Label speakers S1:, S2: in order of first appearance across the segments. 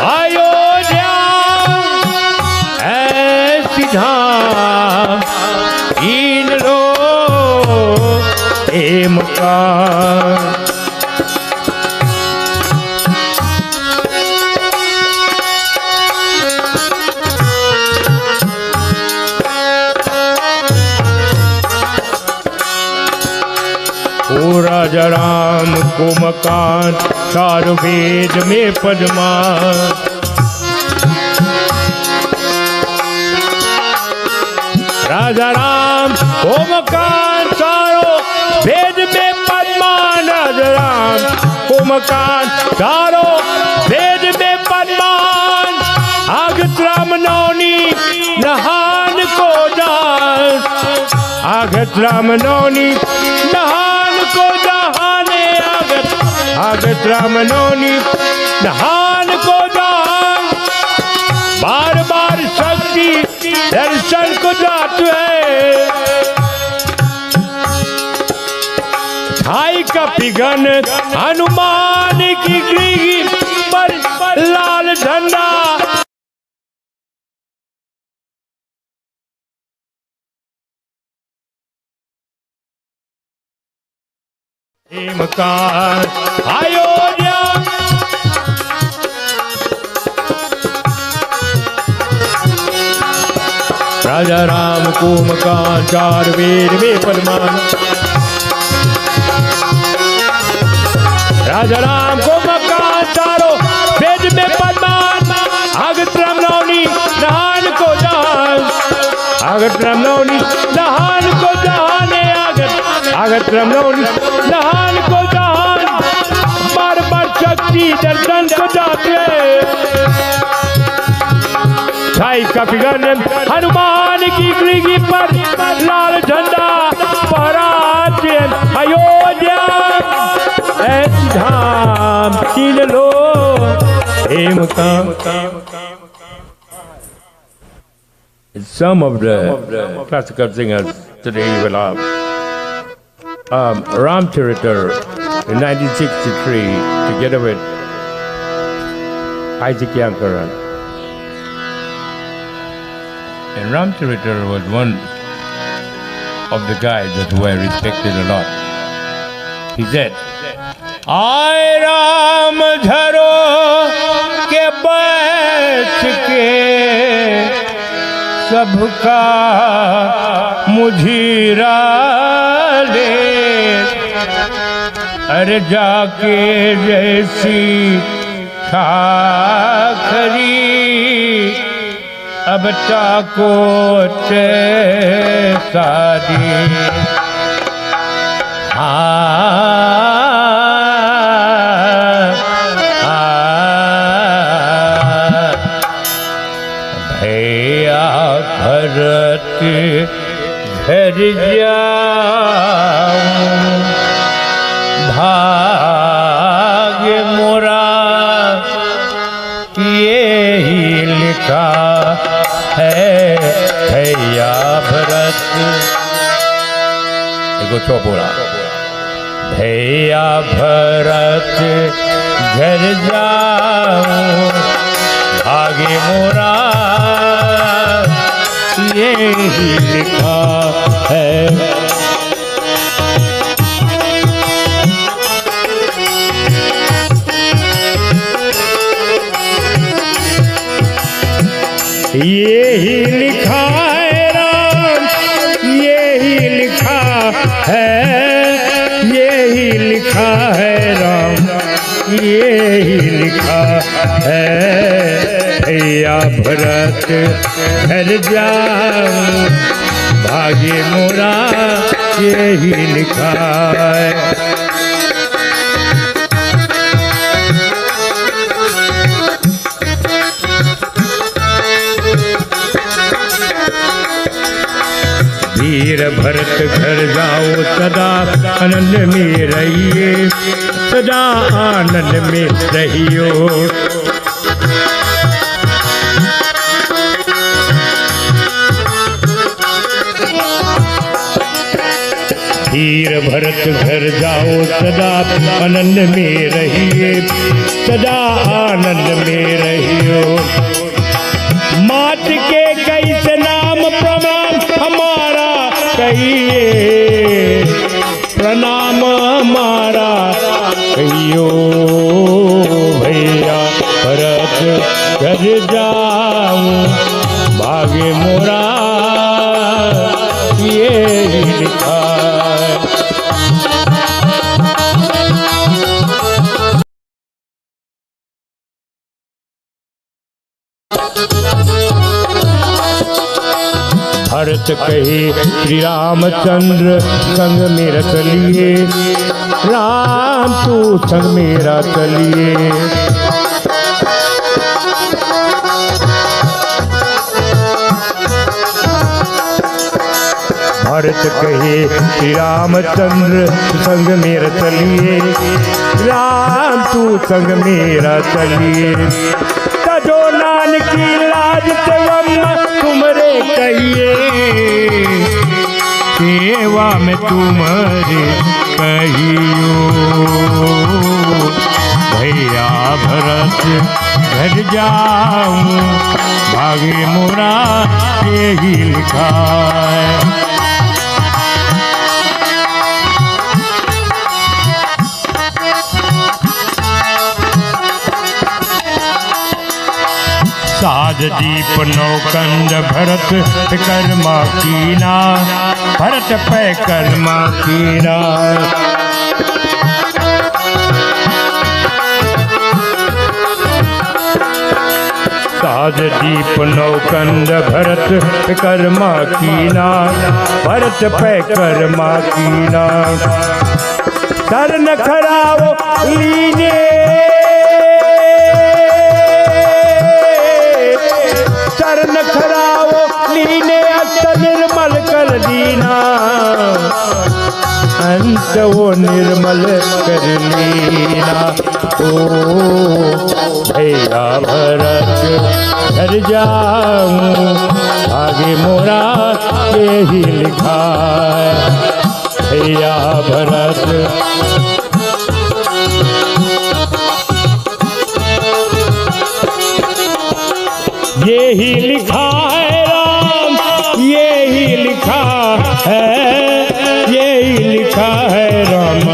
S1: अयोध्या ऐसी धाम इन लो हे मकान। ओ राजा राम को मकान चार वेद में पदमान। राजा राम को मकान चारों वेद में पदमान। राजा राम को मकान चारों वेद में पदमान। आगत राम नौनी नहान को जान। आगत राम नौनी नहान को जहाने। आगत राम नौनी नहान को जहान। बार बार शक्ति दर्शन को जात है। छाई का पिघन हनुमान की गृह पर लाल झंडा। मकान अयोध्या राजा राम को मकान चार वेद में पदमान। राजा राम को मकान चारों वेद में पदमान। आगत राम नौनी नहान को जहान। आगत राम नौनी नहान को जहाने। आगत राम नौनी नहान को जहान। बार बार शक्ति दर्शन को जाते। छाई का पिघन हनुमान की गृह पर लाल झंडा फहराते। अयोध्या ऐसी धाम कीन लो हे मकान। Some of the classical singers today will have Ram Chariter in 1963 together with Isaac Yankaran. And Ram Chariter was one of the guys that were respected a lot. He said, "Aay Ram dharo ke baith ke सबका मुझीरा ले। अरे जाके जैसी खाखरी अब ताको ते सादी। भैया भरत घर जाऊं भाग्य मोरा यही लिखा है। भैया भरत देखो चो बोला भैया भरत घर जाऊं भाग्य मोरा यही लिखा है। यही लिखा है राम यही लिखा है। यही लिखा है राम यही लिखा है। भैया भरत घर जाऊं भाग्य मोरा यही लिखा है। वीर भरत घर जाओ सदा आनंद में रहिए। सदा आनंद में रहियो। वीर भरत घर जाओ सदा आनंद में रहिए, सदा आनंद में रहियो। मात के कैसे नाम प्रणाम हमारा कहिए, प्रणाम हमारा कहियो। भैया भरत घर जाऊं भागे मोरा ये लिखा। भरत कहे श्री रामचंद्र संग मेरा चलिए, राम तू संग मेरा चलिए। भरत कहे श्री रामचंद्र संग मेरा चलिए, राम तू संग मेरा चलिए। तजो नानकी लाज तेवम तुमरे कहिए, सेवा में तुम्हारे कहियो। भैया भरत घर जाऊं भागे मोरा यही लिखा है। साध दीप नौकंद भरत कर्मा कीना, भरत पे कर्मा कीना। साध दीप नौकंद भरत कर्मा कीना, भरत पे कर्मा कीना। शरण खराओ लीने, शरण खराओ लीने अंत निर्मल कर दीना, अंत वो निर्मल कर लीना। ओ भैया भरत घर जाऊं आगे मोरा यही लिखा है। भैया भरत यही लिखा है राम, यही लिखा है, यही लिखा है राम,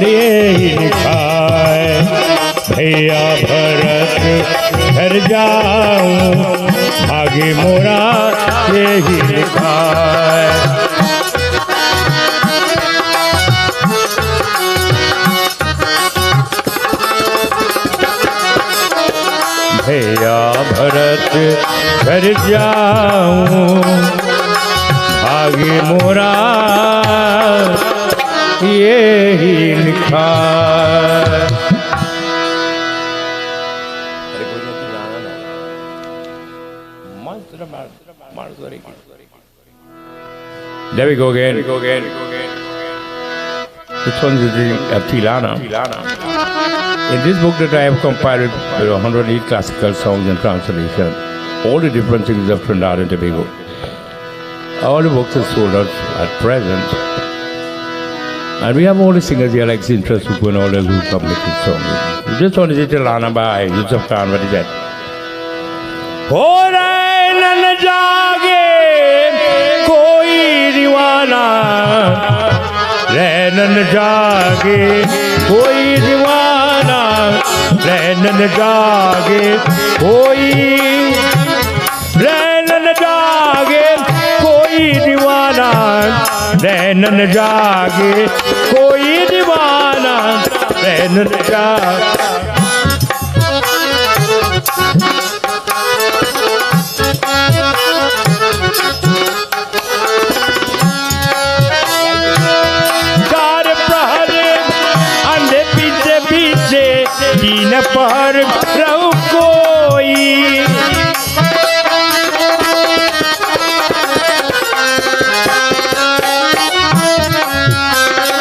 S1: यही लिखा है। भैया भरत घर जाऊं आगे मोरा यही लिखा है। भैया भरत घर जाऊं आगे मोरा यही लिखा। There we go again. This one is the Tilana. In this book that I have compiled 108 classical songs and translation, all the different things of Trinidad and Tobago. All the books are sold out at present. And we have all the singers here like Sintra Supu and all those who come making songs. This one is Tilana by Utsav Khan. What is that? Rhiannon जागे कोई दीवाना, Rhiannon जागे कोई, Rhiannon जागे कोई दीवाना, Rhiannon जागे कोई दीवाना, रैनन जागे। तीन पहर रहू कोई,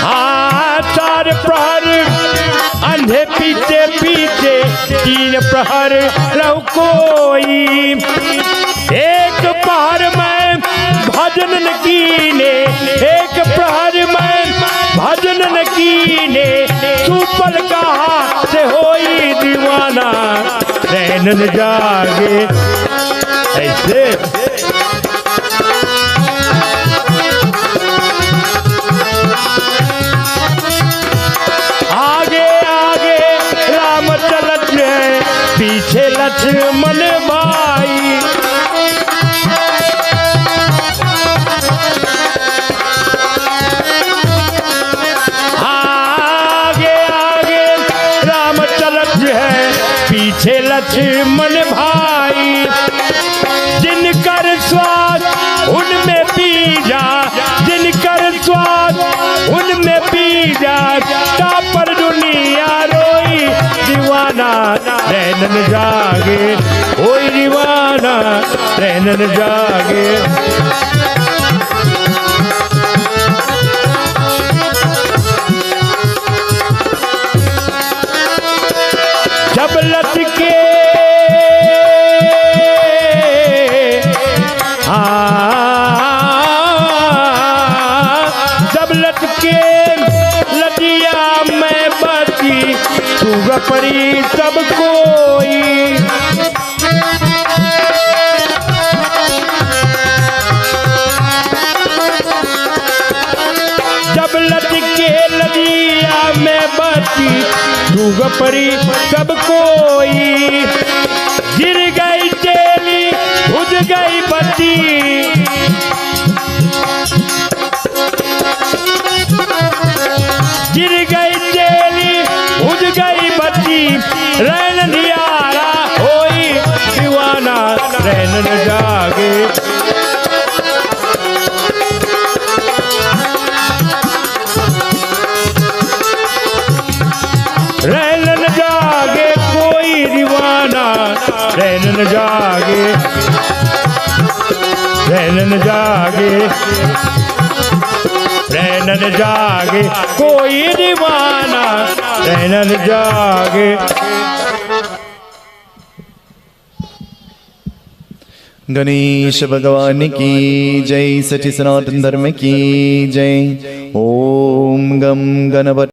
S1: हाँ चार प्रहर अंधे पीछे पीछे, तीन प्रहर रहू कोई। एक प्रहर में भजन कीने, एक प्रहर में भजन न कीने सुपल कहा से होई दीवाना रैन न जागे। ऐसे आगे आगे राम चलत है पीछे लक्ष्मण भाई। आगे आगे राम चलत है पीछे लक्ष्मण भाई। जिनकर स्वाद उनमें पी जा, जिनकर स्वाद उनमें पी जा, पर दुनिया रोई दीवाना रैनन जागे। ओई दीवाना रैनन जागे। जब लटके जब लटके लदिया मैं बची तू परी सब कोई। जब लटके लदिया मैं बची तू परी सब कोई। गिर गई तेली बुझ गई बत्ती, गिर गई तेली बुझ गई बत्ती। रैन नियारा होई दीवाना रैन न जागे। रैन न जागे कोई दीवाना रैन न जागे। रैन न जागे रैन न जागे कोई दीवाना रैन न जागे।
S2: गणेश भगवान की जय। सच्ची सनातन धर्म की जय। ओम गम Ganpati.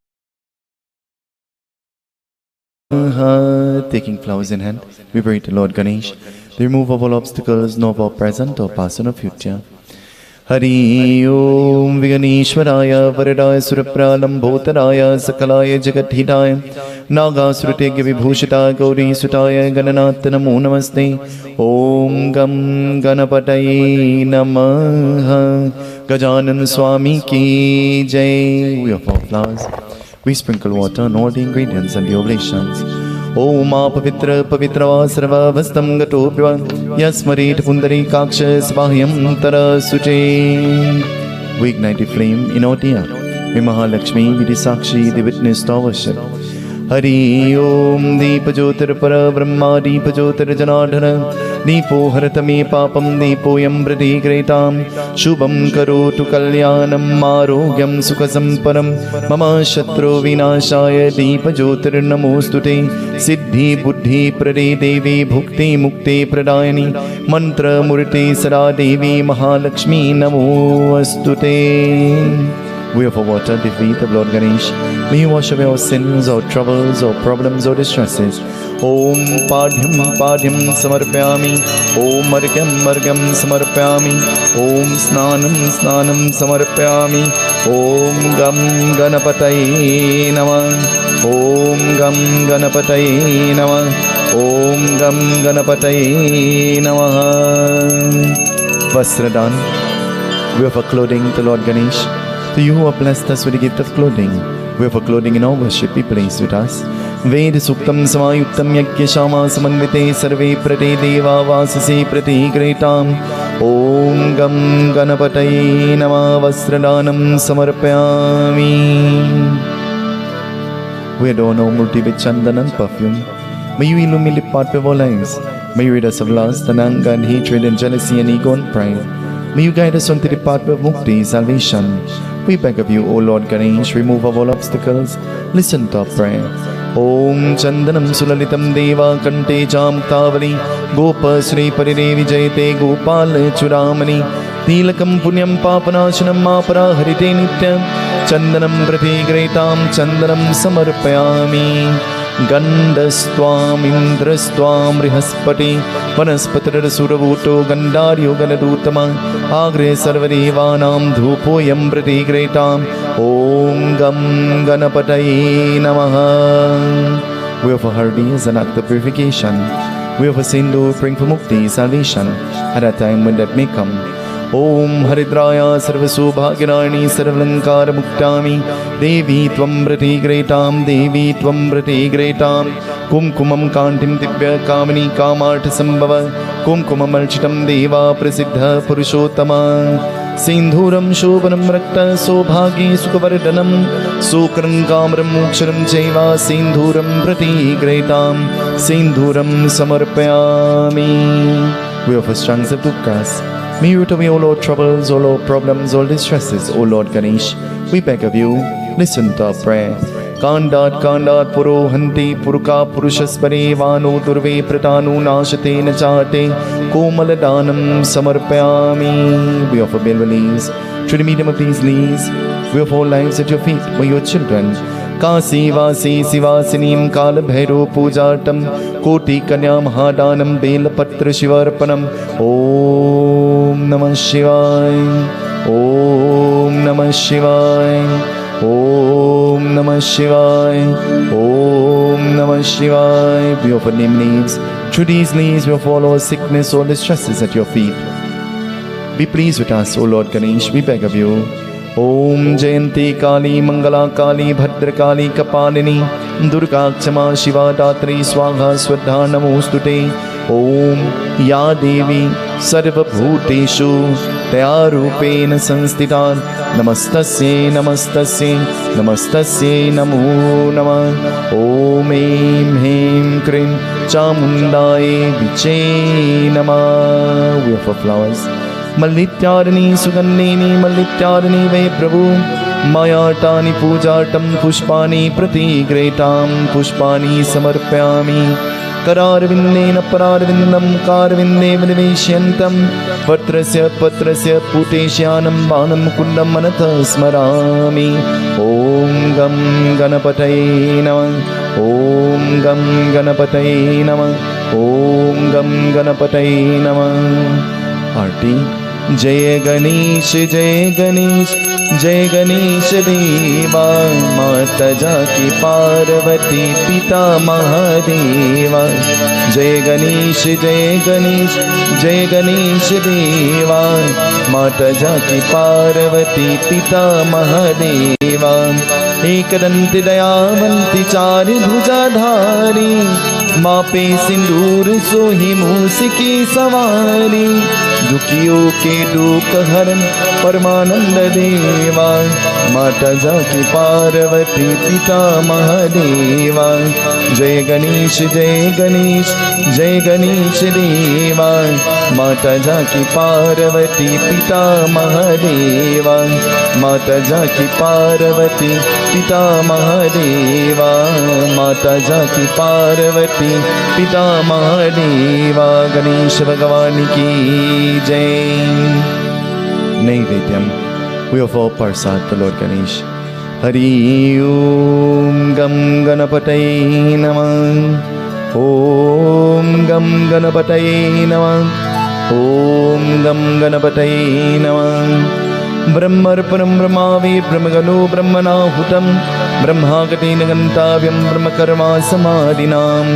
S2: Taking flowers in hand, we pray to Lord Ganesh, the removal of all obstacles, now of our present or past and of future. Hari Om Viganeshwaraya Varadaya Surapralambhotaraya Sakalaya Jagathidaya Nagasrutege Vibhushitaya Gauri Sutaya Gananath Namo Namaste. Om Gam Ganapataye Namaha. Gajanan Swami ki Jai. We offer flowers. We sprinkle water on all the ingredients and the oblations. Om Pavitra Pavitra Sarvavastam Gato Piva Yasmarit Pundari Kaksha Svahyam Tara Suche. We ignite the flame in our dear. We Mahalakshmi, we the Sakshi, the witness to our worship. Hari Om Deepa Jyotir Para Brahma Deepa Jyotir Janardhana Deepo Haratame Papam Deepo Yambrati Gretam Shubham Karotu Kalyanam Arogyam Sukhasamparam Mama Shatru Vinashaya Deepa Jyotir Namostute Siddhi Buddhi Prade Devi Bhukti Mukti Pradayani Mantra Murti Sara Devi Mahalakshmi Namostute. We offer water at the feet of Lord Ganesh. May you wash away our sins, our troubles, our problems, our distresses. Om Padhyam Padhyam Samarpyami. Om Margam Margam Samarpyami. Om Snanam Snanam Samarpyami. Om Gam Ganapataye Namah. Om Gam Ganapataye Namah. Om Gam Ganapataye Namah. Vasradan. We offer clothing to Lord Ganesh. To you who have blessed us with the gift of clothing, we offer clothing in our worship, be pleased with us. Ved Suktam Samayuktam Yagya Shama Samanvite Sarve Prate Deva Vasase Prati Gretam. Om Gam Ganapataye Nama Vasradanam Samarpyami. We adorn our murti with chandan and perfume. May you illuminate the path of our lives. May you rid us of lust and anger and hatred and jealousy and ego and pride. May you guide us onto the path of mukti, salvation. We beg of you, O Lord Ganesh, remove all obstacles. Listen to our prayer. Om Chandanam Sulalitam Deva Kante Chamtavali Gopa Sri Paridevi Jayate Gopal Churamani Tilakam Punyam Papanashanam Mapara Harite Nityam चन्दनं प्रतिग्रहीतां चन्दनं समर्पयामि गन्धस्त्वामिन्द्रस्त्वां Brihaspati वनस्पतिरसुरभूतो गन्धार्यो गणदूतमा agro सर्वदेवानां धूपोऽयं प्रतिग्रहीताम् ॐ गं गणपतये नमः. We offer Hardi as an act of purification. We offer Sindhu, praying for Mukti, salvation, at a time when that may come. Om Haridraya Sarvasubhagirani Sarvalankara Muktami Devi Tvam Pratigretam Devi Tvam Pratigretam Kumkumam Kantim Tibya Kamini Kamartha Sambhava Kumkumam Architam Deva Prasiddha Purushottama Sindhuram Shobhanam Rakta Sobhagi Sukhavardhanam Sukram Kamram Moksharam Chaiva Sindhuram Pratigretam Sindhuram Samarpayami. We offer strands of dukkas. May you root away all our troubles, all our problems, all distresses, O Lord Ganesh. We beg of you, listen to our prayer. Kandat kandat puro hanti puruka purushaspare vano durve pratanu nashate nachate komaladanam samarpayami. We offer bilva leaves. Through the medium of these leaves, we offer all lives at your feet for your children. Kasi vasi sivasinim kalabhairo pujatam koti kanya mahadanam belapatra shivarpanam. Om Namah Shivaya. Om Namah Shivaya. Om Namah Shivaya. Om Namah Shivaya. We offer neem leaves. Through these leaves we offer all our sickness, all distresses at your feet. Be pleased with us, O Lord Ganesh, we beg of you. Om Jayanti Kali Mangala Kali Bhadra Kali Kapalini Durga Kshama Shiva Datri Swaha Swadha Namostute. Om Ya Devi Sarva Bhuteshu Tayarupena Sansthitan Namastasye Namastasye Namastasye Namo Namah. Om Aim Hem Krim Chamundaye Viche Namah. We offer flowers. Malittarani Sugandhini Malittarani Ve Prabhu Mayatani Pujatam Pushpani Pratigretam Pushpani Samarpyami. Kararvindena Pararvindam Karvinde Vinivishyantam Patrasya Patrasya Puteshyanam Vanam Kundam Manatha Smarami. Om Gam Ganapataye Namah. Om Gam Ganapataye Namah. Om Gam Ganapataye Namah. Arti. Jai Ganesh Jai Ganesh Jai Ganesh Deva Mata Jaki Parvati Pita Mahadeva. Jai Ganesh Jai Ganesh Jai Ganesh Deva Mata Jaki Parvati Pita Mahadeva. Ekadanti Dayavanti Chari Bhujadhari मापे सिंदूर सोही मूसिकी सवारी दुखियों के दुख हरन परमानंद देवा माता जाकी पार्वती पिता महादेवा। जय गणेश जय गणेश जय गणेश देवा माता जाकी पार्वती पिता महादेवा माता जाकी पार्वती पिता महादेवा माता जाकी पार्वती पिता महादेवा। गणेश भगवान की जय। Naivedyam we offer prasad to Lord Ganesh. Hari Om Gam Ganapataye Namah. Om Gam Ganapataye Namah. Om Gam Ganapataye Namah. Brahmarpanam Brahmavi Brahmagano Brahmanahutam Brahmagatina Gantavyam Brahmakarma Samadhinam.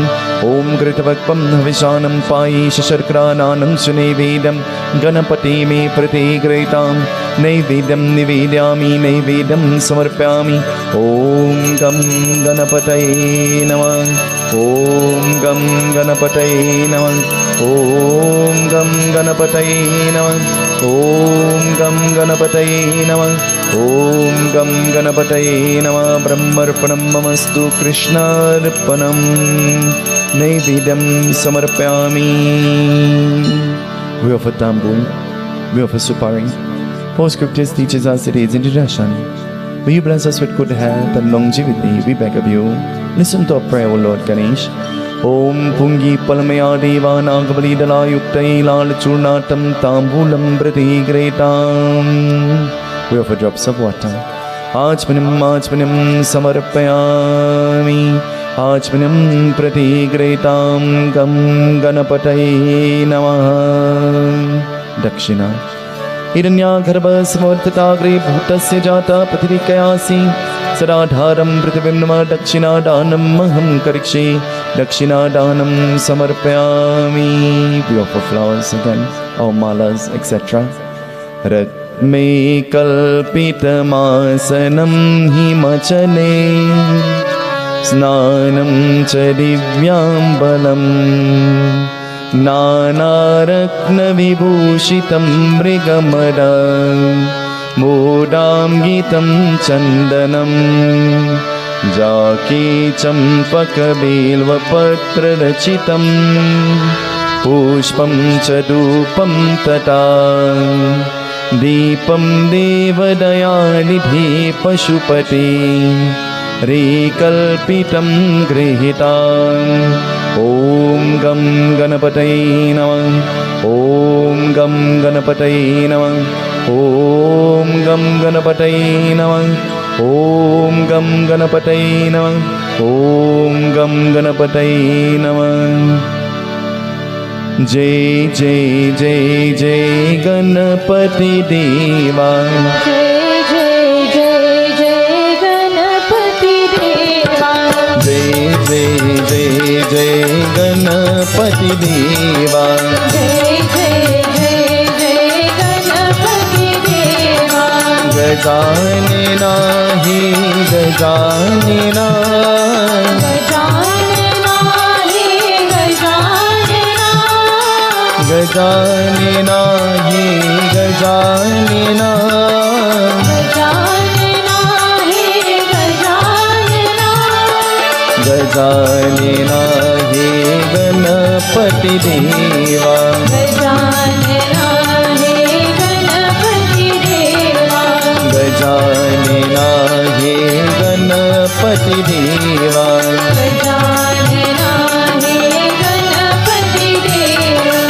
S2: Om Gritavakpam Havishanam Pai Shasharkrananam Sunevedam Ganapati Me Pratigretam Naivedam Nivedyami Naivedam Samarpyami. Om Gam Ganapataye Namah. Om Gam Ganapataye Namah. Om Gam Ganapataye Namah. Om Gam Ganapataye Namah. Om Gam Ganapataye Namah. Brahmarpanam Mamastu Krishnarpanam Naivedam Samarpyami. We offer tambul, we offer supari. For scriptures teaches us it is indigestion. May you bless us with good health and longevity, we beg of you. Listen to our prayer, O Lord Ganesh. Om Pungi Palmaya Deva Nagavali Dala Yuktai Lal Churnatam Tambulam Pratigretam. We offer drops of water. आचमनीं समर्पयामि आचमनीं प्रतिगृहीतां गं गणपतये नमः। दक्षिणा हिरण्यागर्भसमर्थिताग्रे भूतस्य जाता पथिरिकयासि सदाधारं पृथिवीं नमः। दक्षिणादानम् अहं करिष्ये दक्षिणादानं समर्पयामि। We offer flowers again, our malas, etc. रत्मे कल्पितमासनं हिमचले स्नानं च दिव्याम्बलम् नानारत्नविभूषितं मृगमदा मोदाङ्गितं चन्दनं जाके चम्पकबिल्वपत्ररचितं पुष्पं च धूपं तथा दीपं देवदयानिधे पशुपते रेकल्पितं गृहीताम्। ॐ गं गणपतये नमः। ॐ गं गणपतये नमः। ॐ गं गणपतये नमः। ॐ गं गणपतये नमः। ॐ गं गणपतये नमः। जय जय जय जय गणपति देवा।
S3: जय जय जय जय गणपति देवा।
S2: जय जय जय जय गणपति देवा।
S3: जय जय जय जय गणपति देवा।
S2: गजानना हे गजानना
S3: गजानना हे गजानना।
S2: गजानना हे गजानना
S3: गजानना हे गजानना।
S2: गजानना हे गणपति देवा।
S3: गजानना हे गणपति देवा।
S2: गजानना हे गणपति देवा।
S3: गजानना हे गणपति देवा।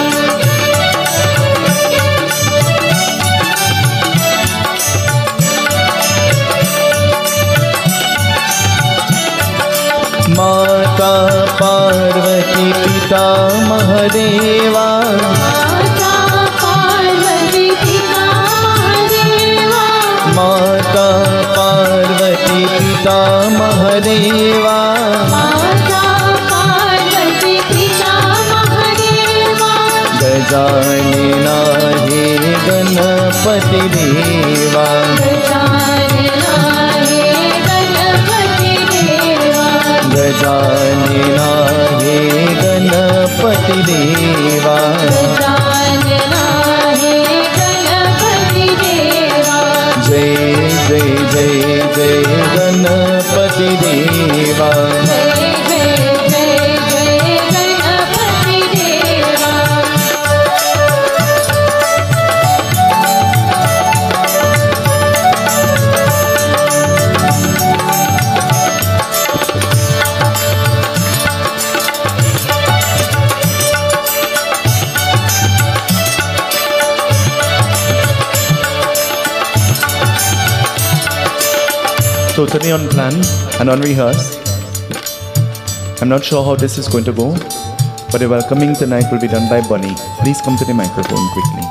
S2: माता पार्वती पिता महादेवा।
S3: माता पार्वती पिता महादेवा।
S2: माता पार्वती पिता महादेवा।
S3: माता पार्वती पिता महादेवा।
S2: गजानना हे गणपति देवा।
S3: गजानना हे गणपति देवा।
S2: गजानना हे गणपति देवा।
S3: गजानना हे गणपति देवा।
S2: जय जय जय जय गणपति देवा।
S3: जय जय जय जय गणपति देवा।
S2: Totally on plan and on rehearse. I'm not sure how this is going to go, but the welcoming tonight will be done by Bunny. Please come to the microphone quickly.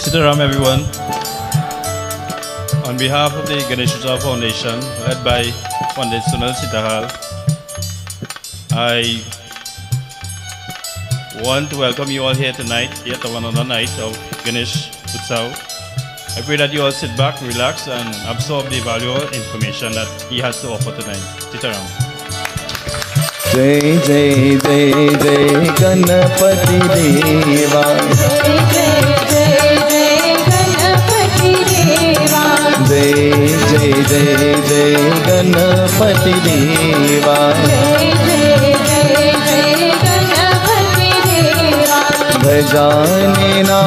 S4: Seetahal, everyone. On behalf of the Ganesh Utsav Foundation, led by Pandit Sunil Seetahal, I want to welcome you all here tonight, yet another night of Ganesh Utsav. I pray that you all sit back, relax, and absorb the valuable information that he has to offer tonight. Seetahal.
S2: जय जय जय जय गणपति देवा।
S3: जय जय जय जय गणपति देवा।
S2: जय जय जय जय गणपति देवा।
S3: जय जय जय जय गणपति देवा।
S2: गजानना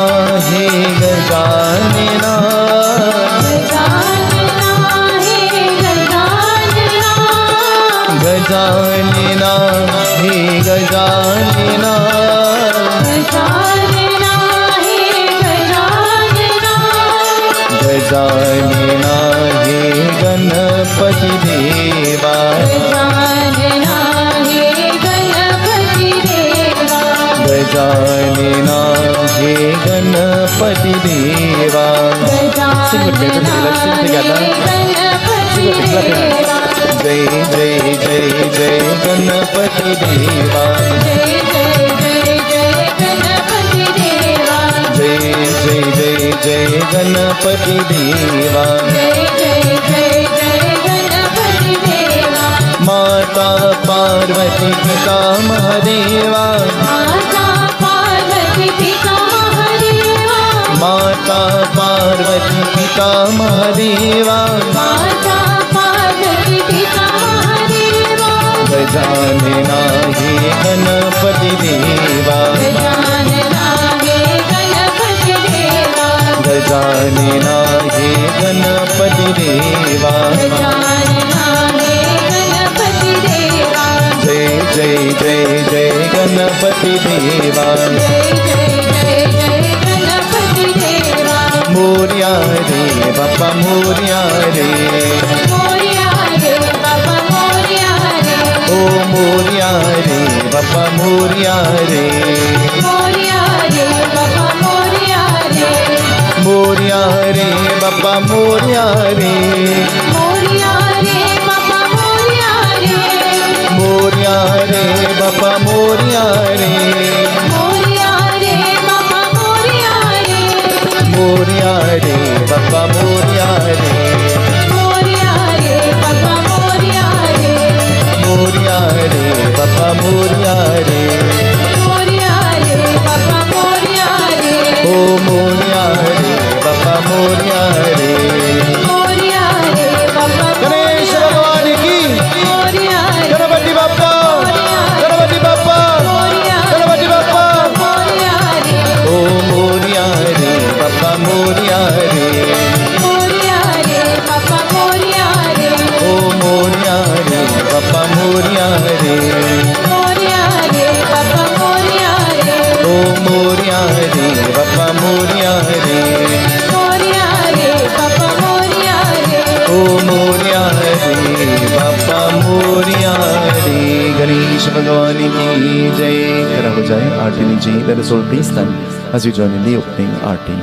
S2: हे गजानना।
S3: गजानना हे गजानना।
S2: गजानना गजानना
S3: गजानना हे गजानना
S2: गजानना हे गणपति देवा
S3: गजानना हे गणपति देवा
S2: गजानना हे गणपति देवा जय जय जय जय गणपति देवा
S3: जय जय जय जय गणपति देवा
S2: जय जय जय जय गणपति देवा माता पार्वती पिता महादेवा
S3: माता पार्वती पिता महादेवा
S2: माता पार्वती पिता महादेवा
S3: माता पार्वती पिता महादेवा
S2: गजानना हे गणपति देवा
S3: गजानना हे गणपति देवा
S2: गजानना हे गणपति देवा
S3: गजानना हे गणपति देवा
S2: जय जय जय जय गणपति देवा
S3: जय जय गणपति देवा
S2: मोरया रे बाबा मोरया रे
S3: मोरया रे बाबा मोरया रे
S2: ओ मोरया रे बाबा मोरया रे
S3: मोरया रे बाबा मोरया रे
S2: मोरया रे बाबा मोरया रे
S3: मोरया रे बाबा मोरया रे
S2: मोरया रे बाबा मोरया रे
S3: मोरया रे बाबा मोरया रे
S2: मोरया रे बाबा मोरया रे
S3: मोरया रे बाबा मोरया रे
S2: मोरया रे बाबा मोरया रे
S3: मोरया रे बाबा मोरया रे
S2: ओ मोरया रे बाबा मोरया रे
S3: मोरया रे बाबा
S2: गणेश भगवान की
S3: मोरया रे
S2: गणपति बाप्पा गणपति बाप्पा
S3: मोरया
S2: गणपति बाप्पा
S3: मोरया रे
S2: ओ मोरया रे बाप्पा मोरया रे
S3: मोरया रे बाबा मोरया रे
S2: ओ मोरया रे बाप्पा मोरया रे
S3: मोरया रे बाबा मोरया रे
S2: ओ मोरया रे बाप्पा मोरया रे
S3: मोरया रे बाबा मोरया रे
S2: ओ मोरया रे बाप्पा मोरया रे गणेश भगवान की जय खड़ा हो जाए आरती नीचे let us all please stand as we join in the opening आरती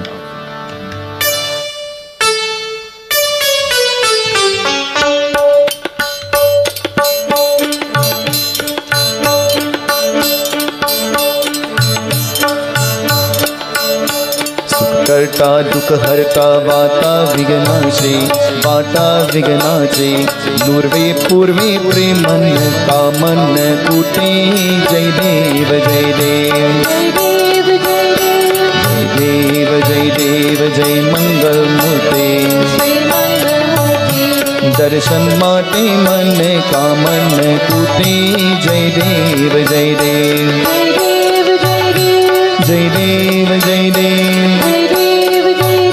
S2: करता दुख हरता वाता विघ्नाचे वाता विघ्नाचे नूर्वे पूर्वे प्रेमन कामन कुटे जय देव जय देव
S3: जय देव जय देव
S2: जय देव जय मंगल मूर्ते
S3: जय मंगलमूर्ति
S2: दर्शन माटे मन कामन कुटे जय देव जय देव
S3: जय देव जय देव
S2: जय देव जय देव
S3: जय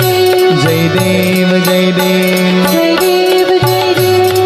S3: देव जय
S2: जय देव जय
S3: देव
S2: देव
S3: जय देव जय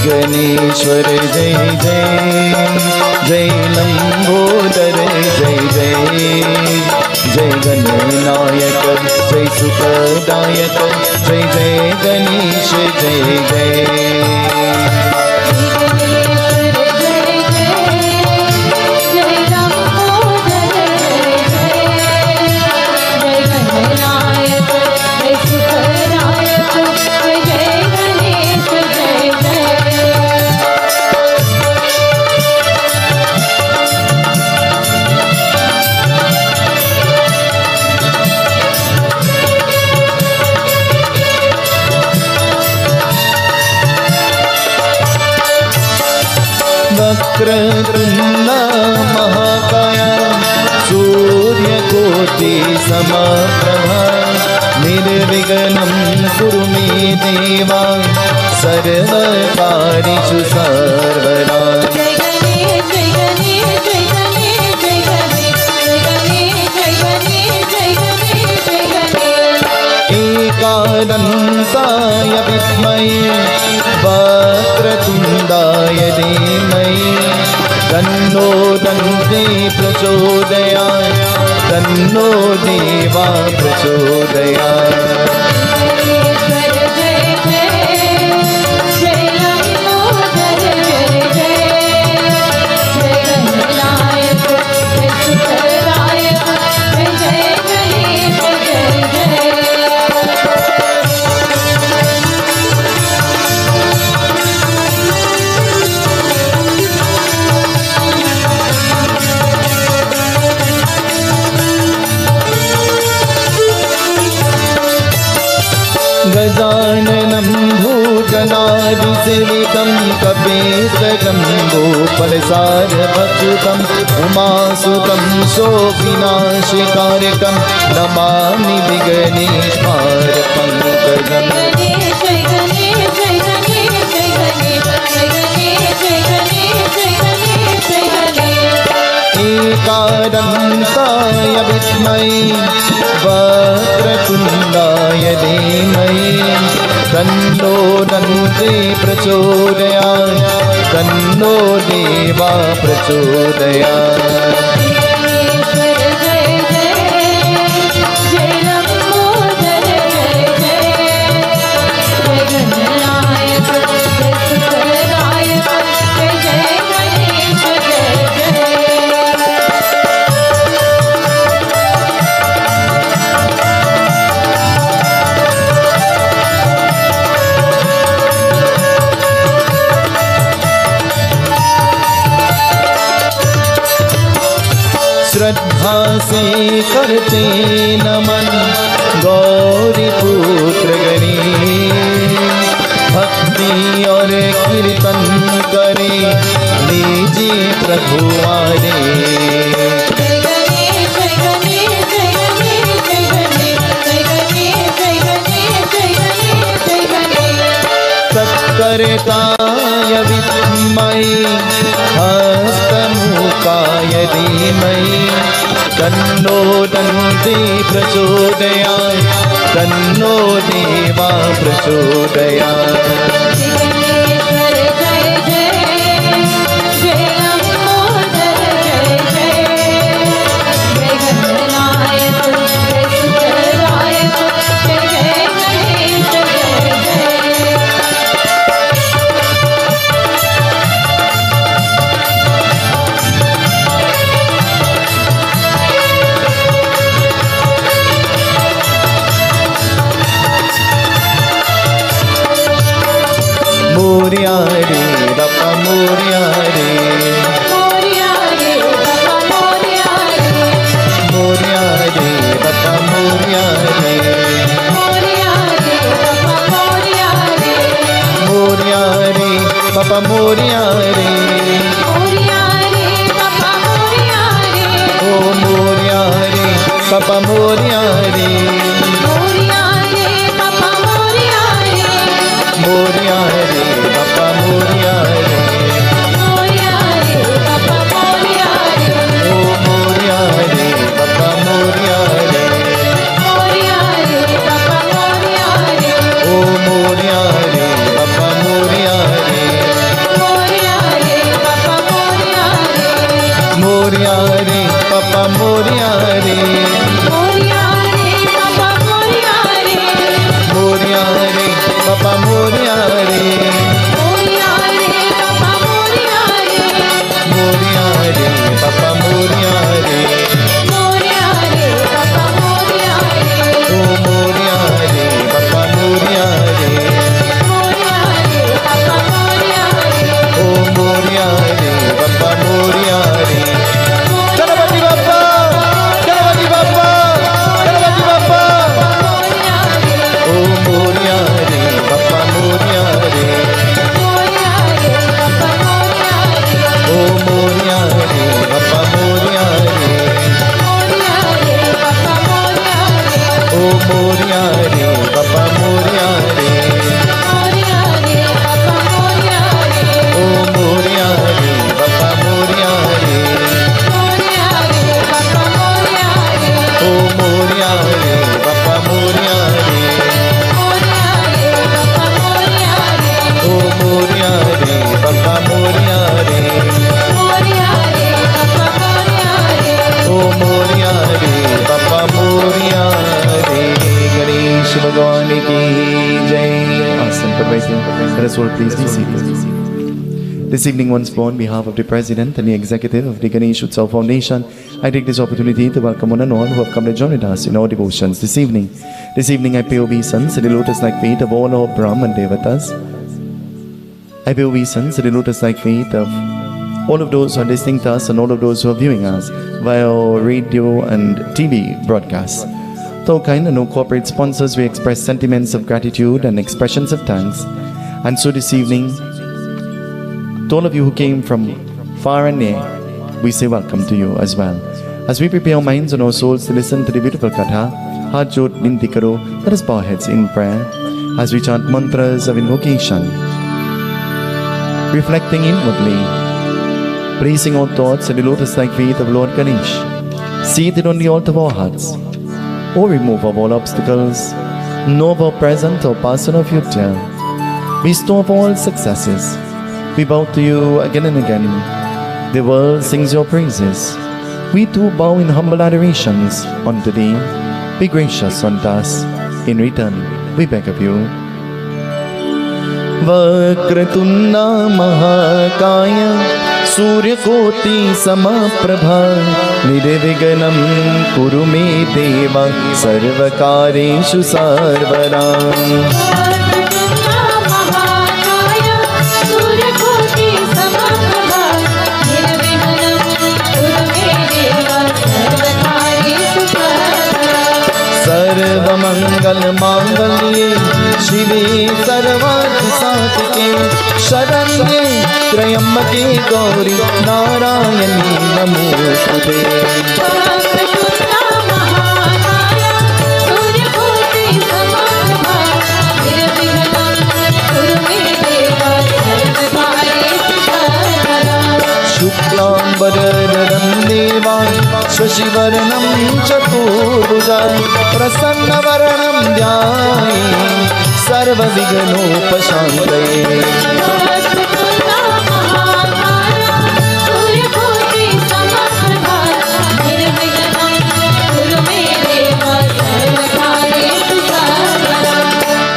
S2: गणेश्वर जय जय जय लंबोदर जय जय जय गणनायक जय सुखदायक जय जय गणेश जय जय वक्रतुण्ड महाकाय सूर्यकोटि समप्रभा निर्विघ्नं कुरु मे देव सर्वकार्येषु सर्वदा।
S3: जय गणेश जय गणेश जय गणेश जय गणेश जय गणेश जय गणेश जय गणेश।
S2: एकदन्ताय विद्महे वक्रतुण्डाय धीमहि तन्नो दन्ते प्रचोदयात् तन्नो देवा प्रचोदयात्। गजाननं भूतनादिसेवितं कपिस्तजम्बूफलसारभक्षितम् उमासुतं शोकविनाशकारकं नमामि विघ्नेश्वरपङ्कजम्। एकदन्ताय विद्महे वक्रतुण्डाय धीमहि तन्नो दन्ते प्रचोदयात् तन्नो देवा प्रचोदयात्। श्रद्धा से करते नमन गौरी पुत्र गणेश भक्ति और कीर्तन करे लीजिए प्रभु आने। तत्कर्ताय विद्महे हस्तमुखाय धीमहि तन्नो दन्ते प्रचोदयात् तन्नो देवा प्रचोदयात्। मोरिया रे बापा मोरिया रे मोरिया रे बापा मोरिया रे मोरिया रे बापा मोरिया रे ओ मोरिया रे बापा मोरिया रे मोरिया रे बापा मोरिया रे ओ मोरिया रे बापा मोरिया रे ओ मोरिया रे बापा मोरिया रे मोरिया रे बापा मोरिया रे मोरिया रे बापा मोरिया रे बाबा मोरिया रे
S3: मोरिया रे बाबा मोरिया रे
S2: ओ मोरिया रे बाबा मोरिया रे
S3: मोरिया रे बाबा मोरिया रे
S2: ओ मोरिया रे बाबा मोरिया रे
S3: मोरिया रे बाबा मोरिया रे
S2: ओ मोरिया रे बाबा मोरिया रे
S3: मोरिया रे बाबा मोरिया रे
S2: ओ मोरिया रे बाबा मोरिया रे गणेश भगवान की जय आसन पर बैठे let us all please be seated. This evening once more on behalf of the President and the Executive of the Ganesh Utsav Foundation, I take this opportunity to welcome one and all who have come to join us in our devotions this evening. This evening I pay obeisance to the lotus-like feet of all our Brahman Devatas. I pay obeisance to the lotus-like feet of all of those who are listening to us and all of those who are viewing us via our radio and TV broadcasts. To our kind and no corporate sponsors, we express sentiments of gratitude and expressions of thanks. And so this evening, to all of you who came from far and near, we say welcome to you as well. As we prepare our minds and our souls to listen to the beautiful Katha, Haat Jot Binti Karo, let us bow our heads in prayer as we chant mantras of invocation, reflecting inwardly, placing our thoughts at the lotus-like feet of Lord Ganesh, seated on the altar of our hearts. O remove of all obstacles, know of our present or past and our future, bestow of all successes. We bow to you again and again. The world sings your praises. We too bow in humble adorations unto thee. Be gracious unto us. In return, we beg of you. Vakratunda Mahakaya Suryakoti Samaprabha Nirviganam Kuru me Deva Sarvakareshu Sarvara
S3: महाकाय सूर्यकोटि समप्रभा निर्विघ्नं कुरु मे देव सर्वकार्येषु सर्वदा
S2: सर्वमंगल मांगल्ये शिवे सर्वार्थ साधिके शरण्ये त्र्यंबके गौरी नारायणी नमोस्तुते
S3: वक्रतुण्डा महाकाय सूर्यकोटि समप्रभा निर्विघ्नं कुरु मे देव सर्वकार्येषु सर्वदा
S2: शुक्लांबरधरं देवा शशिवर्णं चतुर्भुजा प्रसन्नवरणं ध्याये सर्वविघ्नोपशान्तये
S3: वक्रतुण्डा महाकाय सूर्यकोटि समप्रभा निर्विघ्नं कुरु मे देव सर्वकार्येषु सर्वदा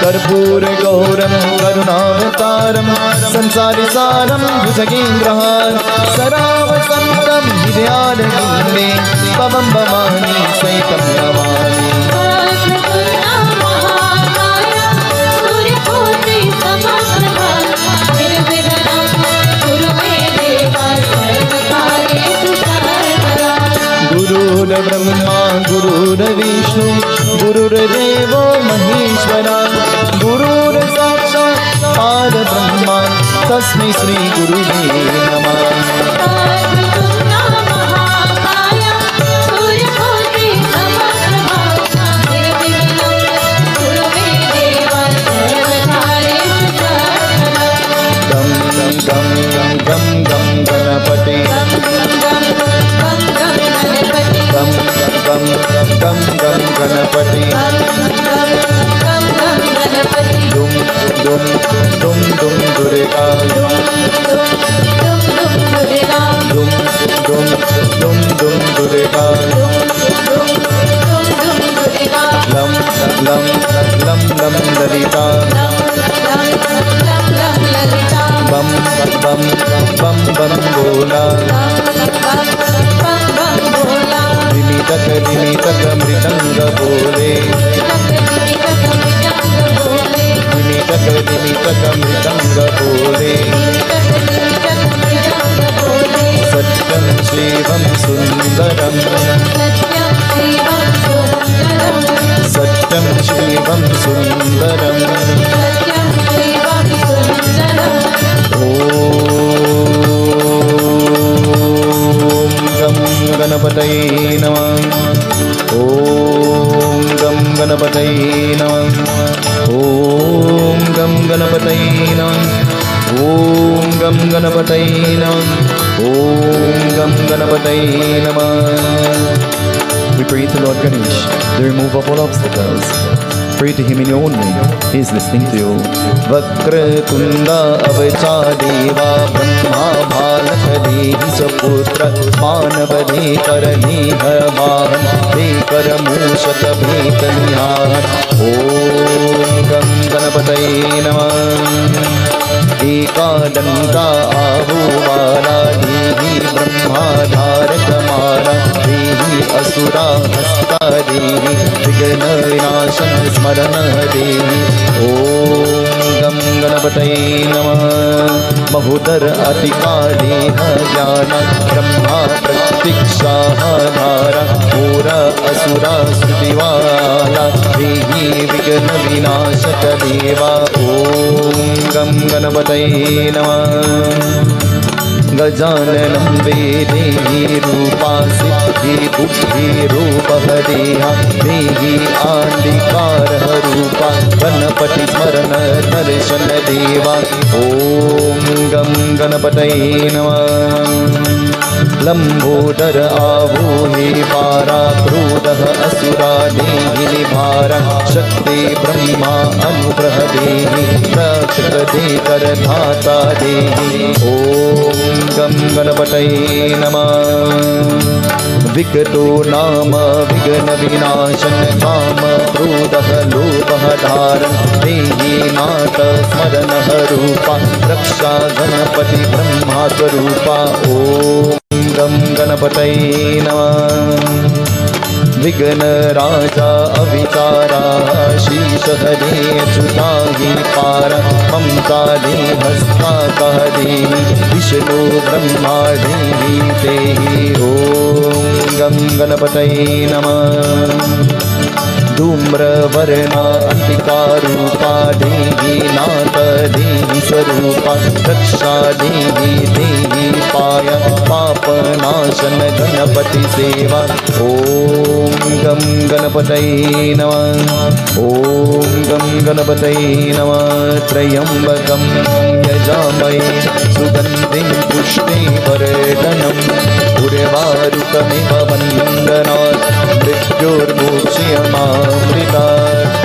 S2: कर्पूरगौरं करुणावतारं संसारिसारं भुजगेन्द्रहार सरावसन्तं हृदयारविन्दे पवं भवानी सहितं नमामि
S3: वक्रतुण्डा महाकाय सूर्यकोटि समप्रभा निर्विघ्नं कुरु मे देव सर्वकार्येषु सर्वदा
S2: गुरुर्ब्रह्मा गुरुर्विष्णु गुरुर्देवो महेश्वरा गुरुर्साक्षात् परब्रह्मा तस्मै श्री गुरुवे नमः
S3: वक्रतुण्डा महाकाय सूर्यकोटि समप्रभा निर्विघ्नं कुरु मे देव सर्वकार्येषु सर्वदा
S2: गं गं गं गं गं गणपते
S3: गं गं गणपति
S2: गं गं गं गं गणपते
S3: गं गणपति
S2: दुम दुम दुम दुम दुर्गा
S3: दुम दुर्गा
S2: दुम दुम दुम दुम दुर्गा
S3: दुम दुर्गा
S2: लं लं लं लं ललिता
S3: लं ललिता
S2: बम बम बम बम बोला
S3: बम भोला
S2: निमितक निमितक मृदंग बोले निमितक निमितक मृदंग बोले सत्यं शिवं सुंदरं सत्यं शिवं सुंदरं ॐ गं गणपतये नमः ॐ गं गणपतये नमः। ॐ गं गणपतये नमः। ॐ गं गणपतये नमः। ॐ गं गणपतये नमः। We pray to Lord Ganesh, the remover of all obstacles. Pray to him in your own way. He is listening to you. Vakratunda avachadeva brahma bhalakadehi saputra manavade karaniha vahan vekaramoshat bhetanihan. Om gam ganapataye namah। एकादन्ता आहुवाला देहि ब्रह्माधारकमाला देहि असुरा हस्ता देहि विघ्नविनाशन स्मरण देहि। ॐ गं गणपतये नमः। महोदर अतिका देह ज्ञान ब्रह्मा प्रत्यक्षाधारा घोर असुरा श्रुतिवाला देहि विघ्नविनाशक देवा। ॐ गं गणपतये नमः। गजाननं वेदेहि रूपा सिद्धि बुद्धि रूपः देहा देहि आदिकारः रूपा गणपति स्मरण दर्शन देवा। ॐ गं गणपतये नमः। लंबोदर आवोहि पारा क्रोधः असुरा देहि निभारा शक्ति ब्रह्मा अनुग्रह देहि रक्षक कर धाता देहि। ॐ गं गणपतये नमः। विकटो नाम विघ्न विनाशन काम क्रोधः लोभः धारन् देहि नाथ स्मरणः रूपा रक्षा गणपति ब्रह्मा स्वरूपा। ॐ गं गणपतये नमः। विघ्न राजा अविचारा शीश हरे अच्युता हि पार ममता दे हस्ता कह देहि विष्णु ब्रह्मा देहि देहि। ॐ गं गणपतये नमः। धूम्रवर्णा अंतिकारूपा देहि नाथ देहि स्वरूपा रक्षा देहि देहि पाय पापनाशन गणपति सेवा। ॐ गं गणपतये नमः। ॐ गं गणपतये नमः। त्र्यम्बकं यजामहे सुगन्धिं पुष्टिवर्धनम् उर्वारुकमिव वन्दनात् मृत्युर्मोक्ष्यमामृतात्।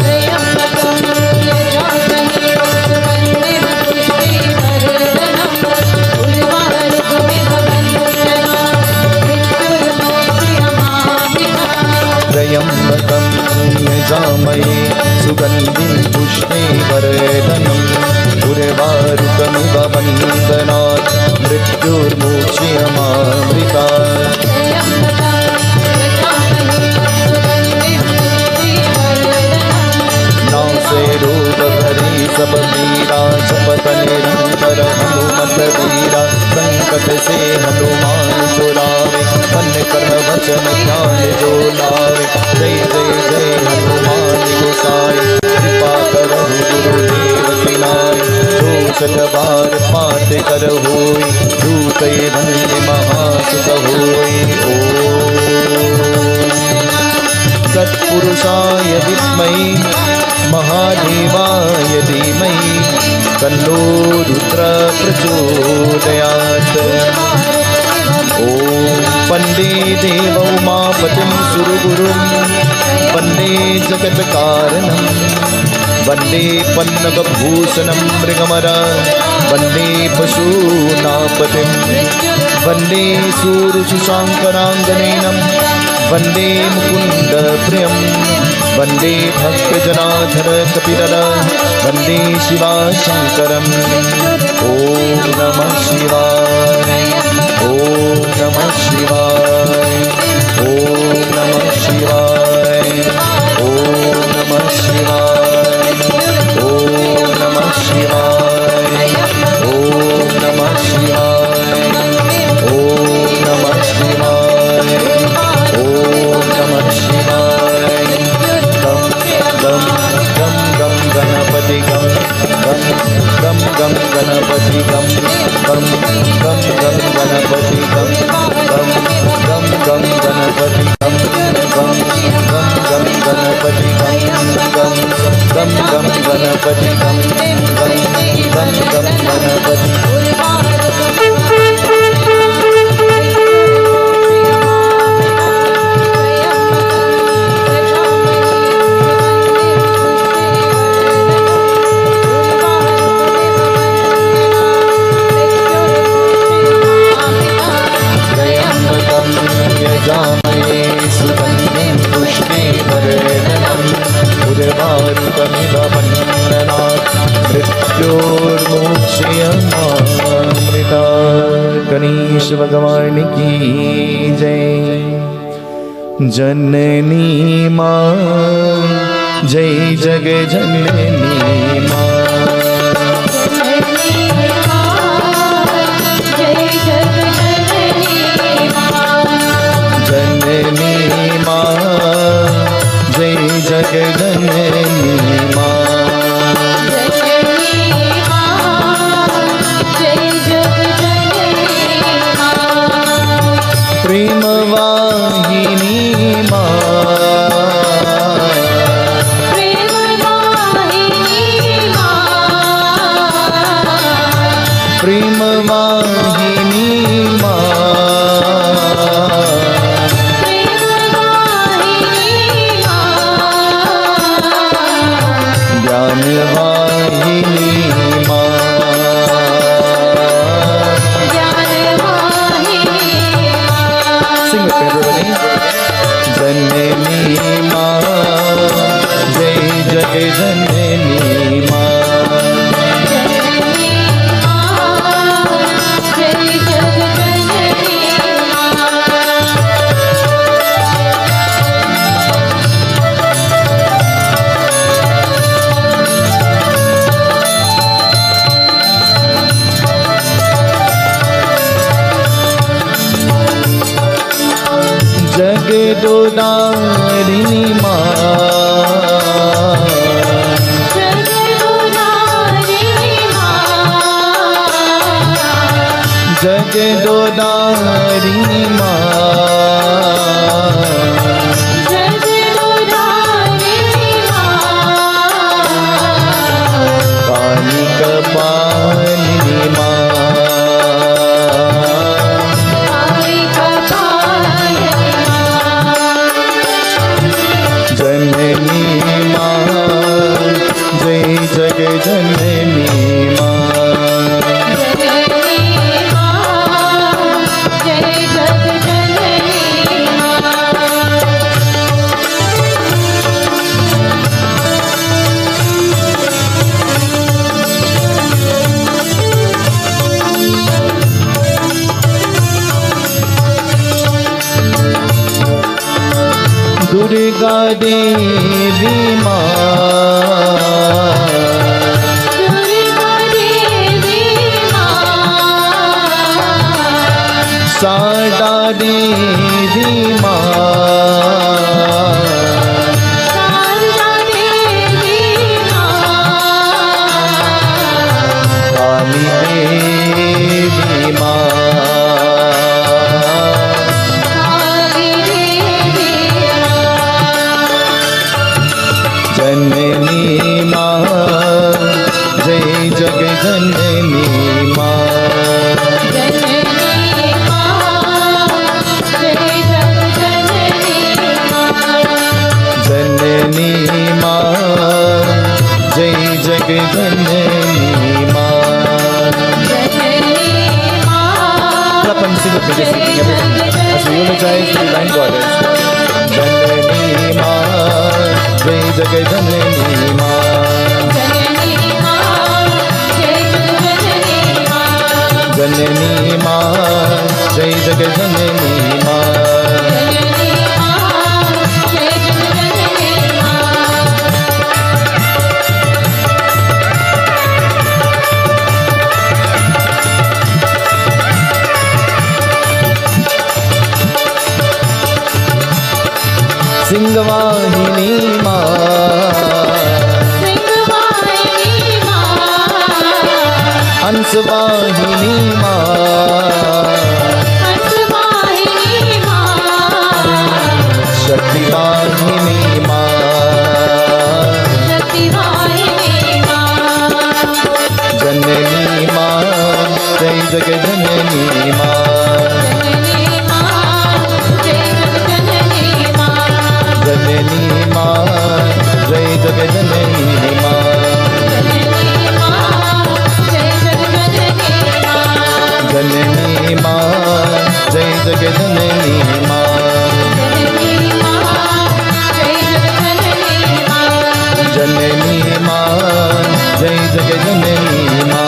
S2: त्र्यम्बकं यजामहे सुगन्धिं पुष्टिवर्धनम् उर्वारुकमिव वन्दनात् मृत्युर्मोक्ष्यमामृतात्। नासे रोग भरी सब पीरा जपत निरंतर हनुमत वीरा संकट से हनुमान छुड़ावे मन कर्म वचन ध्यान जो लावे। जय जय जय हनुमान गोसाई कृपा करहु गुरुदेव सिनाई जो शत बार पाठ कर होई दूत बंदे महासुत होई। तत्पुरुषाय विद्महे महादेवाय धीमहि तन्नो रुद्र प्रचोदयात्। ॐ वन्दे देव उमापतिं सुरगुरुं वन्दे जगत्कारणं वन्दे पन्नगभूषणं मृगमर वन्दे पशूनापतिं वन्दे सूरुषशाङ्कराङ्गनेनं वन्दे मुकुन्दप्रियं वन्दे भक्तजनाधर कपिधर वन्दे शिवाशङ्करम्। ॐ नमः शिवाय। ॐ नमः शिवाय। ॐ नमः शिवाय। ॐ नमः शिवाय। ॐ नमः शिवाय। ॐ नमः शिवाय। ॐ नमः शिवाय। ॐ नमः शिवाय। गं गं गं गं गणपति गं गं गं गं गणपति गं गं गं गं गणपति गं गं गं गं गणपति गं गं गणपति गम गम गम गम गणपति यजामहे सुगन्धिं पुष्टिवर्धनम् उर्वारुकमिव बन्धनात् मृत्योर्मोक्षयमामृतात्। गणेश भगवान की जय। जननी माँ जय जग जननी माँ जननी माँ जय जग जननी माँ प्रेम वाहिनी माँ प्रेम वाहिनी माँ ज्ञान वाहिनी माँ Sing with me, everybody. जननी माँ जय जग जननी माँ जगदोदारिणी माँ जगदोदारिणी माँ पानी कपालिनी माँ जननी माँ जय जग जननी माँ दुर्गा देवी माँ सारदा देवी माँ काली देवी माँ जननी माँ जय जग जननी माँ जननी माँ जय जग जननी माँ Clap and sing with me, just singing everything as we eulogize the divine goddess. जननी माँ जय जग जननी माँ जननी माँ जय जग जननी माँ सिंहवाहिनी माँ हंसवाहिनी माँ शक्तिवाहिनी माँ जग जननी माँ
S3: जननी माँ जय जग जननी माँ
S2: जननी माँ जय जग जननी माँ जननी माँ जय जग जननी माँ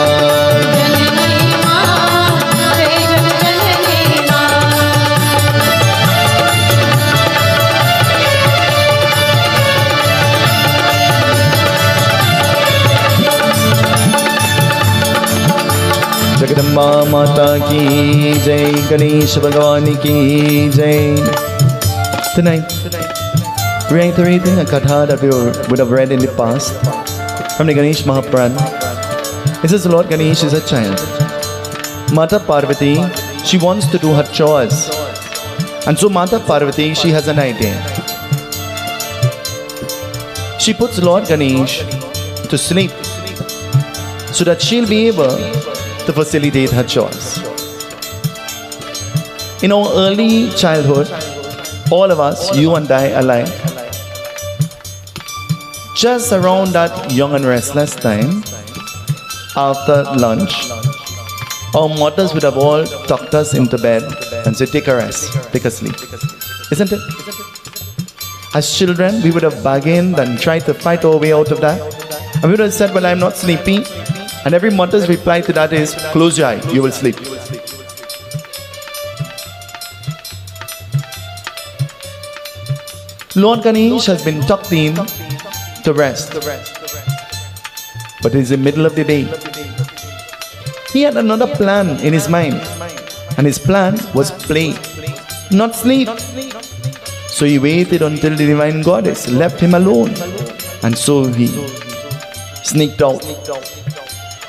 S2: जगदम्बा माता की जय गणेश भगवान की जय Tonight, reiterating a katha that we would have read in the past from the Ganesh Mahaprana. It says Lord Ganesh is a child. Mata Parvati, she wants to do her chores. And so Mata Parvati, she has an idea. She puts Lord Ganesh to sleep so that she'll be able to facilitate her chores. In our early childhood, all of us, you and I alike, just around that young and restless time, after lunch, our mothers would have all tucked us into bed and said, take a rest, take a sleep. Isn't it? As children, we would have bargained and tried to fight our way out of that. And we would have said, well, I'm not sleepy. And every mother's reply to that is, close your eye, you will sleep. Lord Ganesh has been tucked in to rest. But it's the middle of the day. He had another plan in his mind. And his plan was play, not sleep. So he waited until the divine goddess left him alone. And so he sneaked out.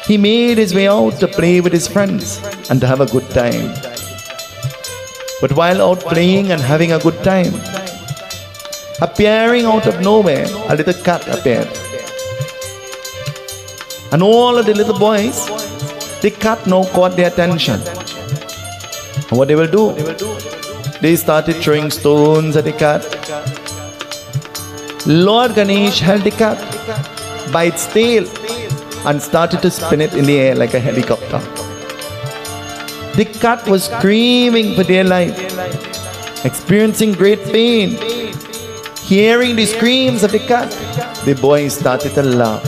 S2: He made his way out to play with his friends and to have a good time. But while out playing and having a good time, appearing out of nowhere, a little cat appeared. And all of the little boys, the cat now caught their attention. And what they will do? They started throwing stones at the cat. Lord Ganesh held the cat by its tail and started to spin it in the air like a helicopter. The cat was screaming for their life, experiencing great pain. Hearing the screams of the cat, the boys started to laugh.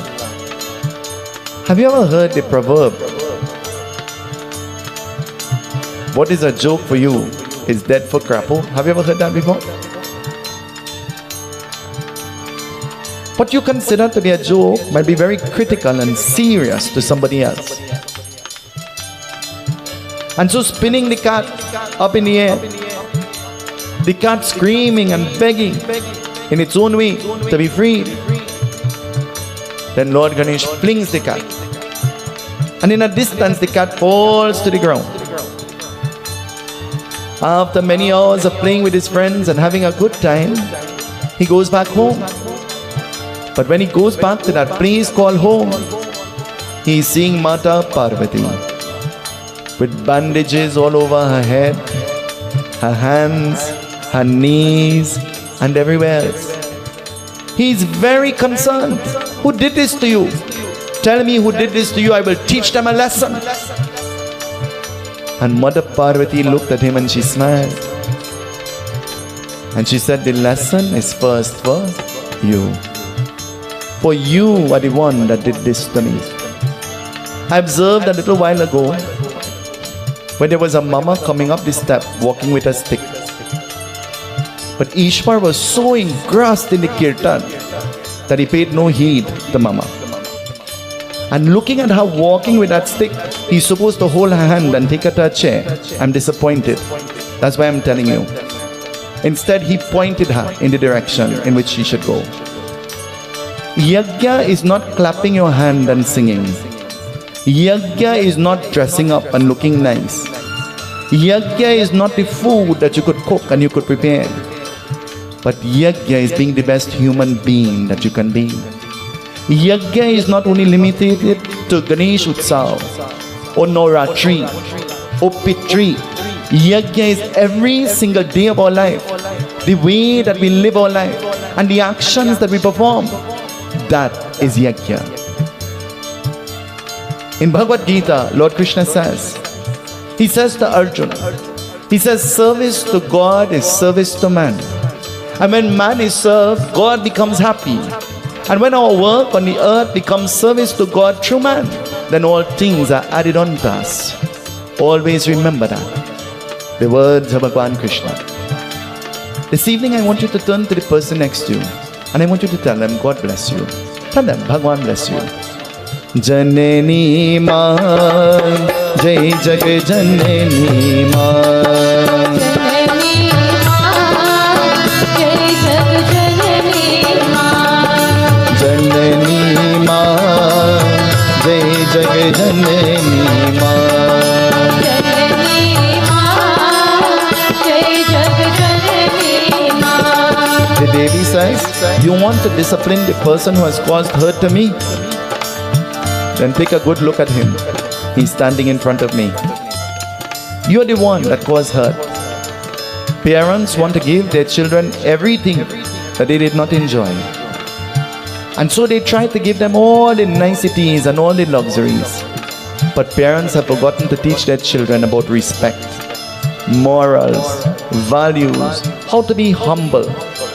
S2: Have you ever heard the proverb, what is a joke for you is dead for crapple? Have you ever heard that before? What you consider to be a joke might be very critical and serious to somebody else. And so spinning the cat up in the air, the cat screaming and begging in its own way to be freed. Then Lord Ganesh flings the cat. And in a distance the cat falls to the ground. After many hours of playing with his friends and having a good time, he goes back home. But when he goes back to that place called home, he is seeing Mata Parvati with bandages all over her head, her hands, her knees, and everywhere else. He is very concerned. Who did this to you? Tell me who did this to you. I will teach them a lesson. And Mother Parvati looked at him and she smiled. And she said, the lesson is first for you. For you are the one that did this to me. I observed a little while ago when there was a mama coming up the step walking with a stick. But Ishwar was so engrossed in the kirtan that he paid no heed to Mama. And looking at her walking with that stick, he's supposed to hold her hand and take her to a chair. I'm disappointed. That's why I'm telling you. Instead, he pointed her in the direction in which she should go. Yagna is not clapping your hand and singing. Yagna is not dressing up and looking nice. Yagna is not the food that you could cook and you could prepare. But Yagna is being the best human being that you can be. Yagna is not only limited to Ganesh Utsav or Navratri Offici. Yagna is every single day of our life. The way that we live our life and the actions that we perform. That is Yagna. In Bhagavad Gita, Lord Krishna says, He says to Arjuna, He says, service to God is service to man. And when man is served, God becomes happy. And when our work on the earth becomes service to God through man, then all things are added on to us. Always remember that. The words of Bhagwan Krishna. This evening I want you to turn to the person next to you and I want you to tell them, God bless you. Tell them, Bhagwan bless you. Janani Ma, Jai Jag Janani Ma. Janani Ma, Jai Jag Janani Ma. The Devi says, you want to discipline the person who has caused hurt to me? Then take a good look at him. He's standing in front of me. You're the one that caused hurt. Parents want to give their children everything that they did not enjoy. And so they try to give them all the niceties and all the luxuries. But parents have forgotten to teach their children about respect, morals, values, how to be humble,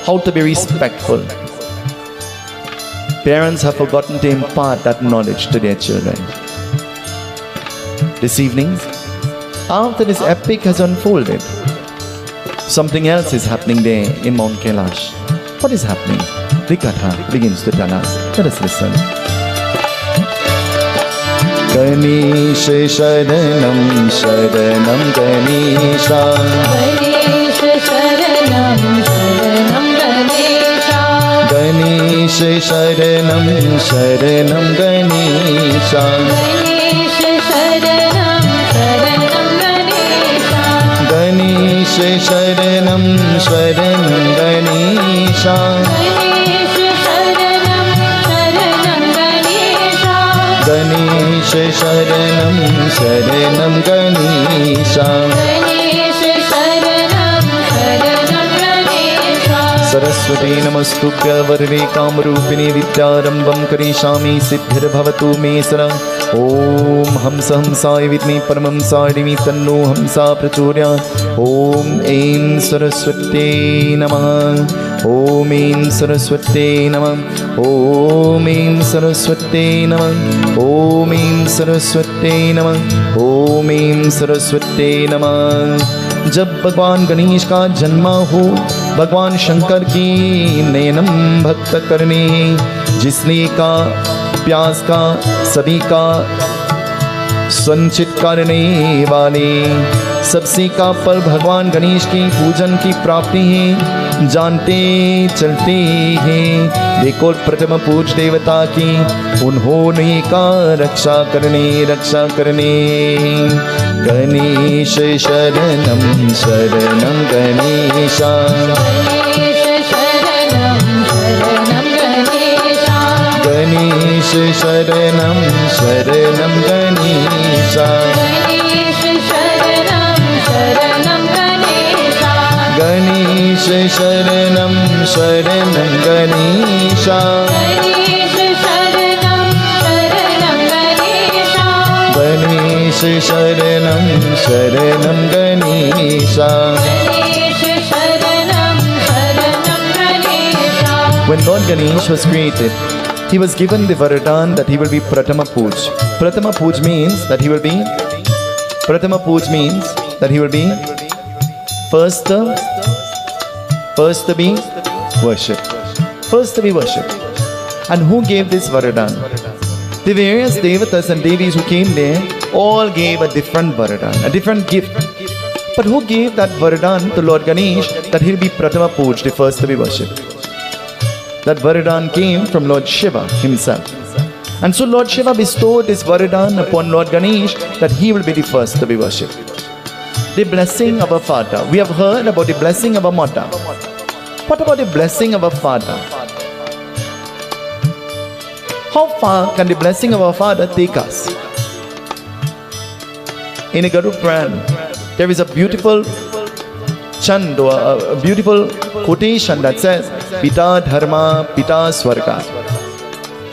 S2: how to be respectful. Parents have forgotten to impart that knowledge to their children. This evening, after this epic has unfolded, something else is happening there in Mount Kailash. What is happening? The Katha begins to tell us. Let us listen. Ganesh Sharanam Sharanam Ganesha.
S3: Ganesh Sharanam Sharanam Ganesha.
S2: Ganesh Sharanam Sharanam Ganesha.
S3: Ganesh Sharanam Sharanam Ganesha.
S2: Ganesh Sharanam Sharanam Ganesha. Ganesh Sharanam Sharanam Ganesha.
S3: Ganesh Sharanam Sharanam Ganesha.
S2: Saraswati Namastubhya Varve Kamrupini Vidyarambam Karishami Siddhir Bhavatu Me Sara. Om Hamsa Hamsaya Vidme Paramhamsa Dimi Tanno Hamsa Prachodya. Om Aim Saraswati Namah. Om Aim Saraswati Namah. Om Aim Saraswati Namah. Om Aim Saraswati Namah. Om Aim Saraswati Namah. जब भगवान गणेश का जन्म हो, भगवान शंकर की नयनम भक्त करने, जिसने का प्यास का सभी का संचित करने वाले, सबसे का पर भगवान गणेश की पूजन की प्राप्ति है, जानते चलते हैं। देखो प्रथम पूज देवता की, उन्होंने का रक्षा करने। गणेश शरणम शरणम गणेशा।
S3: गणेश शरणम शरणम गणेशा।
S2: गणेश शरणम शरणम गणेशा।
S3: गणेश शरणम शरणम गणेशा।
S2: गणेश शरणम शरणम गणेशा।
S3: गणेश शरणम शरणम गणेशा।
S2: गणेश शरणम शरणम गणेशा।
S3: गणेश शरणम शरणम Ganesha.
S2: When Lord Ganesh was created, he was given the Varadan that he will be Pratama Puj. Pratama Puj means that he will be first to be worshipped. First to be worshipped. And who gave this Varadan? The various Devatas and Devis who came there all gave a different Varadan, a different gift. But who gave that Varadan to Lord Ganesh that he'll be Pratama Puj, the first to be worshipped? That Varadan came from Lord Shiva himself. And so Lord Shiva bestowed this Varadan upon Lord Ganesh that he will be the first to be worshipped. The blessing of a father. We have heard about the blessing of a mother. What about the blessing of a father? How far can the blessing of our father take us? in a Garuda Puran, there is a beautiful chant or a beautiful quotation that says, Pita Dharma, Pita Swarga.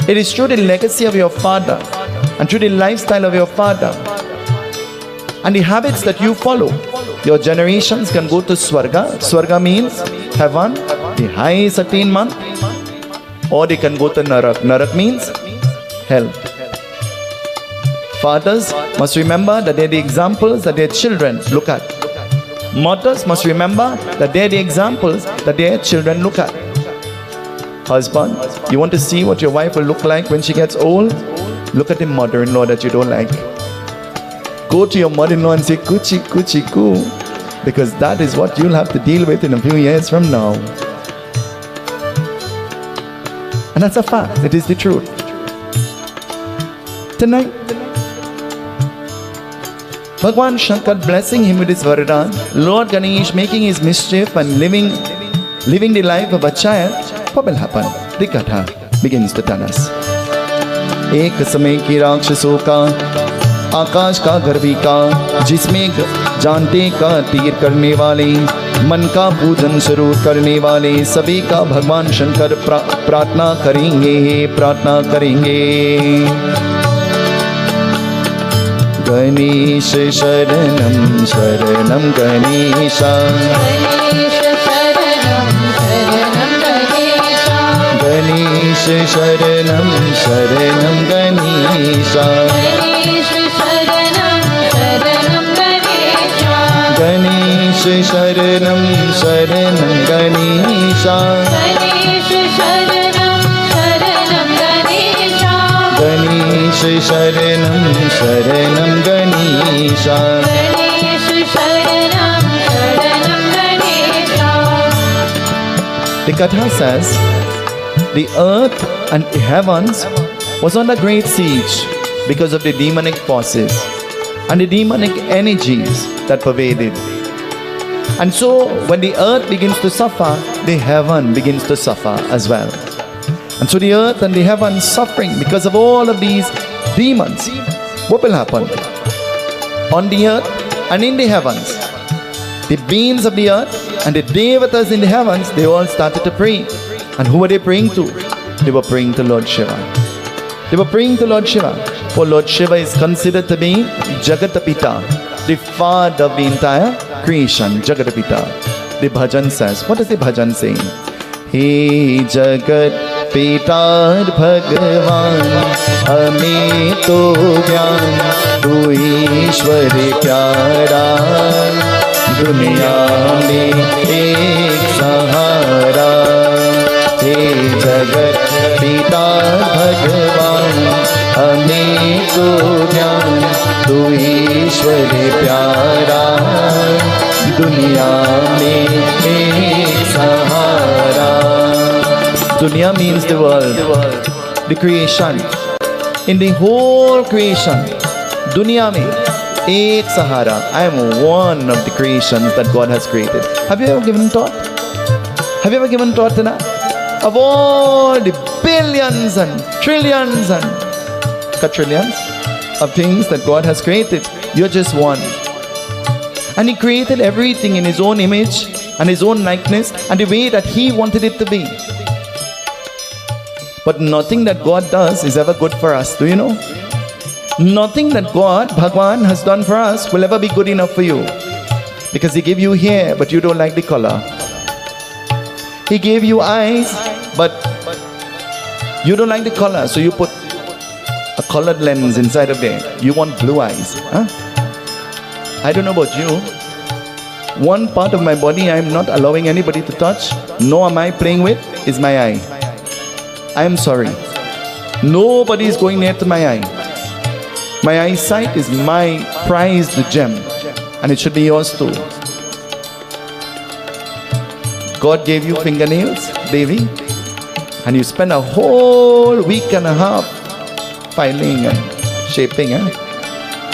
S2: It is through the legacy of your father and through the lifestyle of your father and the habits that you follow, your generations can go to Swarga. Swarga means heaven, the highest attainment, or they can go to Narak. Narak means hell. Fathers must remember that they're the examples that their children look at. Mothers must remember that they're the examples that their children look at. Husband, you want to see what your wife will look like when she gets old? Look at the mother-in-law that you don't like. Go to your mother-in-law and say, Kuchi, Kuchi, Ku. Because that is what you'll have to deal with in a few years from now. And that's a fact. It is the truth. Tonight, Bhagwan Shankar blessing him with his Varadan, Lord Ganesh making his mischief and living the life of a child, what will happen? The Gatha begins to tell us. एक समय की राक्षसों का आकाश का गर्वी का जिसमें जानते का तीर करने वाले मन का पूजन शुरू करने वाले सभी का भगवान शंकर प्रार्थना करेंगे गणेश शरणम शरणम गणेशा गणेश शरणम शरणम गणेशा गणेश शरणम शरणम गणेशा गणेश शरणम शरणम Ganesha The Katha says the earth and the heavens was under great siege because of the demonic forces and the demonic energies that pervaded. And so when the earth begins to suffer, the heaven begins to suffer as well. And so the earth and the heaven suffering because of all of these demons. What will happen? On the earth and in the heavens, the beings of the earth and the devatas in the heavens, they all started to pray. And who were they praying to? They were praying to Lord Shiva. They were praying to Lord Shiva. For Lord Shiva is considered to be Jagatapita, the father of the entire creation, Jagatapita. The bhajan says, what is the bhajan saying? He Jagat Pitar Bhagavan, hame to gyan, tu Ishwar pyara, duniya mein ek sahara. He Jagat Pitar Bhagavan, hame to gyan, tu Ishwar pyara, duniya mein ek sahara. Dunya means the world, the creation. In the whole creation, dunya mein ek sahara. I am one of the creations that God has created. Have you ever given thought? Have you ever given thought to that? Of all the billions and trillions and quadrillions of things that God has created, you're just one. And He created everything in His own image and His own likeness and the way that He wanted it to be. But nothing that God does is ever good for us. Do you know? Nothing that God, Bhagwan, has done for us will ever be good enough for you. Because He gave you hair, but you don't like the color. He gave you eyes, but you don't like the color, so you put a colored lens inside of there. You want blue eyes. Huh? I don't know about you. One part of my body I am not allowing anybody to touch, nor am I playing with, is my eye. I am sorry. Nobody is going near to my eye. My eyesight is my prized gem, and it should be yours too. God gave you fingernails, Devi, and you spend a whole week and a half filing and shaping.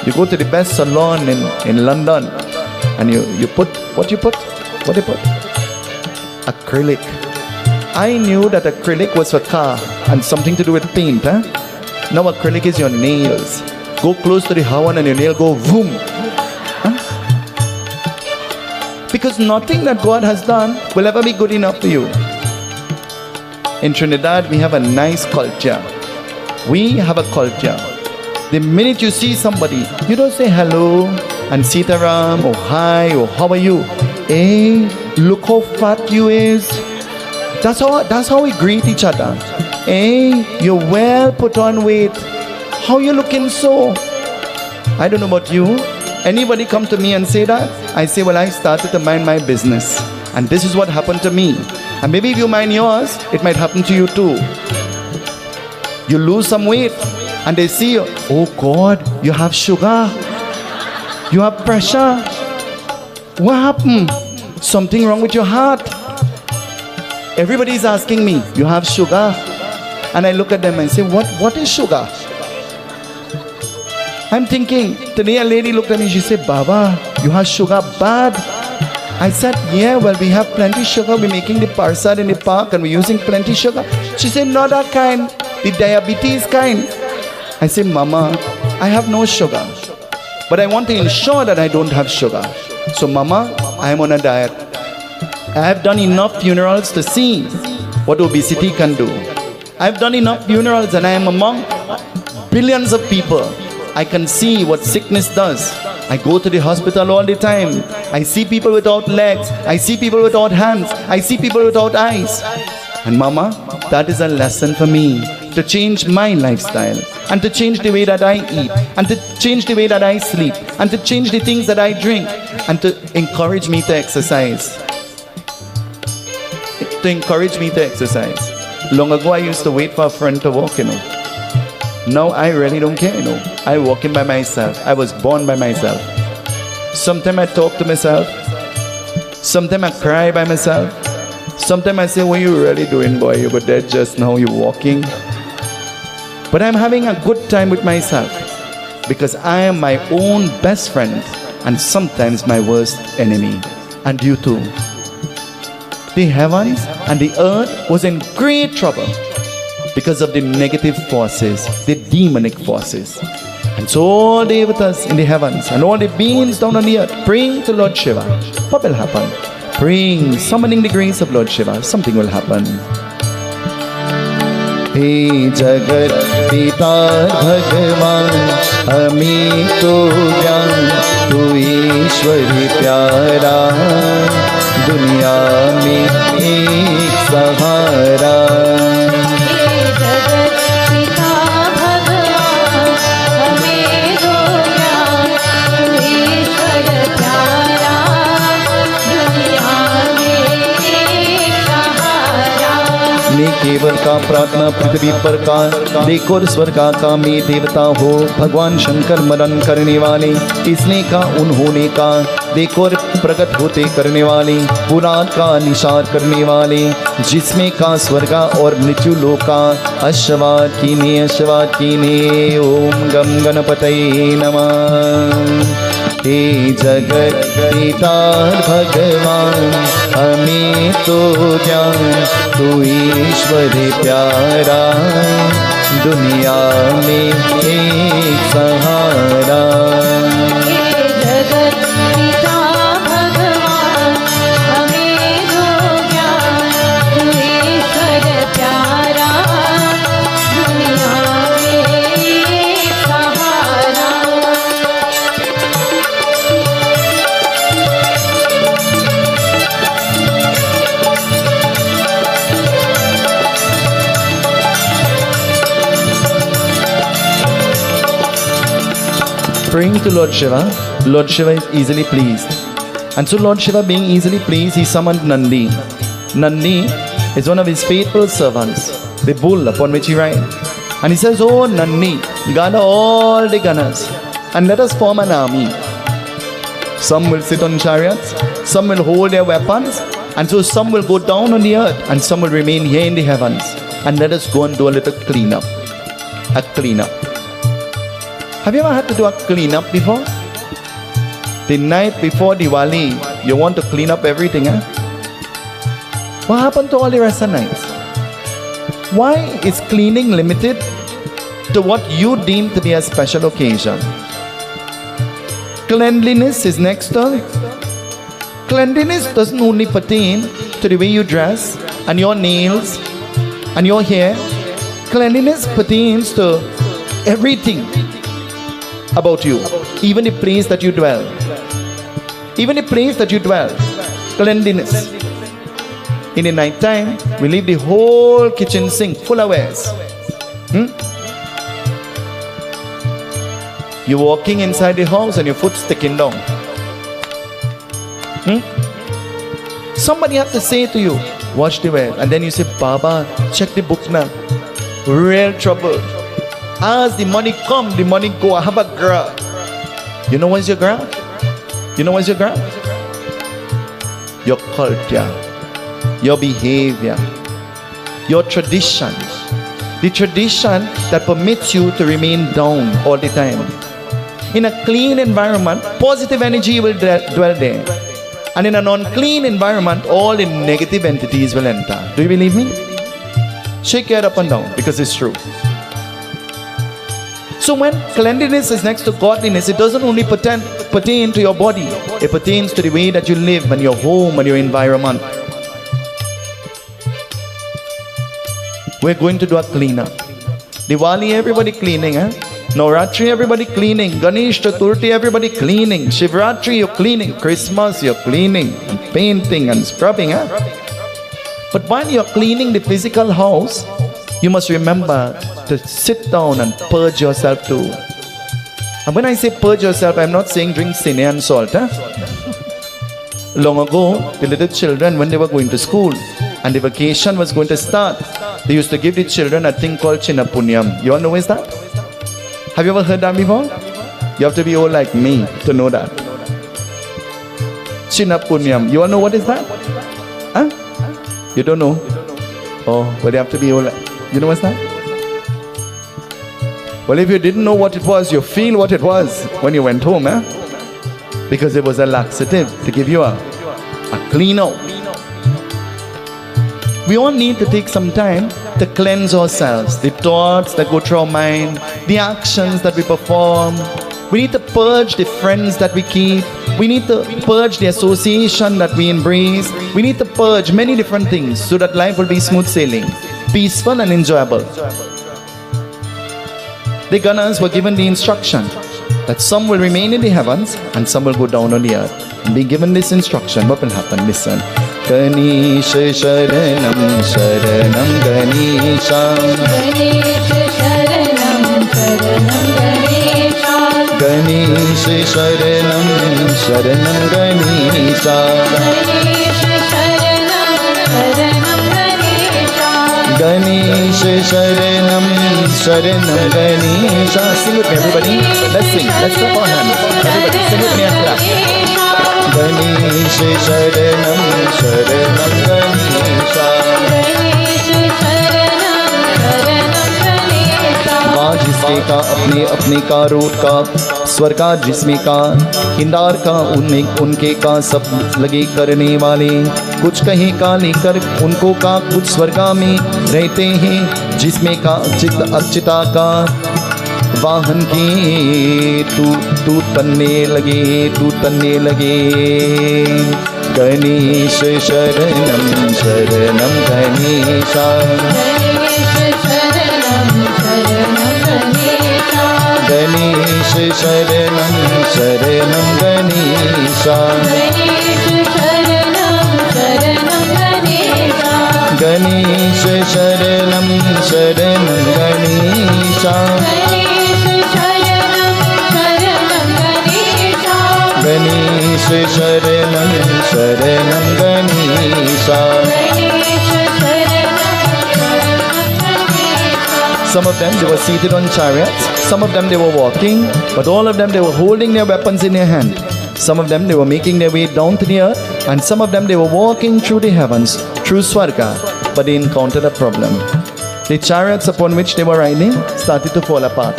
S2: You go to the best salon in London, and you put, what you put? What they put? Acrylic. I knew that acrylic was for car and something to do with paint. Now acrylic is your nails. Go close to the Hawan and your nail go boom. Because nothing that God has done will ever be good enough for you. In Trinidad, we have a nice culture. We have a culture. The minute you see somebody, you don't say hello and Sitaram or hi or how are you? Hey, look how fat you is. That's how we greet each other. Hey, you're well put on weight. How you looking so? I don't know about you. Anybody come to me and say that? I say, well, I started to mind my business. And this is what happened to me. And maybe if you mind yours, it might happen to you too. You lose some weight and they see you, oh God, you have sugar. You have pressure. What happened? Something wrong with your heart. Everybody's asking me, you have sugar? And I look at them and say, what is sugar? I'm thinking, today a lady looked at me, she said, Baba, you have sugar bad. I said, yeah, well, we have plenty sugar. We're making the parsad in the park and we're using plenty sugar. She said, not that kind, the diabetes kind. I said, Mama, I have no sugar, but I want to ensure that I don't have sugar. So, Mama, I am on a diet. I have done enough funerals to see what obesity can do. I've done enough funerals and I am among billions of people. I can see what sickness does. I go to the hospital all the time. I see people without legs. I see people without hands. I see people without eyes. And Mama, that is a lesson for me to change my lifestyle and to change the way that I eat and to change the way that I sleep and to change the things that I drink and to encourage me to exercise. To encourage me to exercise. Long ago I used to wait for a friend to walk, Now I really don't care, I walk in by myself. I was born by myself. Sometimes I talk to myself. Sometimes I cry by myself. Sometimes I say, what are you really doing, boy? You were dead just now, you're walking. But I'm having a good time with myself because I am my own best friend and sometimes my worst enemy. And you too. The heavens and the earth was in great trouble because of the negative forces, the demonic forces. And so all the devatas in the heavens and all the beings down on the earth praying to Lord Shiva. What will happen? Praying, summoning the grace of Lord Shiva, something will happen. Hey Jagat Pita Bhagavan, हमें तो ज्ञान तू ईश्वर प्यारा, दुनिया में एक सहारा। केवल का प्रार्थना पृथ्वी पर का देखो स्वर्ग का में देवता हो, भगवान शंकर मरण करने वाले, इसने का उन्होंने का देखो प्रकट होते करने वाले, पुराण का निशार करने वाले, जिसमें का स्वर्ग और मृत्यु लोका, अश्वात कीने ओम गम गणपतये नमः। हे जगत पिता भगवान, हमें तो ज्ञान तू ईश्वर प्यारा, दुनिया में एक सहारा। Praying to Lord Shiva is easily pleased. And so Lord Shiva being easily pleased, he summoned Nandi. Nandi is one of his faithful servants, the bull upon which he rides. And he says, oh Nandi, gather all the gunners and let us form an army. Some will sit on chariots, some will hold their weapons, and so some will go down on the earth and some will remain here in the heavens. And let us go and do a little cleanup. A cleanup. Have you ever had to do a cleanup before? The night before Diwali, you want to clean up everything, eh? What happened to all the rest of the nights? Why is cleaning limited to what you deem to be a special occasion? Cleanliness is next to cleanliness doesn't only pertain to the way you dress and your nails and your hair. Cleanliness pertains to everything about you, even the place that you dwell. Even the place that you dwell, cleanliness. In the night time, we leave the whole kitchen sink full of wares. You're walking inside the house and your foot's sticking down. Somebody have to say to you, wash the wares. And then you say, Baba, check the book now. Real trouble. As the money come, the money go. I have a graph. You know what's your graph? You know what's your graph? Your culture, your behavior, your tradition. The tradition that permits you to remain down all the time. In a clean environment, positive energy will dwell there. And in an unclean environment, all the negative entities will enter. Do you believe me? Shake your head up and down, because it's true. So when cleanliness is next to godliness, it doesn't only pertain to your body. It pertains to the way that you live and your home and your environment. We're going to do a cleanup. Diwali, everybody cleaning, eh? Navratri, everybody cleaning. Ganesh Chaturthi, everybody cleaning. Shivratri, you're cleaning. Christmas, you're cleaning and painting and scrubbing, eh? But while you're cleaning the physical house, you must remember to sit down and purge yourself too. And when I say purge yourself, I'm not saying drink sine and salt. Eh? Long ago, the little children, when they were going to school and the vacation was going to start, they used to give the children a thing called Chinapunyam. You all know what is that? Have you ever heard that before? You have to be old like me to know that. Chinapunyam. You all know what is that? Huh? You don't know? Oh, but you have to be old. You know what's that? Well, if you didn't know what it was, you feel what it was when you went home, eh? Because it was a laxative to give you a clean out. We all need to take some time to cleanse ourselves. The thoughts that go through our mind, the actions that we perform. We need to purge the friends that we keep. We need to purge the association that we embrace. We need to purge many different things so that life will be smooth sailing, peaceful and enjoyable. The gunners were given the instruction that some will remain in the heavens and some will go down on the earth. And being given this instruction, what will happen? Listen. Ganesh Sharanam Sharanam Ganesha.
S3: Ganesh Sharanam Sharanam Ganesha.
S2: Ganesh Sharanam Sharanam Ganesha.
S3: Ganesh Sharanam Sharanam Ganesha.
S2: Ganesh Sharanam Sharanam Ganesha. Sing with me, everybody. Let's sing. Let's clap our hands. Everybody sing with me and clap. Ganesh Sharanam Sharanam Ganesha. माँ जिसके का अपने अपने का road का स्वर का जिसमें का इंदार का उनके का सब लगे करने वाले कुछ कहीं का लेकर उनको का कुछ स्वर्गा में रहते हैं जिसमें का चित अच्युता का वाहन के तू तन्ने लगे गणेश शरणम शरणम गणेशा गणेश शरणम शरणम गणेशा गणेश शरणम शरणम गणेशा गणेश शरणम शरणम Ganesha. Some of them, they were seated on chariots. Some of them, they were walking. But all of them, they were holding their weapons in their hand. Some of them, they were making their way down to the earth. And some of them, they were walking through the heavens, through Swarga. But they encountered a problem. The chariots upon which they were riding started to fall apart.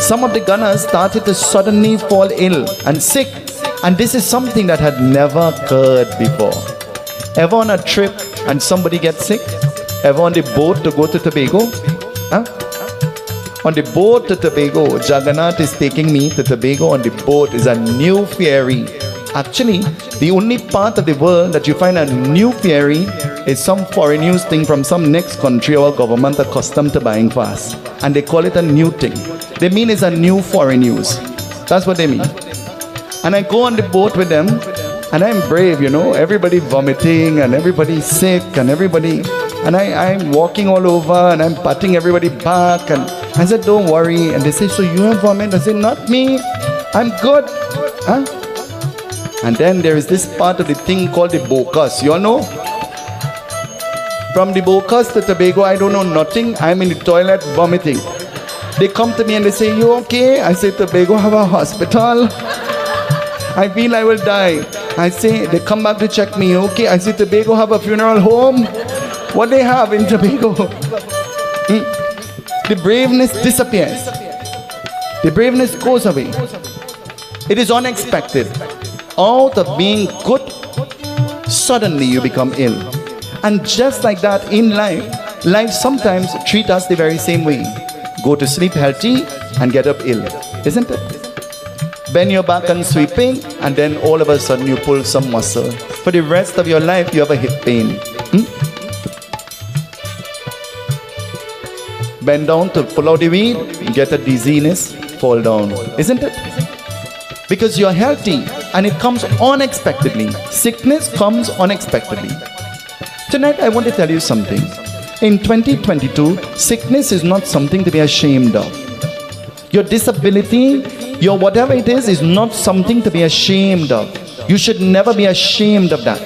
S2: Some of the gunners started to suddenly fall ill and sick. And this is something that had never occurred before. Ever on a trip and somebody gets sick? Ever on the boat to go to Tobago? Huh? On the boat to Tobago, Jagannath is taking me to Tobago on the boat. Is a new ferry. Actually, The only part of the world that you find a new fairy is some foreign news thing from some next country or government accustomed to buying fast. And they call it a new thing. They mean it's a new foreign news. That's what they mean. And I go on the boat with them, and I'm brave, you know. Everybody vomiting, and everybody sick, and everybody... And I'm walking all over, and I'm patting everybody back, and I said, don't worry. And they say, so you have vomit? I said, not me. I'm good. Huh? And then there is this part of the thing called the Bocas. You all know? From the Bocas to Tobago, I don't know nothing. I'm in the toilet vomiting. They come to me and they say, you okay? I say, Tobago have a hospital. I feel I will die. I say, they come back to check me, okay? I say, Tobago have a funeral home. What they have in Tobago? The braveness disappears. The braveness goes away. It is unexpected. Out of being good, suddenly you become ill. And just like that in life sometimes treats us the very same way. Go to sleep healthy and get up ill, isn't it? Bend your back and sweeping, and then all of a sudden you pull some muscle. For the rest of your life, you have a hip pain. Bend down to pull out the weed, get a dizziness, fall down, isn't it? Because you're healthy, and it comes unexpectedly. Sickness comes unexpectedly. Tonight, I want to tell you something. In 2022, sickness is not something to be ashamed of. Your disability, your whatever it is not something to be ashamed of. You should never be ashamed of that.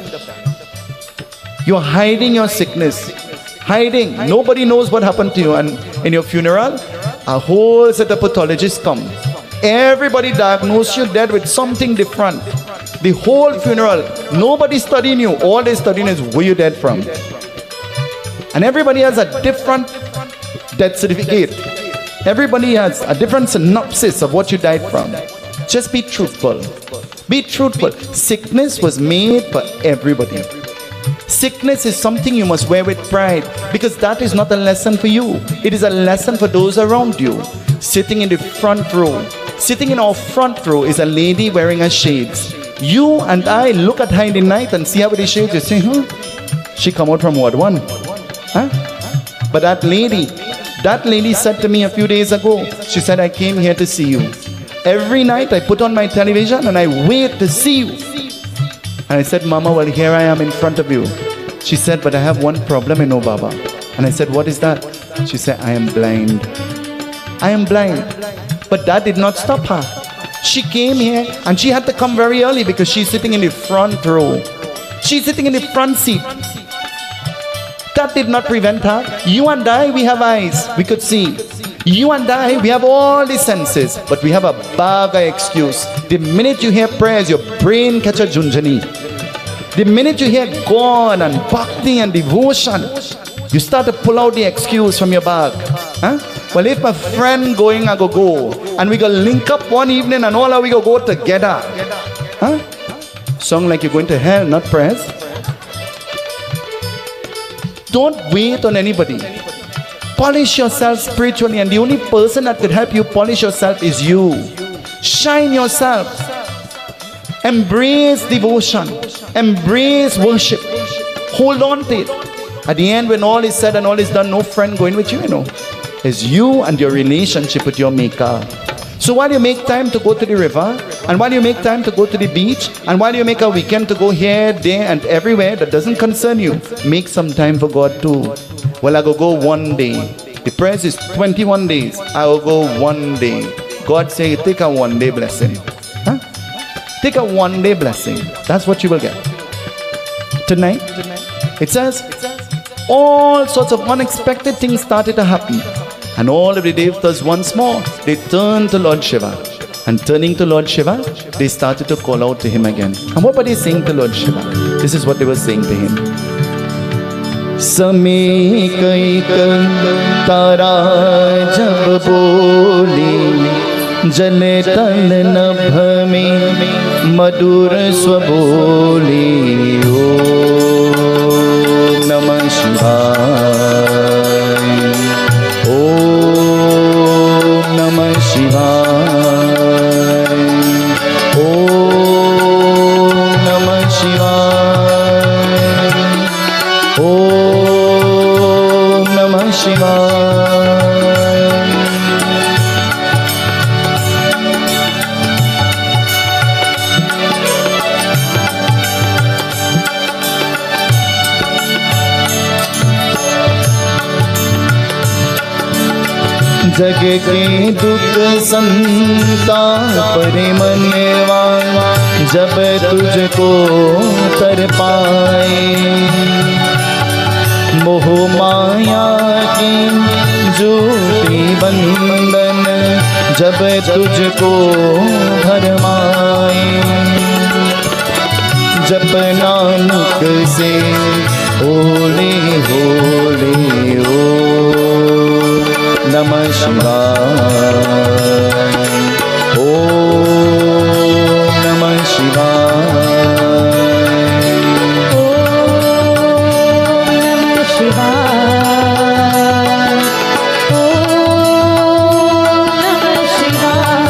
S2: You're hiding your sickness. Hiding. Nobody knows what happened to you. And in your funeral, a whole set of pathologists come. Everybody diagnosed you dead with something different. The whole funeral, nobody studying you. All they studying is where you dead from. And everybody has a different death certificate. Everybody has a different synopsis of what you died from. Just be truthful. Be truthful. Sickness was made for everybody. Sickness is something you must wear with pride, because that is not a lesson for you. It is a lesson for those around you. Sitting in the front row. Sitting in our front row is a lady wearing her shades. You and I look at her in the night and see her with the shades. You say, she come out from what one? Huh? But that lady said to me a few days ago, she said, I came here to see you. Every night I put on my television and I wait to see you. And I said, Mama, well, here I am in front of you. She said, but I have one problem, you know, Baba. And I said, what is that? She said, I am blind. I am blind. But that did not stop her. She came here and she had to come very early because she's sitting in the front row. She's sitting in the front seat. That did not prevent her. You and I, we have eyes. We could see. You and I, we have all the senses, but we have a bag of excuse. The minute you hear prayers, your brain catches junjani. The minute you hear God and bhakti and devotion, you start to pull out the excuse from your bag. Huh? Well, if my friend going, I go. And we go link up one evening and all of we go together. Huh? Song like you're going to hell, not prayers. Don't wait on anybody. Polish yourself spiritually, and the only person that could help you polish yourself is you. Shine yourself. Embrace devotion. Embrace worship. Hold on to it. At the end, when all is said and all is done, no friend going with you, you know. It's you and your relationship with your Maker. So while you make time to go to the river, and while you make time to go to the beach, and while you make a weekend to go here, there, and everywhere that doesn't concern you, make some time for God too. Well, I go one day. The prayer is 21 days. I will go one day. God say, take a one day blessing. Huh? Take a one day blessing. That's what you will get. Tonight, it says, all sorts of unexpected things started to happen. And all of the Devatas once more, they turned to Lord Shiva. And turning to Lord Shiva, they started to call out to him again. And what were they saying to Lord Shiva? This is what they were saying to him. समय कई तारा जब बोली जले तल नभ में मधुर स्वबोली ओम नमः शिवाय ओम नमः शिवाय ओम नमः शिवाय। जग के दुख संताप मनवा जब तुझको तर पाए, मोह माया की ज्योति बंधन जब तुझको भरमाए, जप नानक से होले होले ओ नमः शिवाय, ओम नमः शिवाय,
S3: ओम नमः शिवाय, ओम नमः शिवाय।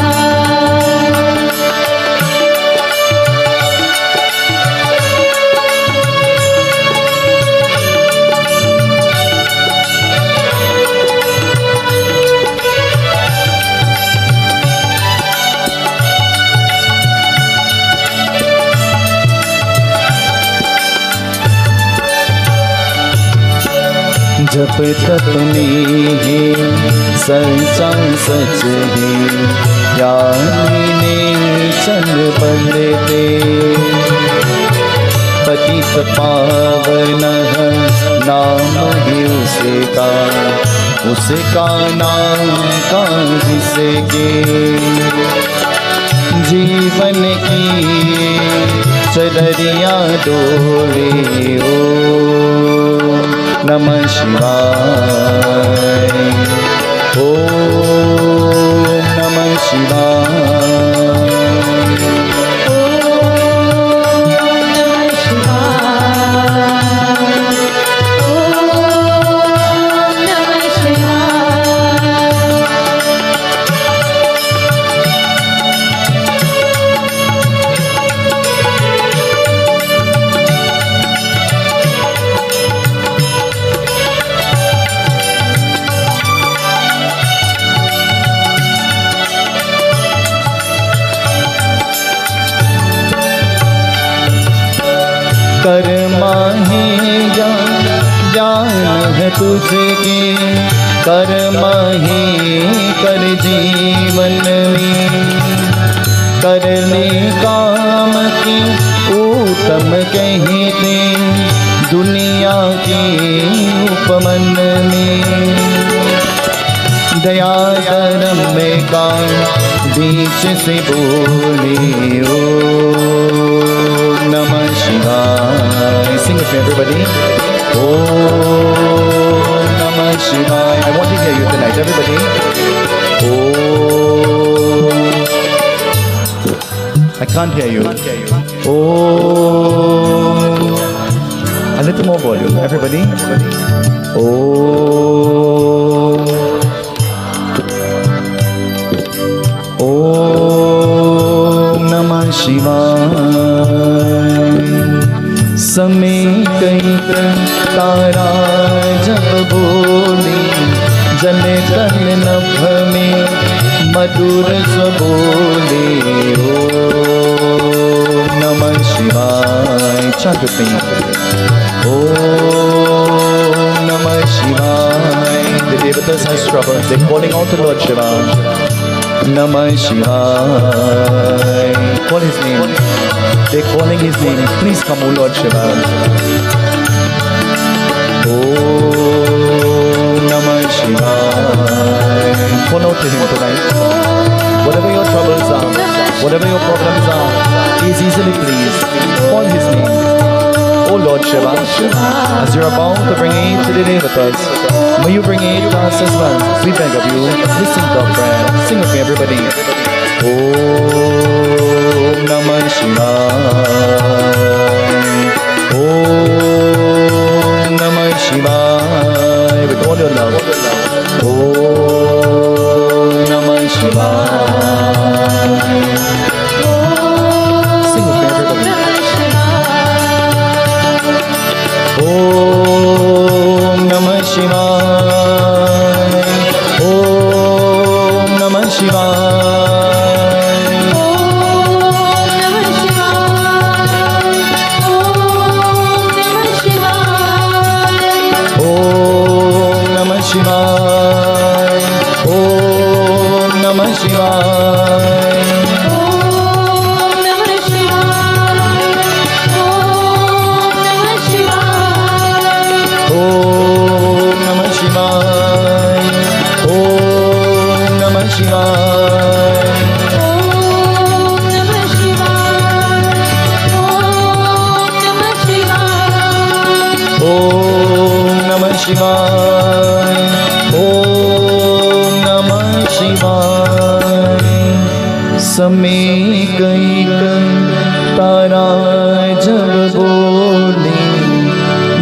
S2: जप तप में है सच्चा सच है, ज्ञानी ने चल पड़ते, पतित पावन नाम है उसका नाम का जिसके जीवन की चदरिया डोले ओ नमः शिवाय, ओम नमः शिवाय,
S3: ओम नमः शिवाय, ओम नमः शिवाय।
S2: कर्मा ही ज्ञान है तुझके, कर्मा ही कर जीवन में, करने काम की उत्तम कहते दुनिया के उपमन में, दया धर्म में का बीच से बोले ओ नमः शिवाय। Sing it for everybody. Oh Namah Shivaya. I want to hear you tonight, everybody. Oh, I can't hear you. Oh, a little more volume, everybody. Oh, Om Namah Shivaya। समय कई तारा जब बोली, जने तन नभ में मधुर स्वबोले ओ नमः शिवाय। chant with me. Om Namah Shivaya। The devatas has trouble, they're calling out to Lord Shiva. Namah Shivaya। Call his name. They're calling his name. Please come, O Lord Shiva. Om Namah Shivaya। Call out to him tonight. Whatever your troubles are, whatever your problems are, he's easily pleased. Call his name. O Lord Shiva, as you're about to bring aid to the devatas, may you bring aid to us as well. We beg of you, listen to our prayer. Sing with me, everybody. Om Namah Shivaya। Om Namah Shivaya। With all your love. Om Namah Shivaya। Sing with me, everybody. Om Namah Shivaya। Shivaya.
S3: Om Namah Shivaya.
S2: Om Namah Shivaya. समय कई तारा जब बोले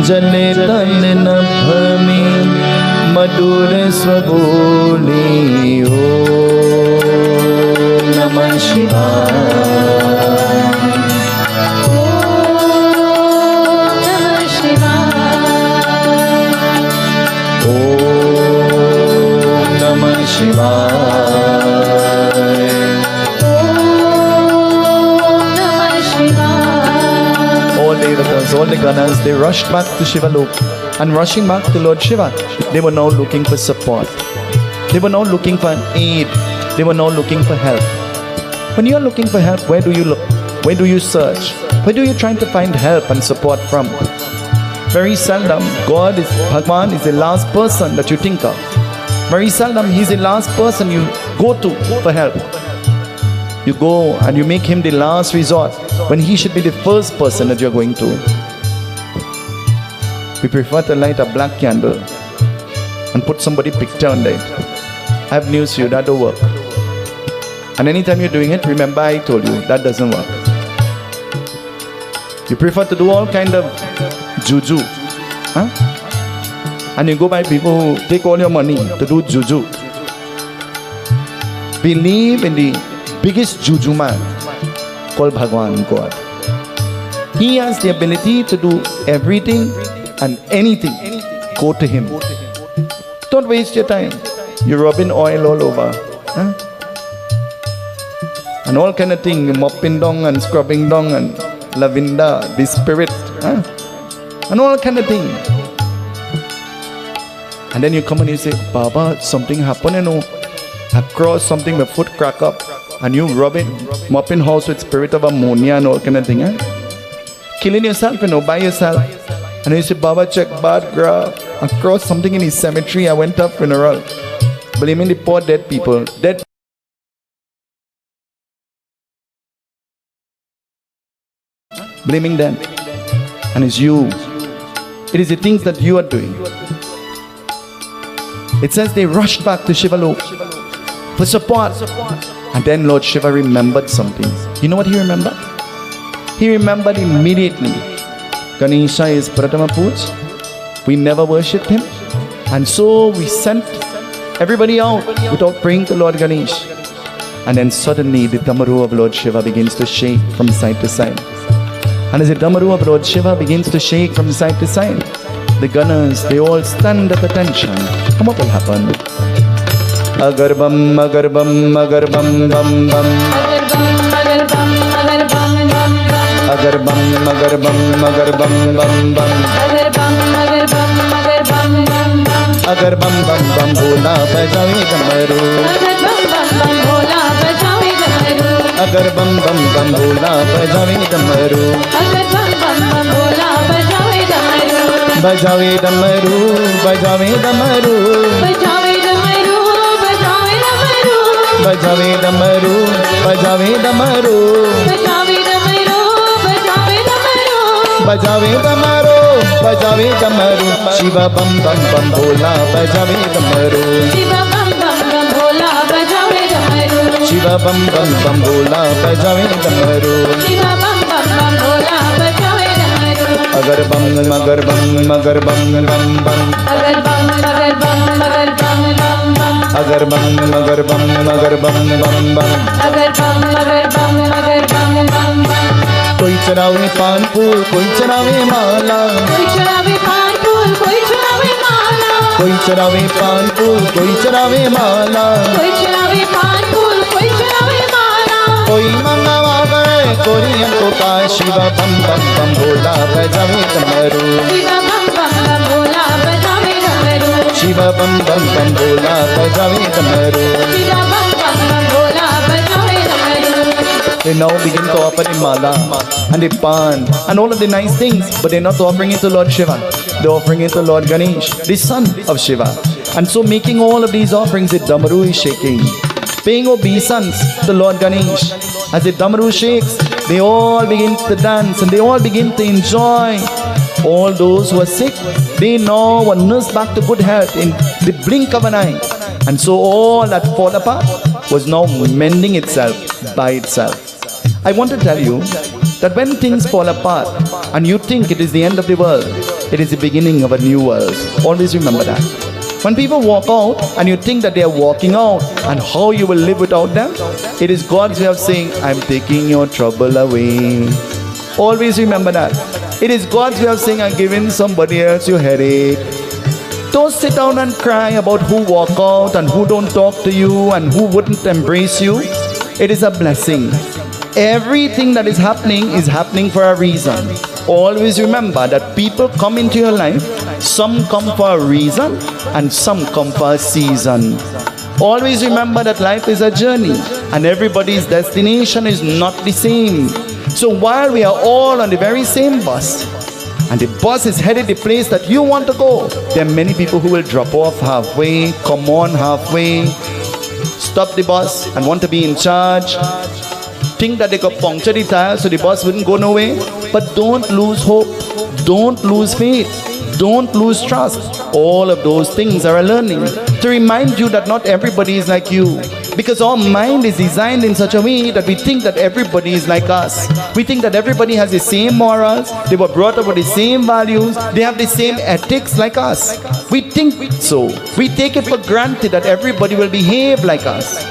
S2: जले तन नभ में मधुर स्वबोले ओम नमः शिवाय ओम नमः शिवाय all the Ganas, they rushed back to Shiva Lok. And rushing back to Lord Shiva, they were now looking for support. They were now looking for aid. They were now looking for help. When you are looking for help, where do you look? Where do you search? Where do you try to find help and support from? Very seldom, Bhagwan is the last person that you think of. Very seldom, he's the last person you go to for help. You go and you make him the last resort when he should be the first person that you're going to. We prefer to light a black candle and put somebody's picture on it. I have news for you, that don't work. And anytime you're doing it, remember I told you, that doesn't work. You prefer to do all kind of juju. Huh? And you go by people who take all your money to do juju. Believe in the biggest juju man called Bhagwan God. He has the ability to do everything and anything. Go to him. Don't waste your time. You're rubbing oil all over. Huh? And all kind of thing, mopping down and scrubbing down and lavender, the spirit. Huh? And all kind of thing. And then you come and you say, Baba, something happened, you know. I crossed something, my foot crack up. And you rub it, mopping house with spirit of ammonia and all kind of thing. Eh? Killing yourself, you know, by yourself. And then you say, Baba, check bad graph. I crossed something in his cemetery. I went to a funeral. Blaming the poor dead people. Blaming them. And it's you. It is the things that you are doing. It says they rushed back to Shiva Lok for support. And then Lord Shiva remembered something. You know what he remembered? He remembered immediately. Ganesha is Pratama Puj. We never worshipped him. And so we sent everybody out without praying to Lord Ganesh. And then suddenly the Damaru of Lord Shiva begins to shake from side to side. And as the Damaru of Lord Shiva begins to shake from side to side, the gunners, they all stand at attention. And what will happen? Agarbam, agarbam, agarbam, bam, bam. Agarbam, agarbam, agarbam, bam, bam. Agarbam, bam, bam, bhola bajawe damaru. Agarbam, bam, bam, bhola bajawe damaru. Bajawe damaru, bajawe damaru. Bajave damaru, bajave damaru, bajave damaru, bajave damaru. Shiva bam bam bam bhola, bajave damaru. Shiva bam bam bam bhola, bajave damaru. Shiva bam bam bam bhola, bajave damaru. Shiva bam bam bam bhola, bajave damaru. Agar bam, agar bam, agar bam bam bam. Agar bam, agar bam, agar bam bam bam. Agar bam, agar bam, agar bam bam bam. Agar bam, agar bam, agar bam bam bam. कोई चरावे पान फूल, कोई चरावे माला. कोई चरावे पान फूल, कोई चरावे माला. कोई चरावे पान फूल, कोई चरावे माला. कोई चरावे पान फूल, कोई चरावे माला. कोई मंगवा गए, कोई हमको का. शिवा बम बम बम भोला बजावे डमरू. शिवा बम बम बम भोला बजावे डमरू. Shiva bam bam bam bhola bajawe damaru. Shiva bam bam bam bhola bajawe damaru. They now begin to offer the mala and the pan and all of the nice things, but they're not offering it to Lord Shiva. They're offering it to Lord Ganesh, the son of Shiva. And so making all of these offerings, the damaru is shaking. paying obeisance to Lord Ganesh. As the Damaru shakes, they all begin to dance and they all begin to enjoy. All those who are sick, they now are nursed back to good health in the blink of an eye. And so all that fall apart was now mending itself by itself. I want to tell you that when things fall apart and you think it is the end of the world, it is the beginning of a new world. Always remember that. When people walk out and you think that they are walking out and how you will live without them, it is God's way of saying, I'm taking your trouble away. Always remember that. It is God's way of saying, I'm giving somebody else your headache. Don't sit down and cry about who walk out and who don't talk to you and who wouldn't embrace you. It is a blessing. Everything that is happening for a reason. Always remember that people come into your life. Some come for a reason and some come for a season. Always remember that life is a journey and everybody's destination is not the same. So while we are all on the very same bus and the bus is headed the place that you want to go, there are many people who will drop off halfway, come on halfway, stop the bus and want to be in charge, think that they could puncture the tire so the bus wouldn't go nowhere. But don't lose hope, don't lose faith, don't lose trust. All of those things are a learning to remind you that not everybody is like you. Because our mind is designed in such a way that we think that everybody is like us. We think that everybody has the same morals, they were brought up with the same values, they have the same ethics like us. We think so. We take it for granted that everybody will behave like us.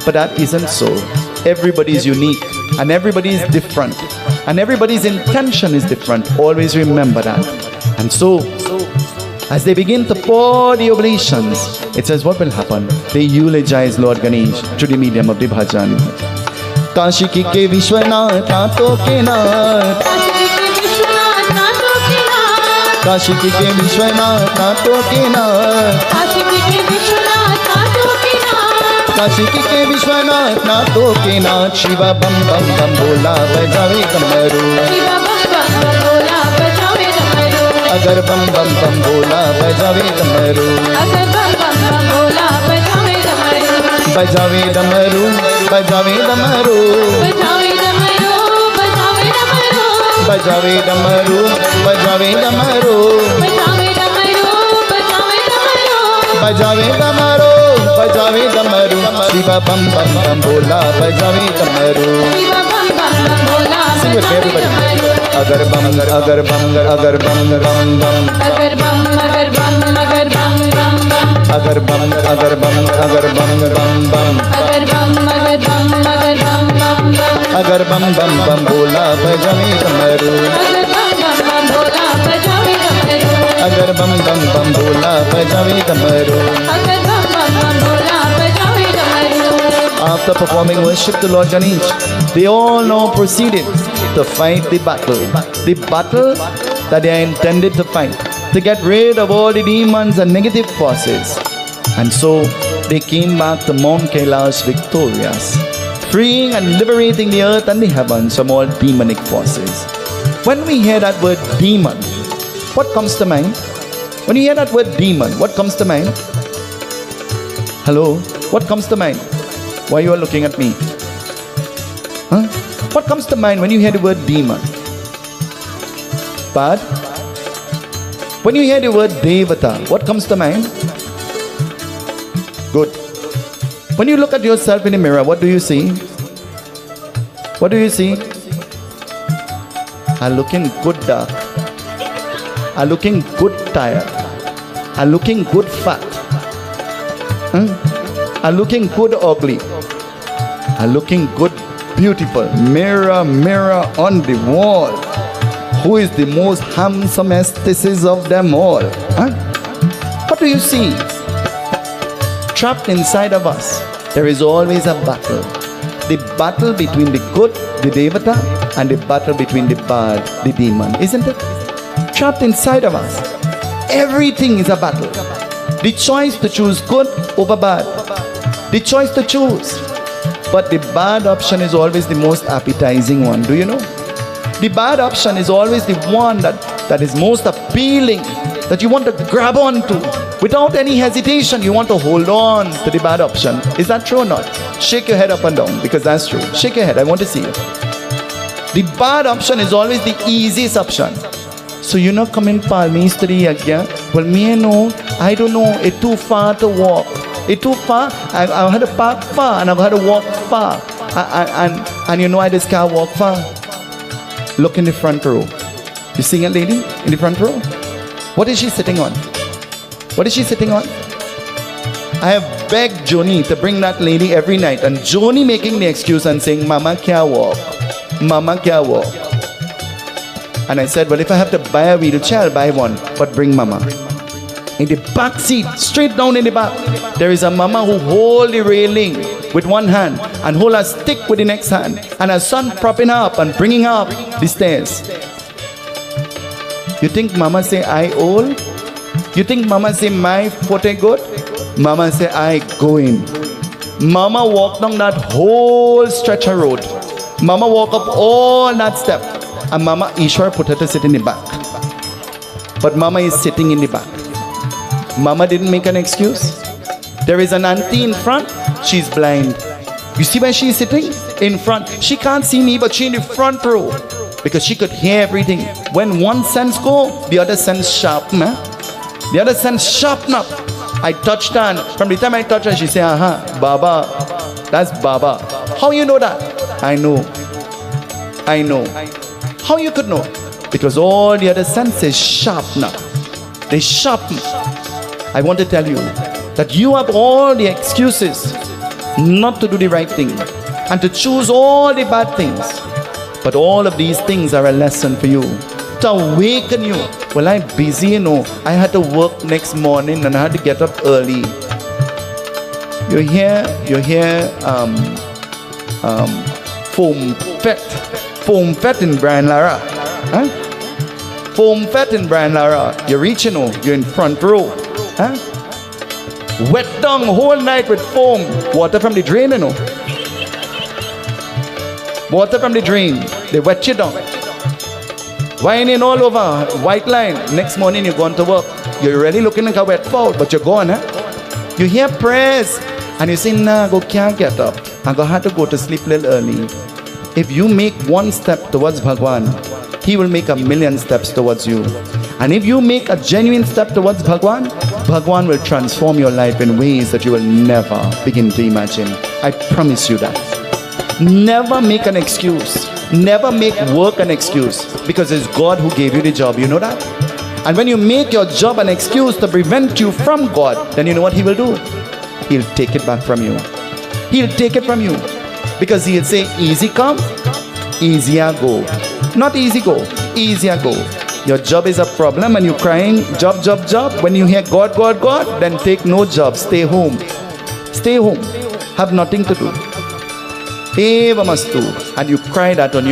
S2: But that isn't so. Everybody is unique and everybody is different. And everybody's intention is different. Always remember that. And so, as they begin to pour the oblations, it says what will happen? They eulogize Lord Ganesh through the medium of the bhajan. Kashi ki ke Vishwanath Nato ke nath, Kashi ki ke Vishwanath Nato ke nath, Kashi ki ke Vishwanath Nato ke nath. Shiva bam bam bam bola bajave kamaru, अगर बम बम बम बोला बजावे डमरू, बजावे डमरू, बजावे डमरू, बजावे डमरू, बजावे डमरू, बजावे डमरू, बजावे डमरू. शिवा बम बम बम बोला बजावे डमरू. Sing with me everybody. अगर बम अगर बम अगर बम बम बम, अगर बम अगर बम अगर बम बम बम, अगर बम अगर बम अगर बम बम बम, अगर बम अगर बम अगर बम बम बम, अगर बम बम बम बोला बजावे डमरू, अगर बम बम बम बोला बजावे डमरू. After performing worship to Lord Ganesh, they all now proceeded to fight the battle that they are intended to fight, to get rid of all the demons and negative forces. And so they came back to Mount Kailash victorious, freeing and liberating the earth and the heavens from all demonic forces. When we hear that word demon, what comes to mind? When you hear that word demon, what comes to mind? Hello? What comes to mind? Why you are looking at me? Huh? What comes to mind when you hear the word demon? Bad? When you hear the word Devata, what comes to mind? Good. When you look at yourself in the mirror, what do you see? What do you see? I'm looking good dark. I'm looking good tired. I'm looking good fat. I'm looking good ugly. I'm looking good beautiful. Mirror, mirror on the wall. Who is the most handsomest of them all? Huh? What do you see? Trapped inside of us, there is always a battle. The battle between the good, the Devata, and the battle between the bad, the demon. Isn't it? Trapped inside of us. Everything is a battle. The choice to choose good over bad. The choice to choose. But the bad option is always the most appetizing one. Do you know? The bad option is always the one that is most appealing that you want to grab onto without any hesitation. You want to hold on to the bad option. Is that true or not? Shake your head up and down, because that's true. Shake your head. I want to see you. The bad option is always the easiest option. So you not come in Palmis to the Yagna? Well, me know, I don't know. It's too far to walk. It's too far. I've had to park far and I've had to walk far. And you know I just can't walk far. Look in the front row. You seeing a lady in the front row? What is she sitting on? What is she sitting on? I have begged Joni to bring that lady every night, and Joni making the excuse and saying, Mama can't walk. Mama can't walk. And I said, well, if I have to buy a wheelchair, I'll buy one, but bring Mama. In the back seat, straight down in the back, there is a Mama who hold the railing with one hand and hold a stick with the next hand, and her son propping her up and bringing her up the stairs. You think Mama say I old? You think Mama say my foot ain't good? Mama say I going. Mama walk down that whole stretch of road. Mama walk up all that step, and Mama Ishwar put her to sit in the back. But Mama is sitting in the back. Mama didn't make an excuse. There is an auntie in front. She's blind. You see where she's sitting? In front. She can't see me, but she's in the front row, because she could hear everything. When one sense go, the other sense sharpen. The other sense sharpen up. I touched her, and from the time I touched her, she said, aha, Baba. That's Baba. How you know that? I know. I know. How you could know? Because all the other senses sharpen up. They sharpen. I want to tell you that you have all the excuses not to do the right thing and to choose all the bad things. But all of these things are a lesson for you, to awaken you. Well, I'm busy, you know. I had to work next morning and I had to get up early. You're here, Foam Fete in Brian Lara. Huh? Foam Fete in Brian Lara. You're reaching, you know, you're in front row. Huh? Wet down whole night with foam. Water from the drain, you know. Water from the drain. They wet you down. Whining all over. White line. Next morning you're going to work. You're really looking like a wet fowl, but you're gone, huh? You hear prayers and you say, nah, go can't get up. I'm going to have to go to sleep a little early. If you make one step towards Bhagwan, He will make 1,000,000 steps towards you. And if you make a genuine step towards Bhagwan, Bhagwan will transform your life in ways that you will never begin to imagine. I promise you that. Never make an excuse. Never make work an excuse, because it's God who gave you the job. You know that? And when you make your job an excuse to prevent you from God, then you know what He will do? He'll take it back from you. He'll take it from you. Because He'll say, easy come, easier go. Not easy go, easier go. Your job is a problem and you're crying, job, job, job. When you hear God, God, God, then take no job. Stay home. Stay home. Have nothing to do. Eva must do. And you cry that on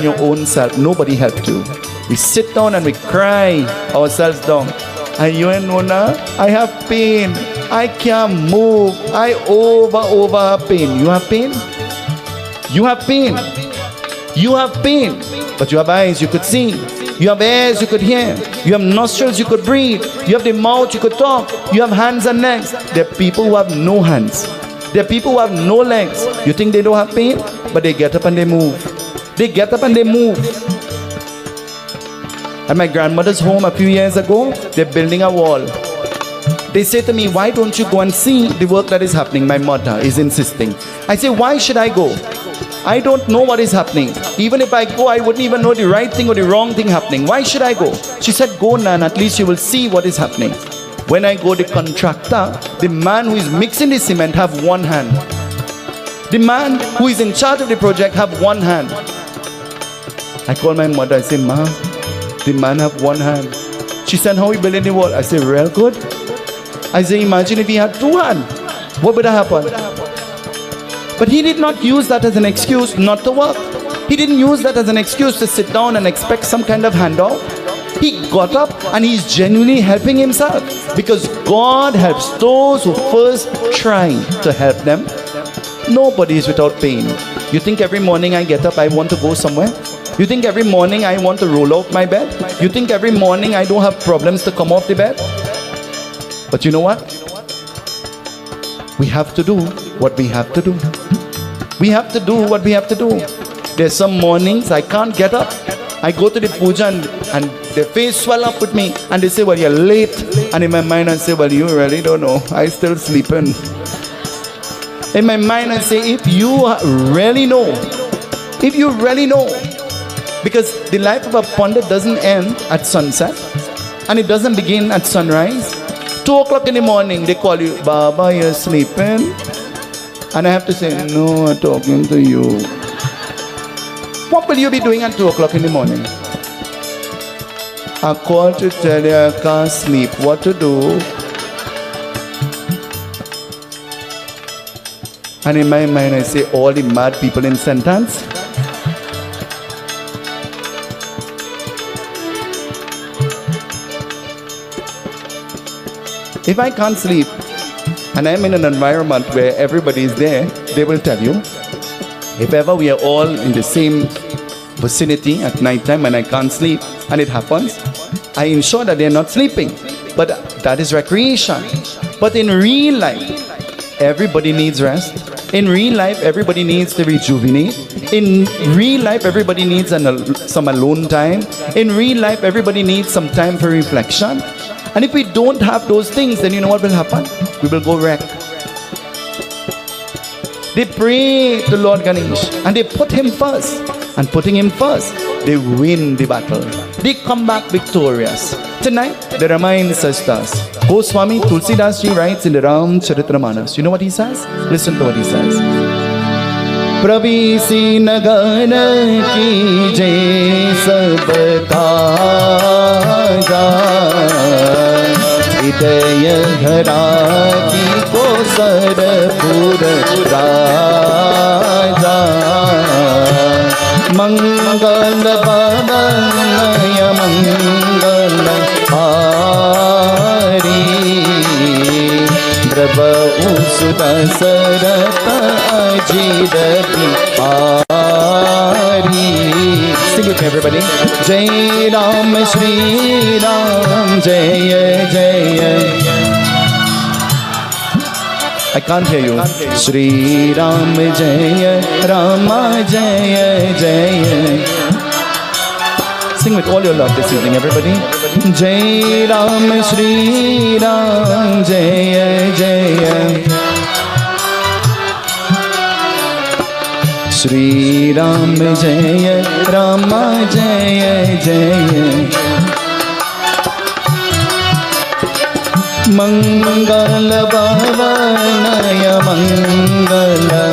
S2: your own self. Nobody helped you. We sit down and we cry ourselves down. And you and Nona, I have pain. I can't move. I over pain. You have pain? You have pain. You have pain. But you have eyes you could see. You have ears you could hear. You have nostrils you could breathe. You have the mouth you could talk. You have hands and legs. There are people who have no hands. There are people who have no legs. You think they don't have pain? But they get up and they move. They get up and they move. At my grandmother's home a few years ago, they're building a wall. They say to me, why don't you go and see the work that is happening? My mother is insisting. I say, why should I go? I don't know what is happening. Even if I go, I wouldn't even know the right thing or the wrong thing happening. Why should I go? She said, go, Nan, at least you will see what is happening. When I go, the contractor, the man who is mixing the cement, have one hand. The man who is in charge of the project have one hand. I call my mother, I say, Ma, the man have one hand. She said, how are we building the wall? I say, real good. I say, imagine if he had two hands. What would have happened? But he did not use that as an excuse not to work. He didn't use that as an excuse to sit down and expect some kind of handout. He got up and he's genuinely helping himself, because God helps those who first try to help them. Nobody is without pain. You think every morning I get up, I want to go somewhere? You think every morning I want to roll out my bed? You think every morning I don't have problems to come off the bed? But you know what? We have to do what we have to do. We have to do what we have to do. There's some mornings I can't get up. I go to the puja and their face swell up with me and they say, well, you're late. And in my mind I say, well, you really don't know. I still sleeping. In my mind I say, if you really know, because the life of a Pandit doesn't end at sunset and it doesn't begin at sunrise. 2 o'clock in the morning they call you, Baba, you're sleeping. And I have to say, no, I'm talking to you. What will you be doing at 2 o'clock in the morning? I called to tell you I can't sleep. What to do? And in my mind I say, all the mad people in sentence. If I can't sleep and I'm in an environment where everybody is there, they will tell you. If ever we are all in the same vicinity at night time and I can't sleep and it happens, I ensure that they're not sleeping. But that is recreation. But in real life, everybody needs rest. In real life, everybody needs to rejuvenate. In real life, everybody needs some alone time. In real life, everybody needs some time for reflection. And if we don't have those things, then you know what will happen? We will go wreck. They pray to Lord Ganesh and they put him first. And putting him first, they win the battle. They come back victorious. Tonight, the Ramayana sisters. Goswami Tulsidas ji writes in the Ram Charitramanas. You know what he says? Listen to what he says. Pravisi nagana ki jai sabta Hidaya dhara ki ko sarpur raja Mangal bhavanaya mangal hari Draba usuda sarata ajira bihari Sing with me everybody. Jai Ram Shri Ram Jaya Jaya I can't hear you. Shri Ram Jaya Rama Jaya Jaya Sing with all your love this evening, everybody. Jai Ram Shri Ram Jaya Jaya Shri Ram Jaya Rama Jaya Jaya Mangala Bhavanaya Mangala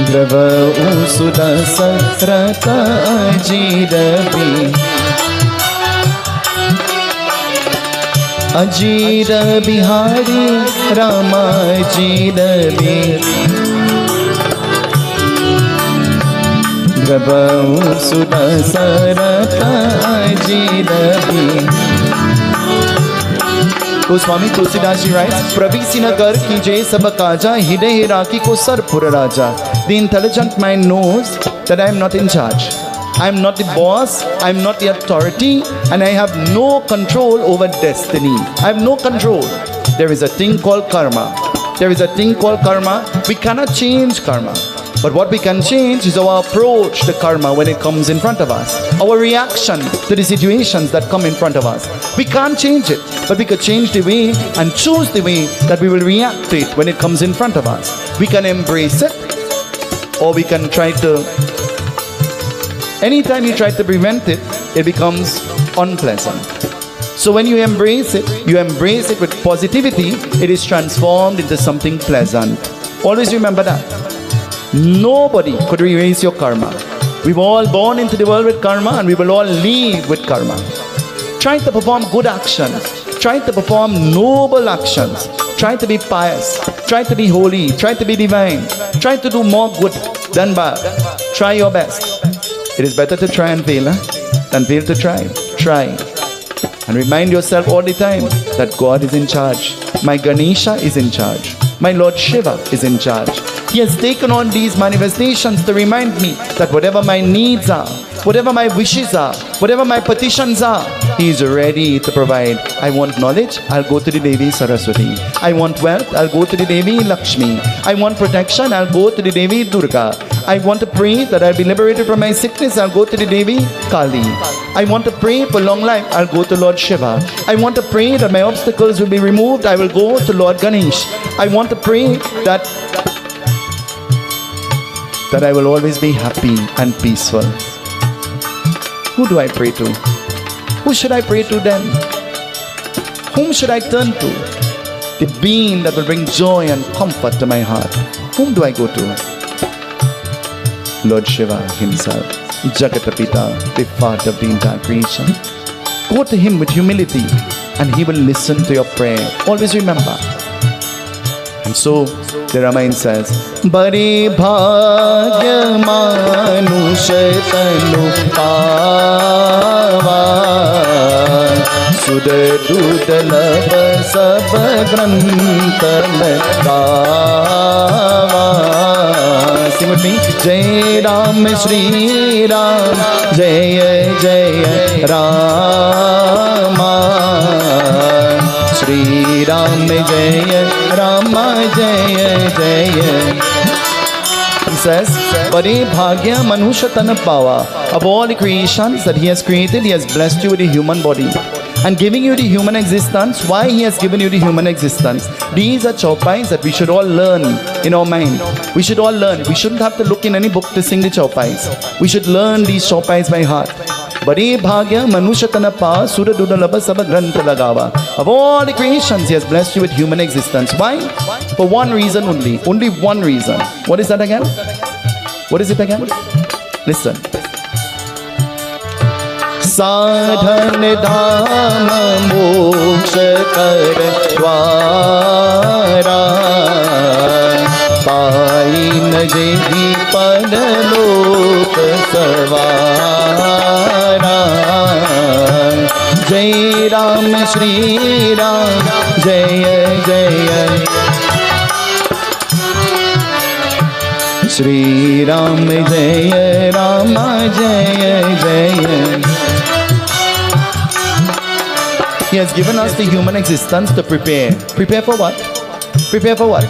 S2: Drava Usuda Sarata Ajirabi Ajira Bihari Rama Ajirabi Drava Usuda Sarata Ajirabi Goswami Tulsidas ji writes, Pravisi nagar ki jai sabakaja hide hiraki ko sarpur raja. The intelligent mind knows that I am not in charge. I am not the boss, I am not the authority, and I have no control over destiny. I have no control. There is a thing called karma. There is a thing called karma. We cannot change karma. But what we can change is our approach to karma when it comes in front of us. Our reaction to the situations that come in front of us. We can't change it, but we could change the way and choose the way that we will react to it when it comes in front of us. We can embrace it, or we can try to... Anytime you try to prevent it, it becomes unpleasant. So when you embrace it with positivity, it is transformed into something pleasant. Always remember that. Nobody could erase your karma. We were all born into the world with karma and we will all leave with karma. Try to perform good actions. Try to perform noble actions. Try to be pious. Try to be holy. Try to be divine. Try to do more good than bad. Try your best. It is better to try and fail than fail to try. Try. And remind yourself all the time that God is in charge. My Ganesha is in charge. My Lord Shiva is in charge. He has taken on these manifestations to remind me that whatever my needs are, whatever my wishes are, whatever my petitions are, He is ready to provide. I want knowledge, I'll go to the Devi Saraswati. I want wealth, I'll go to the Devi Lakshmi. I want protection, I'll go to the Devi Durga. I want to pray that I'll be liberated from my sickness, I'll go to the Devi Kali. I want to pray for long life, I'll go to Lord Shiva. I want to pray that my obstacles will be removed, I will go to Lord Ganesh. I want to pray that I will always be happy and peaceful. Who do I pray to? Who should I pray to then? Whom should I turn to? The being that will bring joy and comfort to my heart. Whom do I go to? Lord Shiva himself, Jagatapita, the father of the entire creation. Go to him with humility and he will listen to your prayer. Always remember. And so the Ramayana says, Bari bhagya manusha tanu pavan Sudha dudalava sab grantha gavan. Sing with me. Jai Ram Shri Ram, Jai Jai Rama. Shri Ram Jaya Rama Jaya Jaya. He says, Bade Bhagya Manusha Tana Pava. Of all the creations that He has created, He has blessed you with a human body and giving you the human existence. Why He has given you the human existence? These are chaupais that we should all learn in our mind. We should all learn. We shouldn't have to look in any book to sing the chaupais. We should learn these chaupais by heart. Bade Bhagya Manusha Tana Pa Sura Dudalabha Sabha Grantha Lagava. Of all the creations, He has blessed you with human existence. Why? For one reason only. Only one reason. What is that again? What is it again? Listen. Sadhan Dham Moksha Kar Dwara Pai na jehi padalok savara. Jai Ram Shri Ram, Jaya Jaya Shri Ram, Jaya Rama, Jaya Jaya. He has given us the human existence to prepare. Prepare for what? Prepare for what?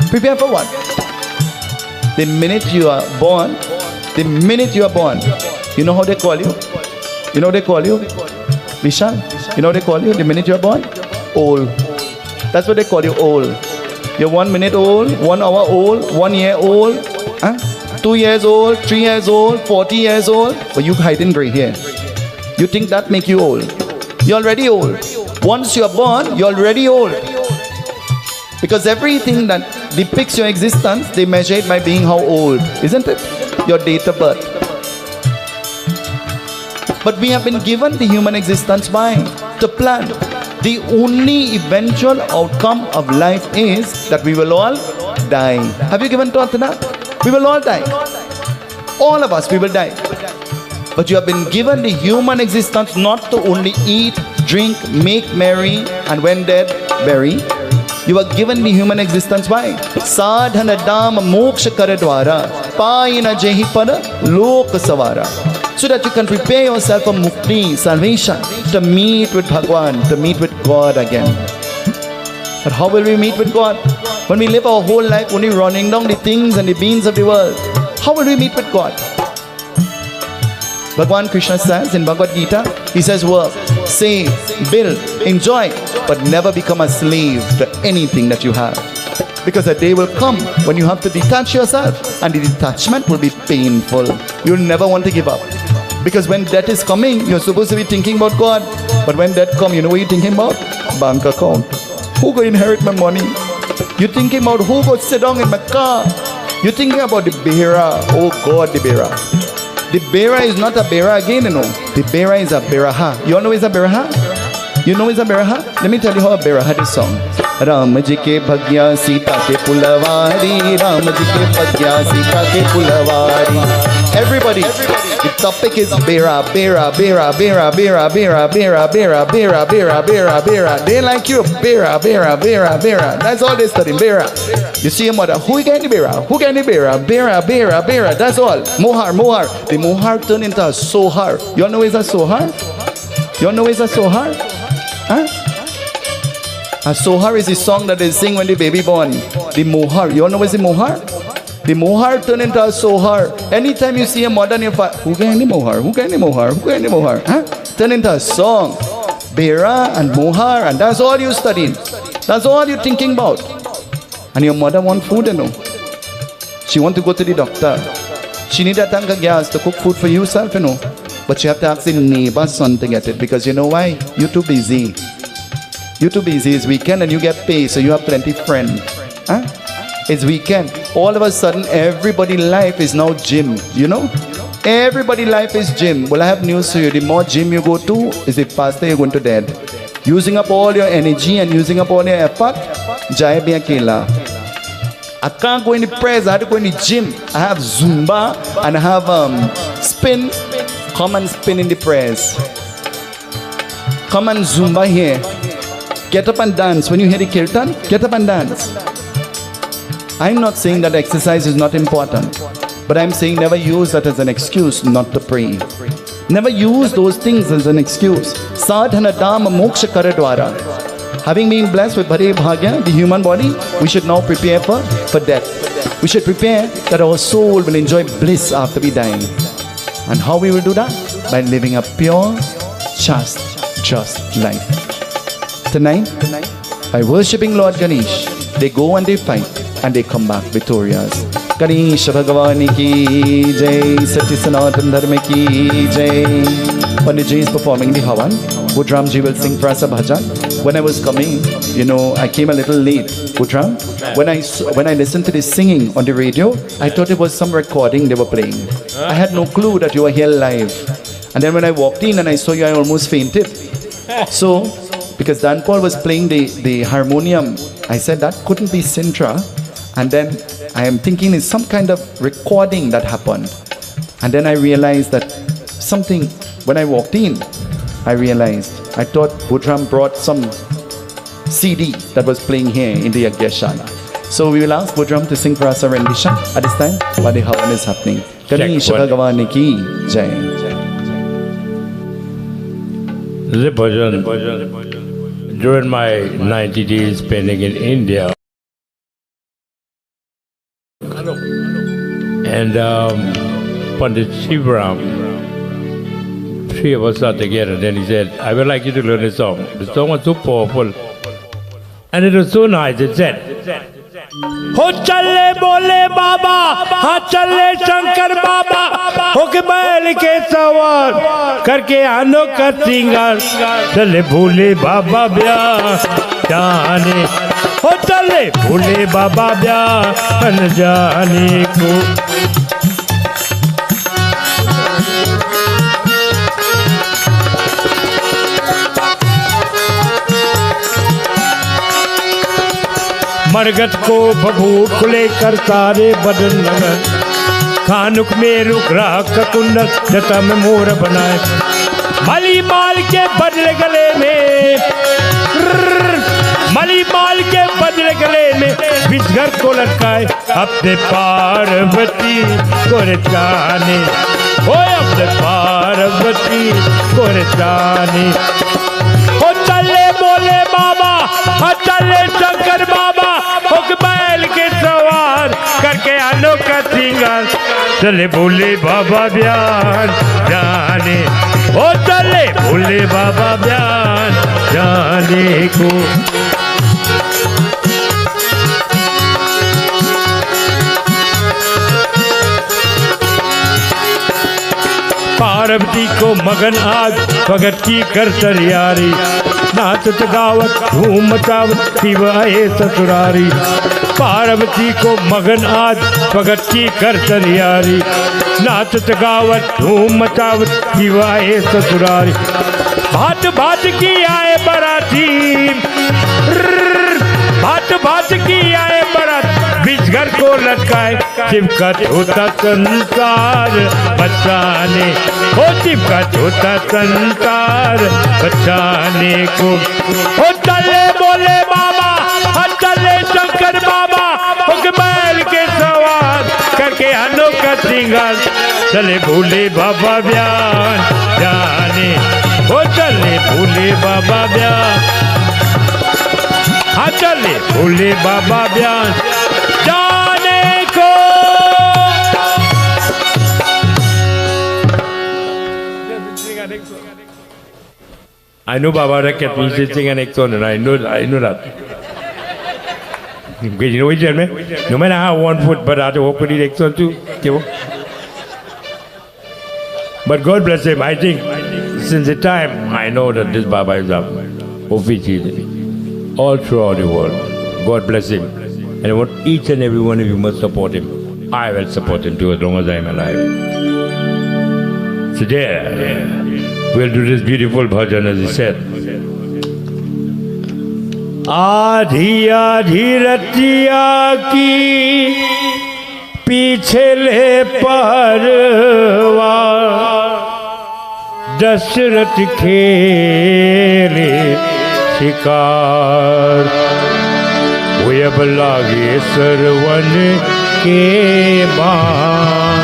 S2: Prepare for what? The minute you are born, you know how they call you? You know what they call you? Vishal? You know what they call you the minute you are born? Old. That's what they call you, old. You're 1 minute old, 1 hour old, 1 year old, 2 years old, 3 years old, 40 years old. But you hide in gray hair. You think that make you old? You're already old. Once you're born, you're already old. Because everything that depicts your existence, they measure it by being how old, isn't it? Your date of birth. But we have been given the human existence by to plan. The only eventual outcome of life is that we will all die. Have you given thought to that? We will all die. All of us, we will die. But you have been given the human existence not to only eat, drink, make merry, and when dead, bury. You are given the human existence by Sadhana Dham Moksha Karadwara Paina Jehi Pada Lok Savara. So that you can prepare yourself for mukti, salvation, to meet with Bhagwan, to meet with God again. But how will we meet with God? When we live our whole life only running down the things and the beings of the world, how will we meet with God? Bhagwan Krishna says in Bhagavad Gita, he says work, save, build, enjoy, but never become a slave to anything that you have. Because a day will come when you have to detach yourself, and the detachment will be painful. You'll never want to give up. Because when death is coming, you're supposed to be thinking about God. But when death comes, you know what you're thinking about? Bank account. Who go inherit my money? You're thinking about who go sit down in my car. You're thinking about the bearer. Oh God, the bearer. The bearer is not a bearer again, you know. The bearer is a beraha. You all know it's a beraha? You know it's a beraha? Let me tell you how a beraha is sung. Ram ji ke bhagya Sita ke pulavari. Ram ji ke bhagya Sita ke pulavari. Everybody. The topic is Bera, Bera, Bera, Bera, Bera, Bera, Bera, Bera, Bera, Bera, Bera, Bera. They like you, Bera, Bera, Bera, Bera. That's all they study, Bera. You see your mother, who get the Bera? Who get the Bera? Bera, Bera, Bera. That's all. Mohar, Mohar. The Mohar turned into a Sohar. You all know it's a Sohar? You all know it's a Sohar? Huh? A Sohar is the song that they sing when the baby born. The Mohar. You all know what's the Mohar? The Mohar turn into a Sohar. Anytime you see a mother and your father, who can the Mohar? Who can the Mohar? Who can the Mohar? Huh? Turn into a song. Bera and Mohar, and that's all you studying. That's all you're thinking about. And your mother want food, you know. She want to go to the doctor. She need a tank of gas to cook food for yourself, you know. But you have to ask the neighbor's son to get it, because you know why? You're too busy. You're too busy. It's weekend and you get paid, so you have plenty friends. Huh? It's weekend. All of a sudden, everybody's life is now gym, you know? Everybody's life is gym. Well, I have news for you. The more gym you go to, is the faster you're going to dead. Using up all your energy and using up all your effort, jai bhi akela. I can't go in the prayers. I have to go in the gym. I have Zumba and I have spin. Come and spin in the prayers. Come and Zumba here. Get up and dance. When you hear the kirtan, get up and dance. I'm not saying that exercise is not important, but I'm saying never use that as an excuse not to pray. Never use those things as an excuse. Sadhana dhamma moksha karadwara. Having been blessed with Bhare Bhagya, the human body, we should now prepare for death. We should prepare that our soul will enjoy bliss after we die. And how we will do that? By living a pure, just life. Tonight, by worshipping Lord Ganesh, they go and they fight and they come back victorious. Ganesh Bhagavani ki jai, Satya Sanatan Dharma ki jai. Panditji is performing the Havan. Budramji will sing Prasa Bhajan. When I was coming, you know, I came a little late. Budram, when I listened to this singing on the radio, I thought it was some recording they were playing. I had no clue that you were here live. And then when I walked in and I saw you, I almost fainted. So, because Dan Paul was playing the harmonium, I said that couldn't be Sintra. And then I am thinking it's some kind of recording that happened. And then I realized that something, when I walked in, I thought Budram brought some CD that was playing here in the Yagna. So we will ask Budram to sing for us a rendition at this time while the Havan is happening. Ganesh Bhagavani ki jai.
S1: This is a bhajan during my 90 days spending in India. And Pandit Shivaram, three of us are together. Then he said, I would like you to learn this song. The song was so powerful. And it was so nice. It said, Ho challe bole baba, ha challe shankar baba, ho ke bail ke sawar, karke ano ka singar, challe bhole baba bya jaane, ho challe bhole baba bya jaane ko. मरगत को भभूत खुले कर सारे बदन नगर खानुक में रुक रहा कुंडल जता में मोर बनाए मली माल के बदले गले में मली माल के बदले गले में बिस्गर को लटकाए अपने पार्वती को रचाने ओ अपने पार्वती को रचाने ओ चले बोले बाबा चले शंकर बाबा बैल के सवार करके अनोखा सिंगार चले बोले बाबा बयान जाने ओ चले बोले बाबा बयान जाने को पार्वती को मगन आज भगत की कर तैयारी नाचत गावत धूम मचावत शिव आए ससुरारी पार्वती को मगन आज भगत की कर तैयारी नाचत गावत धूम मचावत शिव आए ससुरारी भात भात की आए बराती भात भात की आए बरात बीच घर को लटकाए चिपकत होता संसार बचाने हो चिपकत होता संसार बचाने को हो चले बोले बाबा चले शंकर बाबा बैल के सवार करके अनोखा श्रृंगार चले भूले बाबा बयान जाने हो चले भूले बाबा बयान हाँ चले भूले बाबा बयान जाने को I know Baba kept me singing an next song and I know that. Because you know which one, man? No matter how 1 foot, but I have to walk with the next one too. But God bless him. I think since the time I know that this Baba is up, Offici, all throughout the world. God bless him. And I want each and every one of you must support him. I will support him too as long as I am alive. So there, we'll do this beautiful bhajan as he said. आधी आधी रतिया की पीछे ले परवा दशरथ खेले शिकार वो अब लागे सरवन के बाण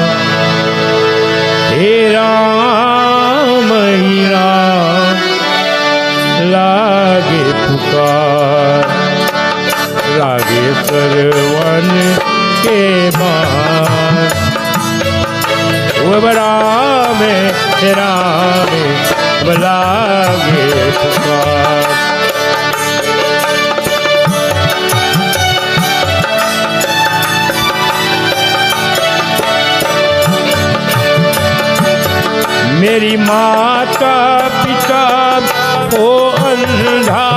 S1: हे राम ही राम लागे पुकार लागे सरवन के बाण वो अब राम लागे पुकार मेरी माता पिता हो अंधा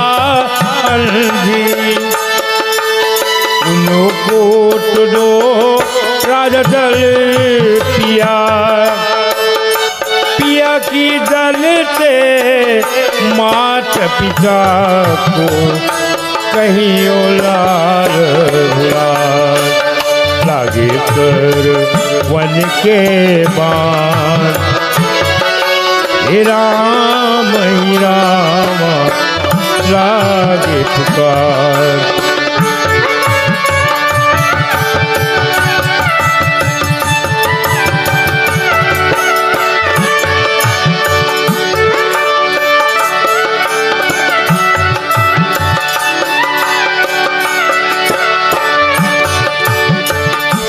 S1: अंधी उनको तो दो राजा दल पिया पिया की दल से माता पिता को कहीं औलाद लागे कर वन के बाण हे राम लागे पुकार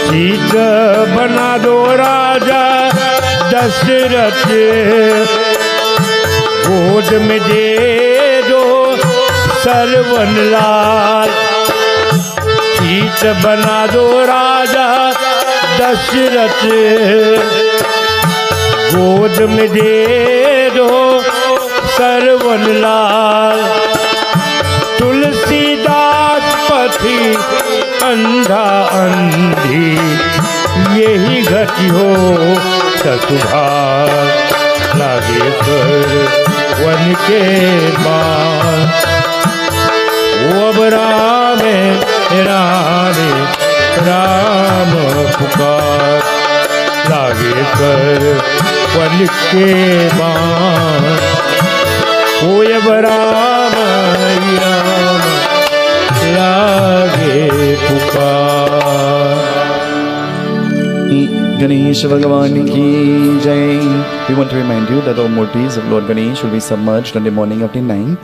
S1: सीत बना दो राजा दशरथ गोद में दे दो सरवन लाल सीत बना दो राजा दशरथ गोद में दे दो सरवन लाल तुलसीदास पथी अंधा अंधी यही गति हो ससुभार लागे कर वन के बाण वो अब राम पुकार लागे कर वन के बाण वो अब राम लागे पुकार
S2: Ganesh Bhagavan ki Jai. We want to remind you that our murtis of Lord Ganesh will be submerged on the morning of the 9th,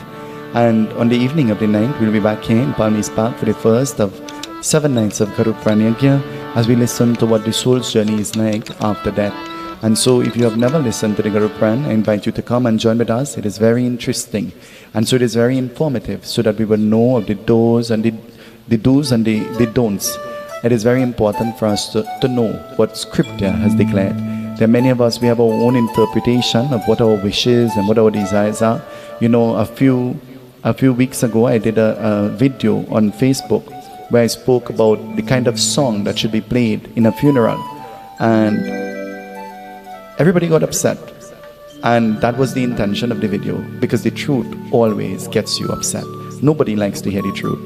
S2: and on the evening of the 9th we'll be back here in Palmis Park for the first of 7 nights of Yagna as we listen to what the soul's journey is like after death. And so if you have never listened to the Garupran, I invite you to come and join with us. It is very interesting, and so it is very informative, so that we will know of the do's and the do's and the don'ts. It is very important for us to know what Scripture has declared. There are many of us, we have our own interpretation of what our wishes and what our desires are. You know, a few weeks ago, I did a video on Facebook where I spoke about the kind of song that should be played in a funeral. And everybody got upset. And that was the intention of the video, because the truth always gets you upset. Nobody likes to hear the truth.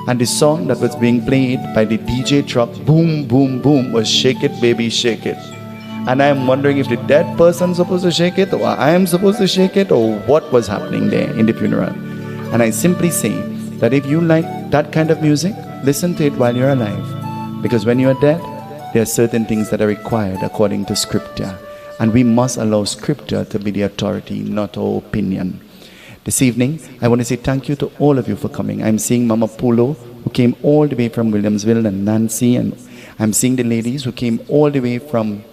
S2: And the song that was being played by the DJ truck, boom, boom, boom, was Shake It, Baby, Shake It. And I am wondering if the dead person supposed to shake it, or I am supposed to shake it, or what was happening there in the funeral. And I simply say that if you like that kind of music, listen to it while you're alive. Because when you're dead, there are certain things that are required according to scripture. And we must allow scripture to be the authority, not our opinion. This evening, I want to say thank you to all of you for coming. I'm seeing Mama Pulo, who came all the way from Williamsville, and Nancy, and I'm seeing the ladies who came all the way from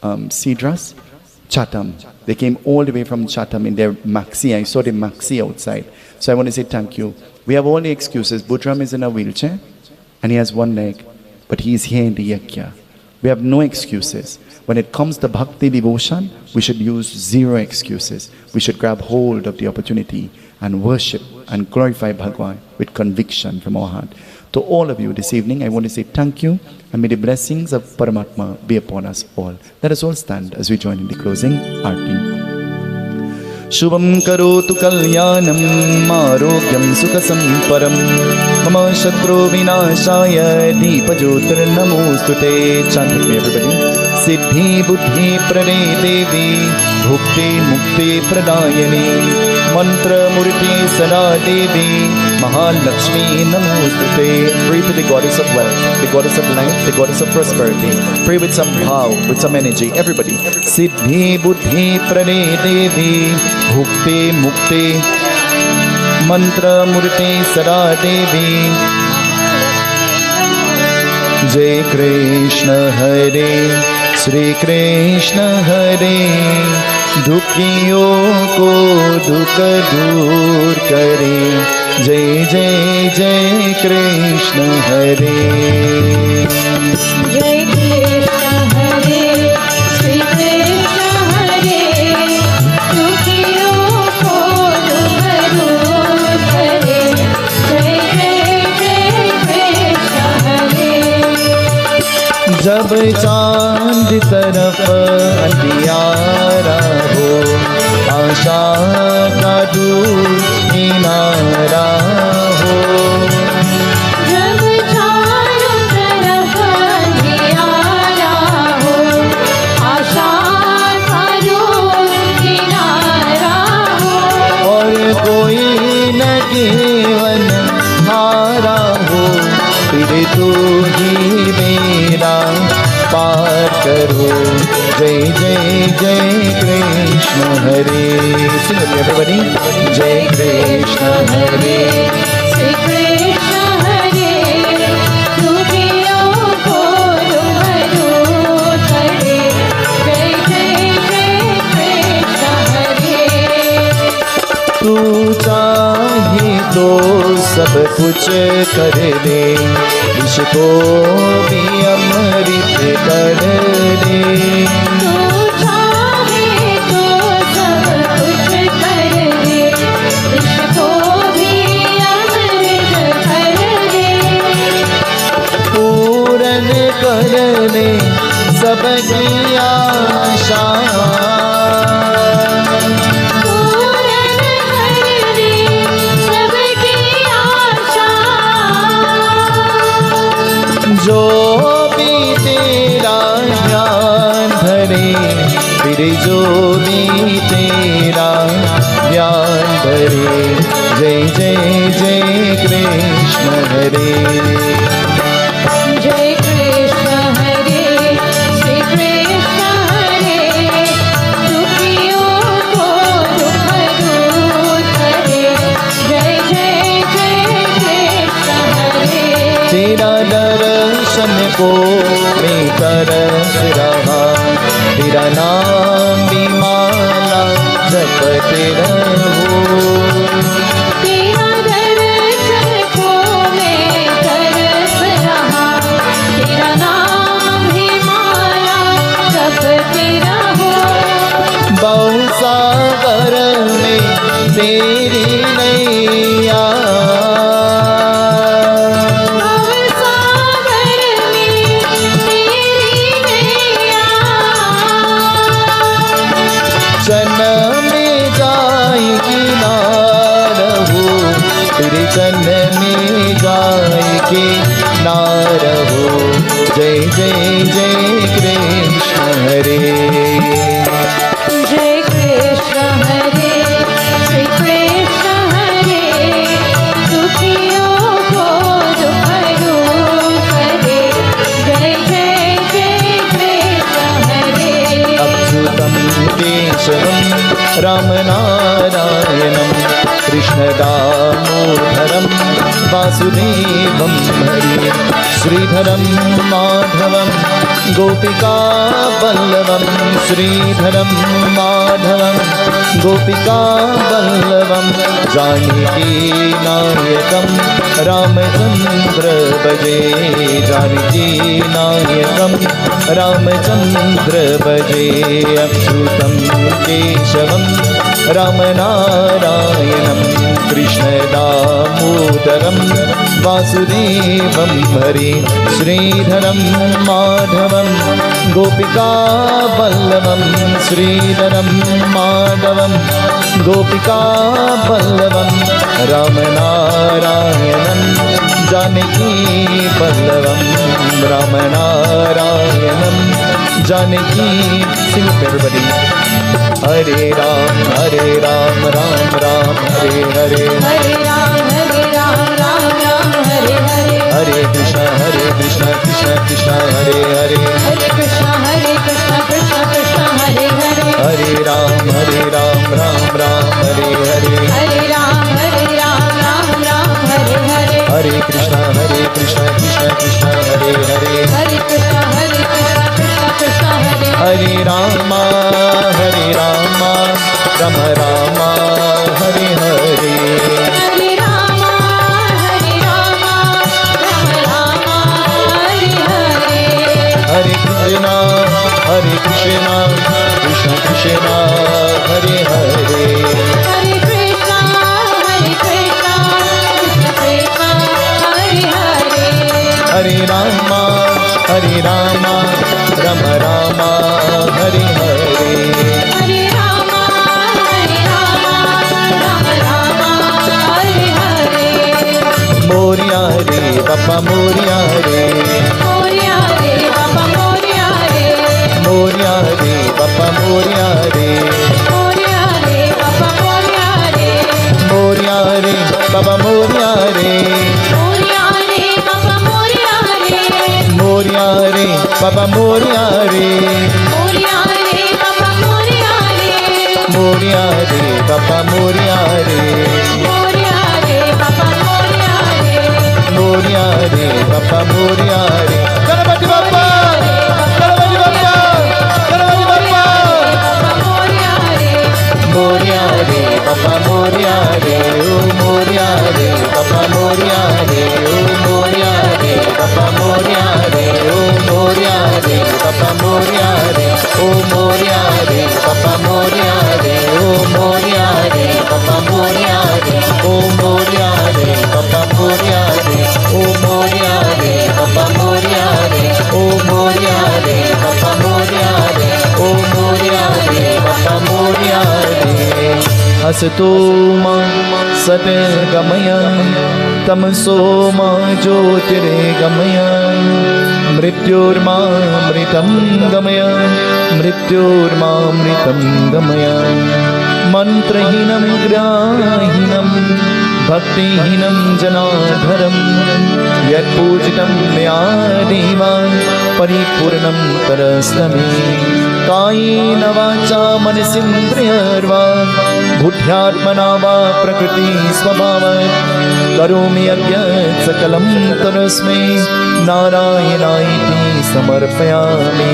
S2: Cedras, Chatham. They came all the way from Chatham in their maxi. I saw the maxi outside. So I want to say thank you. We have all the excuses. Budram is in a wheelchair and he has one leg, but he is here in the Yagna. We have no excuses. When it comes to bhakti devotion, we should use zero excuses. We should grab hold of the opportunity and worship and glorify Bhagwan with conviction from our heart. To all of you this evening, I want to say thank you, and may the blessings of Paramatma be upon us all. Let us all stand as we join in the closing Aarti. Shubham karotu kalyanam arogyam sukhasamparam mama shatru vinashaya deepajyotir namostute. Chant with me, everybody. Siddhi buddhi prane devi bhukti mukti pradayani mantra murti sada devi mahalakshmi namostute. Pray to the goddess of wealth, the goddess of life, the goddess of prosperity. Pray with some power, with some energy. Everybody. Siddhi buddhi prane devi bhukti mukti mantra murti sada devi. Jai Krishna Hare Shri Krishna Hare दुखियों को दुख दूर करे. जय जय जय कृष्ण हरे.
S3: जय कृष्ण हरे श्री कृष्ण हरे दुखियों को दुख दूर करे. जय जय जय कृष्ण हरे.
S2: जब चांद तरफ अंधियारा हो आशा का दूर किनारा हो.
S3: जब चारों तरफ अंधियारा हो आशा का दूर किनारा हो.
S2: और कोई न केवल हारा हो फिर तू ही मेरा पार करो. जय जय जय कृष्ण हरे. Sing with me, everybody. जय कृष्ण हरे.
S3: श्री कृष्ण हरे दुखियों को दुख दूर करे. जय जय जय कृष्ण हरे.
S2: तू चाहे तो सब कुछ कर दे, इसको भी अमृत कर दे.
S3: तू चाहे तो सब कुछ कर दे, इसको भी अमृत कर दे.
S2: पूरन कर दे सबकी आशा. जो भी तेरा ध्यान धरे, फिर जो भी तेरा ध्यान धरे. जय जय जय कृष्ण हरे.
S3: जय कृष्ण हरे श्री कृष्ण हरे दुखियों को दुख दूर करे. जय जय जय कृष्ण हरे.
S2: तेरा दर्शन को मैं तरस रहा, तेरा नाम भी माला जपते रहो.
S3: तेरा दर्शन को मैं तरस रहा, तेरा नाम ही माला जपते रहो.
S2: बहुसागर में तेरी नैया, कीर्तन में गाय के ना रहो। जय जय जय कृष्ण हरे।
S3: जय कृष्ण हरे, श्री कृष्ण हरे, दुखियों को दुख दूर करे। जय जय जय कृष्ण हरे।
S2: अच्युतं केशवं रामनारायणं कृष्ण दामोदरं वासुदेवं हरे। श्रीधरं माधवं गोपिका वल्लभं, श्रीधरं माधवं गोपिका वल्लभं, जानकी नायकं रामचन्द्र भजे। जानकी नायकं रामचन्द्र भजे। अच्युतं केशवं रामनारायणं कृष्ण दामोदरं वासुदेवं हरे। श्रीधरं माधवं गोपिका वल्लभं, श्रीधरं माधवं गोपिका वल्लभं, रामनारायणं Janaki वल्लभं, रामनारायणं Janaki. Sing it everybody. Hare Ram, Ram Ram, Hare Hare.
S3: Hare Ram, Ram Ram, Hare Hare.
S2: Hare Krishna, Krishna Krishna, Hare Hare.
S3: Hare Krishna Krishna Krishna Hare Hare.
S2: Hare Ram, Ram Ram, Hare Hare.
S3: Hare Ram, Ram Ram, Hare Hare.
S2: Hare Krishna Krishna Krishna, Hare Hare.
S3: Hare Krishna Krishna Hare.
S2: Hare Rama, Rama Rama, Hare Hare.
S3: Hare Ram, Ram Ram, Hare Hare.
S2: Hare Krishna, Krishna Krishna, Hare Hare.
S3: Hare Krishna Krishna Krishna, Hare Hare.
S2: Hare Rama, Rama Rama, Hare Hare.
S3: Hare Ram, Ram Ram, Hare Hare.
S2: Moria Hare, Papa Moria Hare.
S3: Moriya रे बाबा मोरिया रे।
S2: Moria Hare, Papa Moria Hare.
S3: Moriya रे बाबा मोरिया रे।
S2: Moria Hare, Papa Moria Hare.
S3: Moriya रे बाबा मोरिया रे।
S2: Moria Hare, Papa Moria Hare.
S3: Moriya रे बाबा मोरिया रे।
S2: Moria Hare, Papa Moria Hare.
S3: Moriya रे बाबा मोरिया रे।
S2: Moria Hare, Papa Moria Hare. Ganapati Bappa, Ganapati Bappa, Ganapati Bappa.
S3: बाबा मोरिया रे।
S2: Moria Hare, Papa Moria Hare. Oh Moria Hare, Papa Moria Hare. Oh Moria Hare, Papa Moria Hare. Oh Moria Hare, Papa Moria Hare. Oh Moria Hare, Papa Moria Hare. Oh Moria Hare, Papa Moria Hare. Oh Moria Hare, Papa Moria Hare. Oh Moria Hare, Papa Moria Hare. Oh Moria Hare, Papa Moria Hare. Oh Moria Hare, Papa Moria Hare. Asato ma satgamaya, tamso ma jyotirgamaya, mrityurmamritam gamaya, mrityurmamritam gamaya. Mantrahinam grahinam, bhaktihinam janadharam, yat pujitam maya deva, paripurnam tarasami. कायेन वाचा मनसिन्द्रियर्वा बुद्ध्यात्मना वा प्रकृति स्वभावात् करोमि यज्ञं सकलं तस्मै नारायणायेति समर्पयामि.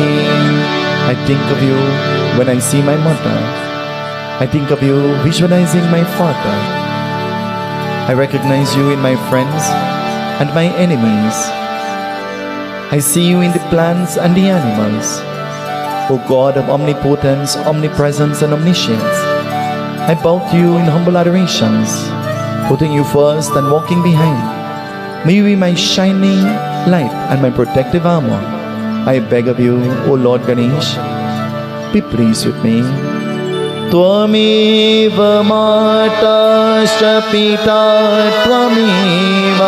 S2: I think of you when I see my mother. I think of you visualizing my father. I recognize you in my friends and my enemies. I see you in the plants and the animals. O God of omnipotence, omnipresence and omniscience, I bow to you in humble adorations, putting you first and walking behind. May you be my shining light and my protective armor. I beg of you, O Lord Ganesh, be pleased with me. त्वमेव माता च पिता त्वमेव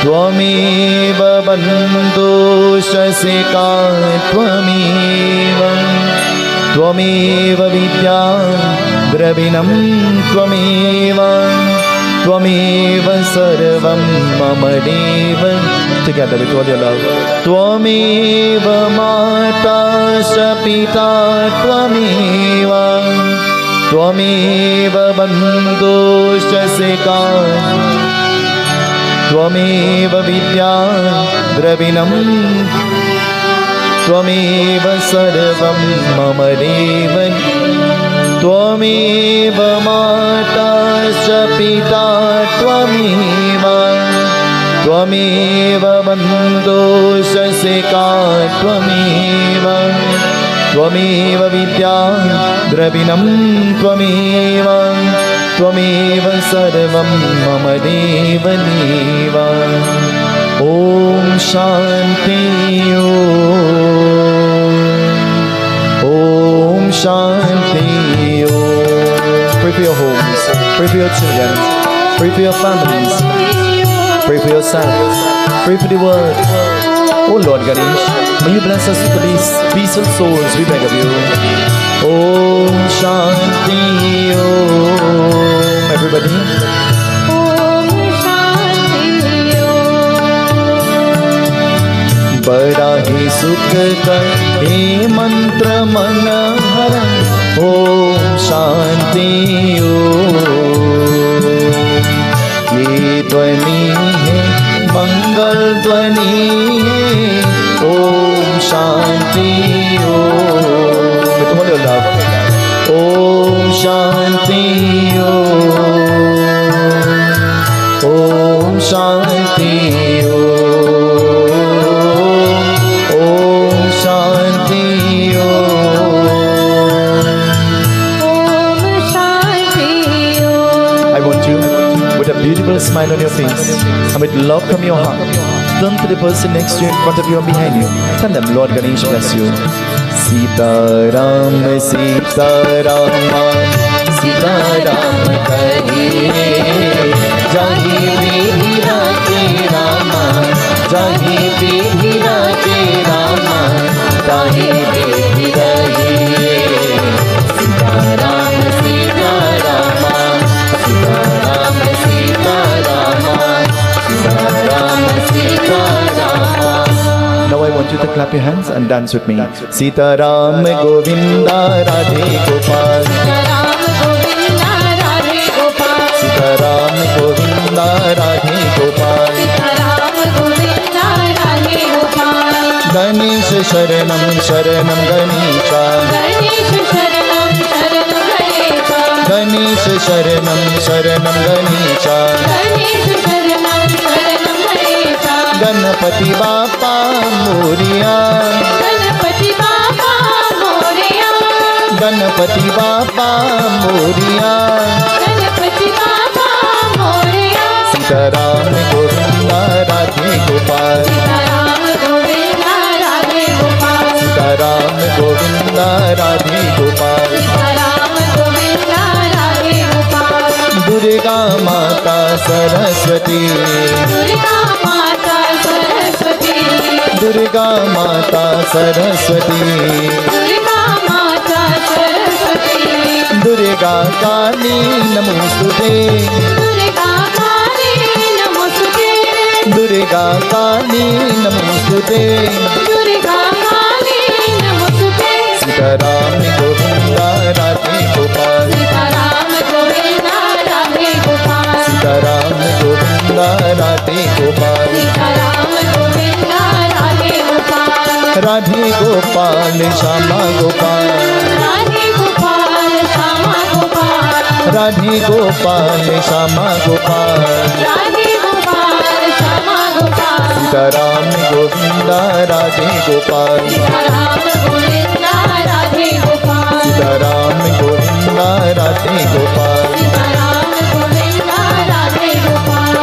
S2: त्वमेव बन्धुश्च सखा त्वमेव त्वमेव विद्या द्रविणं त्वमेव त्वमेव सर्वं मम देव together with all your love त्वमेव माता च पिता त्वमेव त्वमेव बन्धुश्च सखा त्वमेव विद्या द्रविणं त्वमेव सर्वं मम देव त्वमेव माता च पिता त्वमेव त्वमेव बन्धुश्च सखा त्वमेव त्वमेव विद्या द्रविणं त्वमेव त्वमेव सर्वं मम देव देव ॐ शान्ति ॐ शान्ति Pray for your homes, pray for your children, pray for your families, pray for yourself, pray for the world. Oh Lord Ganesh, may you bless us with these peaceful souls, we beg of you. Om Shanti Om. Everybody.
S3: Om Shanti Om.
S2: बड़ा ही सुख का हे मंत्र मन हरा ओम शांति ओम ये ध्वनि है मंगल ध्वनि है ओम शांति ओम तुम्हारे लाभ Om Shanti Om Shanti Om Shanti beautiful smile on your face and with love from your heart turn to the person next to you, in front of you and behind you. Tell them, Lord Ganesh bless you. Seetahal Seetahal Seetahal kahiye jahi veera ke Rama jahi veera ke Rama jahi veera rahiye Seetahal Seetahal Now I want you to clap your hands and dance with me. Seetahal Govinda Radhe Gopal. Seetahal Govinda Radhe Gopal. Ganesh Sharanam Sharanam Ganesha. Ganesh Sharanam Sharanam Ganesha. Ganapati Bappa Moria. Ganapati Bappa Moria. Ganapati Bappa Moria. Ganapati Bappa Moria. Seetahal Govinda Radhe Gopal. Seetahal Govinda Radhe Gopal. Seetahal Govinda Radhe Gopal. Seetahal Govinda Radhe Gopal. Durga Mata Saraswati. Durga Mata Saraswati. Durga Mata Saraswati. Durga Mata Saraswati. Durga Kali Namostute. Durga Kali Namostute. Durga Kali Namostute. Durga Kali Namostute. Seetahal Govinda Radhe Gopal. Seetahal Govinda Radhe Gopal. Seetahal Govinda Radhe Gopal. Seetahal Govinda Radhe Gopal. Radhe Gopal Shama Gopal. Radhe Gopal Shama Gopal. Radhe Gopal Shama Gopal. Radhe Gopal Shama Gopal. Seetahal Govinda Radhe Gopal. Seetahal Govinda Radhe Gopal. Seetahal Govinda Radhe Gopal. Seetahal Govinda Radhe Gopal.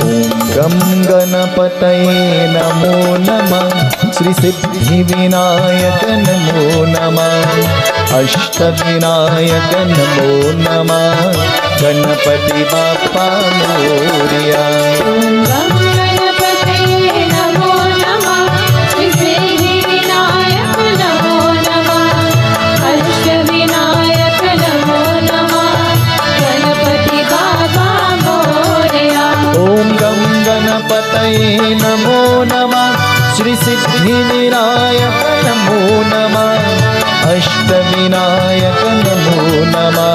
S2: Om Gam Ganapataye Namo Shri Siddhi Vinayak नमो नमः अष्ट विनायक नमो नमः गणपति बाप्पा मोरया
S3: गम गणपतये नमो नमः श्री सिद्धि विनायक नमो नमः अष्ट विनायक नमो नमः गणपति बाबा मोरया
S2: ओम गम गणपतये नमो नमः श्री सिद्धि विनायक नमो नमः अष्ट विनायक नमो नमः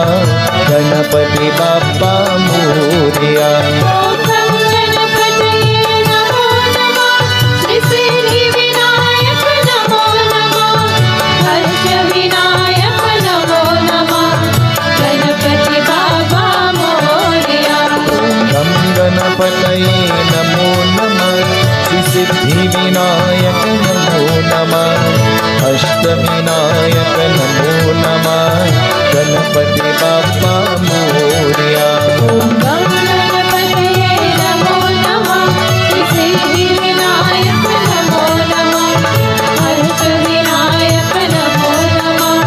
S2: गणपति बाप्पा मोरया
S3: ओम गम गणपतये नमो नमः श्री सिद्धि विनायक नमो नमः अष्ट विनायक नमो नमः गणपति बाबा मोरया
S2: गम गणपतये नमो नमः श्री सिद्धि विनायक नमो नमः अष्ट विनायक नमो नमः गणपति बाप्पा मोरया
S3: ओम गम गणपतये नमो नमः श्री सिद्धि विनायक नमो नमः अष्ट विनायक नमो नमः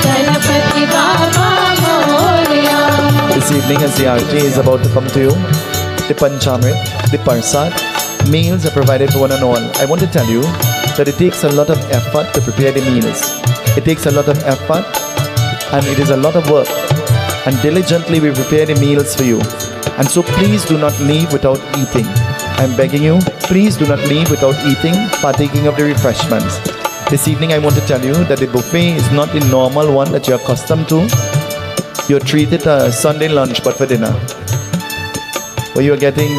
S3: गणपति बाबा Morya
S2: This evening, as the arti is about to come to you, the Panchamrit, the Parsad, meals are provided for one and all. I want to tell you that it takes a lot of effort to prepare the meals. It takes a lot of effort and it is a lot of work. And diligently we prepare the meals for you. And so please do not leave without eating. I'm begging you, please do not leave without eating, partaking of the refreshments. This evening I want to tell you that the buffet is not the normal one that you're accustomed to. You're treated a Sunday lunch but for dinner. Where you're getting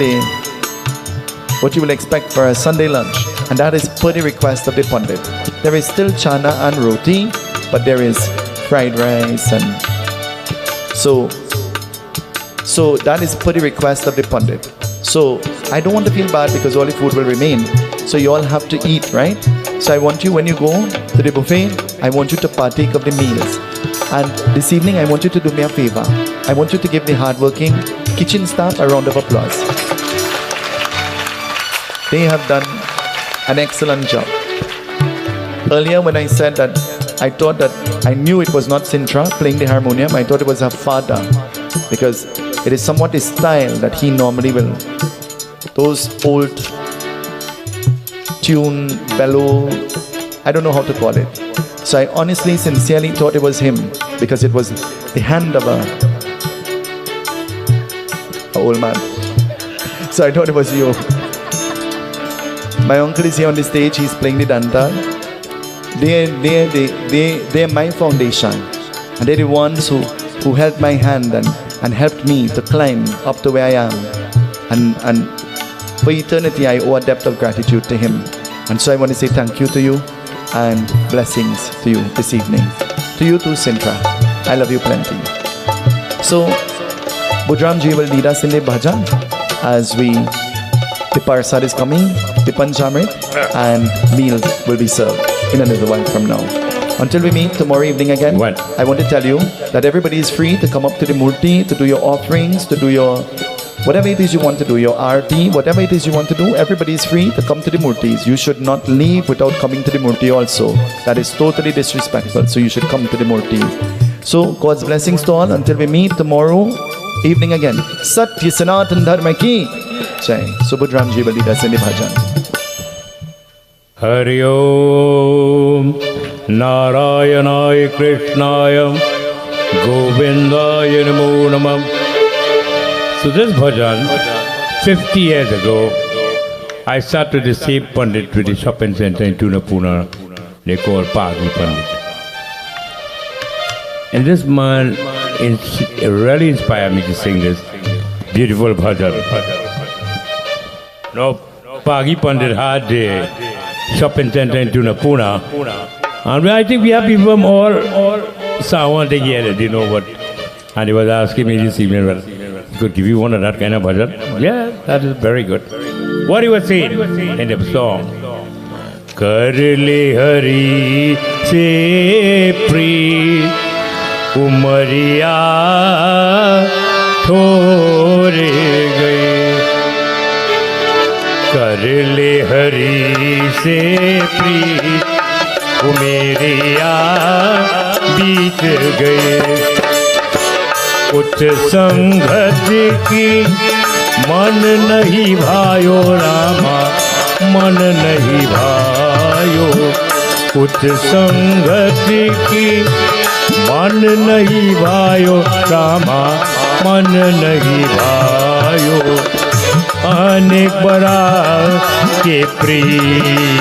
S2: what you will expect for a Sunday lunch. And that is per the request of the Pandit. There is still chana and roti, but there is fried rice and so that is per the request of the Pandit. So I don't want to feel bad because all the food will remain. So you all have to eat, right? So I want you, when you go to the buffet, I want you to partake of the meals. And this evening I want you to do me a favor. I want you to give the hardworking kitchen staff a round of applause. They have done an excellent job. Earlier when I said that I thought that I knew it was not Sintra playing the harmonium, I thought it was her father because it is somewhat his style that he normally will. Those old tune, bellow, I don't know how to call it. So I honestly, sincerely thought it was him because it was the hand of a old man. So I thought it was you. My uncle is here on the stage, he's playing the danta. They're my foundation. And they're the ones who held my hand and helped me to climb up to where I am. And for eternity, I owe a debt of gratitude to him. And so I want to say thank you to you and blessings to you this evening. To you too, Sintra. I love you plenty. So, Budramji will lead us in the bhajan as the parsad is coming, the panchamrit, and meals will be served in a little while from now. Until we meet tomorrow evening again,
S1: What?
S2: I want to tell you that everybody is free to come up to the murti, to do your offerings, to do your whatever it is you want to do, your arti, whatever it is you want to do, everybody is free to come to the murtis. You should not leave without coming to the murti also. That is totally disrespectful. So you should come to the murtis. So God's blessings to all until we meet tomorrow evening again. Satya Sanatan Dharma ki Jai. Subhadramji will lead us in the bhajan.
S1: Hari Om Narayanaya Krishnaya Govindaya Namo Namah. So this bhajan, 50 years ago, I started the same Pandit with the shopping center in Tunapuna. They call Pagi Pandit. And this man really inspired me to sing this beautiful bhajan. Now, Pagi Pandit had the shopping center in Tunapuna. And I think we have people from all Sawan together, you know what. And he was asking me this evening, well, could give you one of that kind of bhajan? Yeah, that is very good. What he was saying in the song, Karli Hari se pri umariya thore gaye कर ले हरि से प्रीत वो मेरे यार बीत गए। कुछ संगत की मन नहीं भायो रामा, मन नहीं भायो। कुछ संगत की मन नहीं भायो रामा, मन नहीं भायो। अनेक बरा के प्रीत,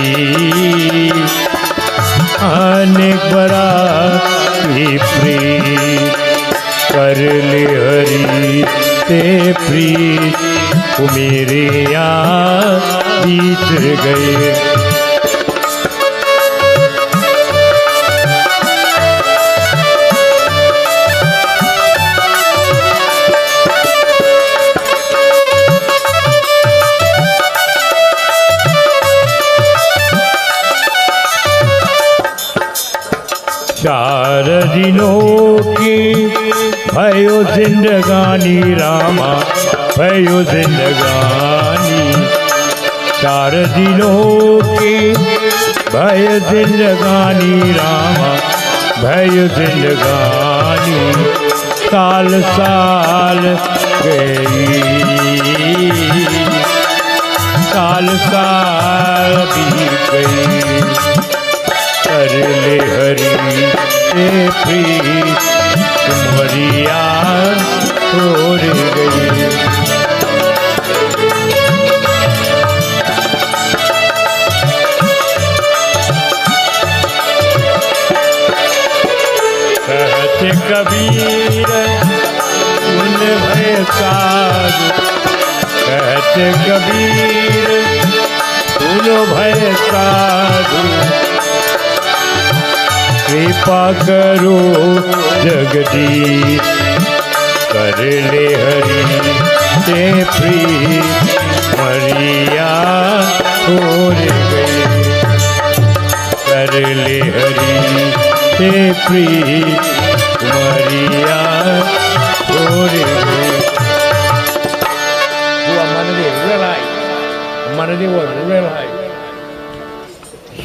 S1: अनेक बरा के प्रीत कर ले हरि से प्रीत वो मेरे यार बीत गए। चार दिनों की भयो जिंदगानी रामा, भयो जिंदगानी। चार दिनों की भयो जिंदगानी रामा, भयो जिंदगानी। साल साल गई, साल साल बीत गई। कर ले हरि से प्रीत तुम्हारी याद छोड़ गई। कहते कबीर सुन भय साधु, कहते कबीर सुनो भय साधु। कृपा करो जगदीश कर ले हरि से प्रीत मरिया छोड़ गए। कर ले हरि से प्रीत मरिया छोड़ गए।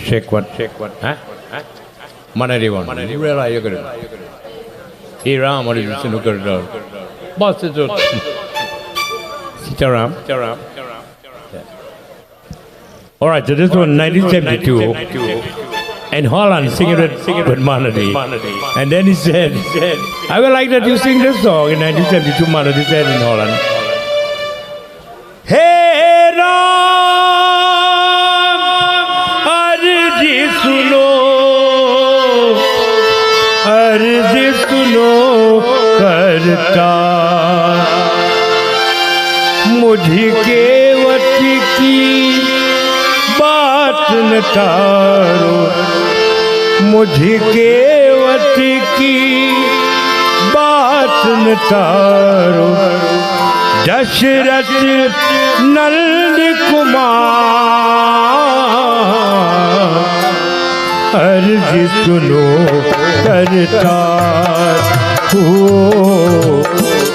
S1: Check what, huh? Manadevan, realize you could. Iram, what is the Sinukur? Boss is Seetahal. All right, so this was 1972. And Holland singing it with Manadi. And then he said, I would like that you sing this song in 1972. Manadi said in Holland. Hey Ram, Arji suno, Arji suno करता मुझे केवट की बात न तारो, मुझे केवट की बात न तारो। दशरथ नंद कुमार अर्ज सुनो करतार हो,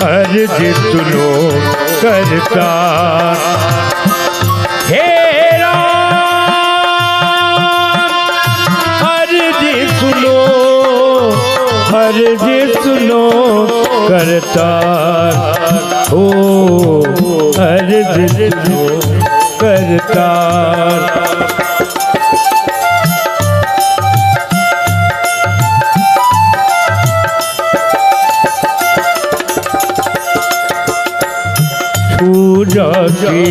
S1: अर्ज सुनो करतार। हे राम अर्ज सुनो, अर्ज सुनो करतार हो, अर्ज सुनो करतार। जाके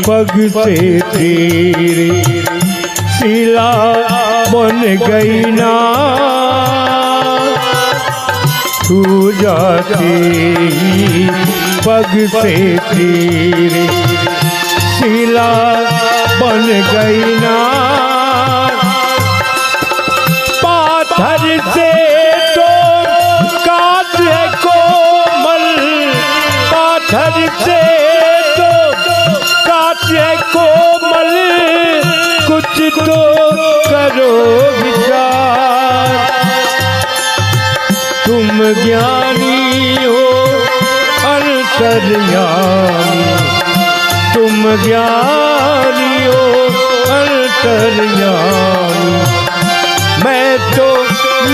S1: पग से तेरे शिला बन गई ना, तू जाके पग से तेरे शिला बन गई ना। पाथर से तो काट है कोमल, पाथर से तो काट है कोमल, कुछ तो करो विचार। तुम ज्ञानी हो अंतर्यामी, तुम ज्ञानियो अंतर्यामी, मैं तो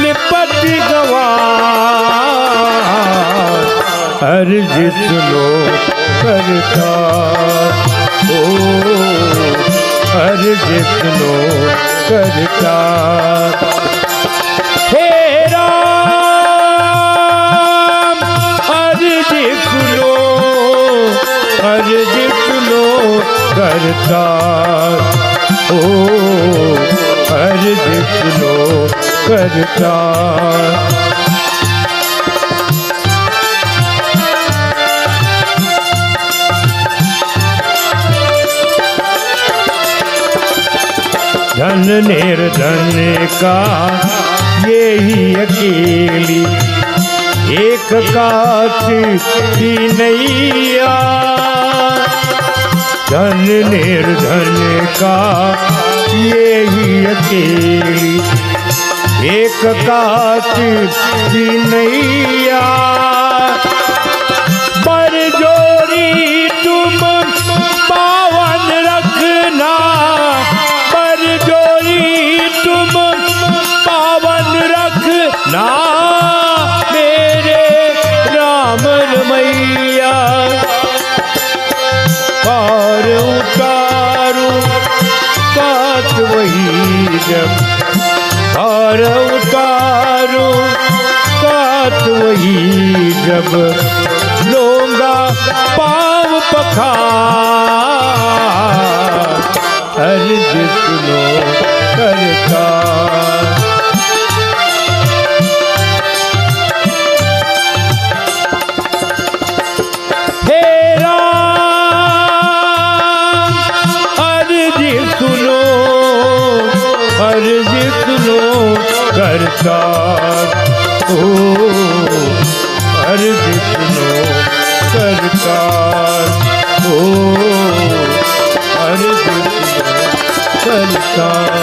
S1: निपट गवार, अर्ज सुनो करतार, ओ अर्ज सुनो करतार। हे राम अर्ज सुनो, अर्ज सुनो करतार, ओ अर्ज सुनो करतार। धन निर्धन का यही अकेली एक काट की नैया, धन निर्धन का यही अकेली एक काट की नैया, बर जोड़ी तुम पावन रखना, बर जोड़ी तुम पावन रखना, मेरे राम रमैया। पार उतारू काट वही जब, पार उतारू काट वही जब, लूंगा पाँव पखार, अर्ज सुनो करतार। हे राम अर्ज सुनो, अर्ज सुनो करतार, ओ अर्ज सुनो करतार, ओ अर्ज सुनो Kartar.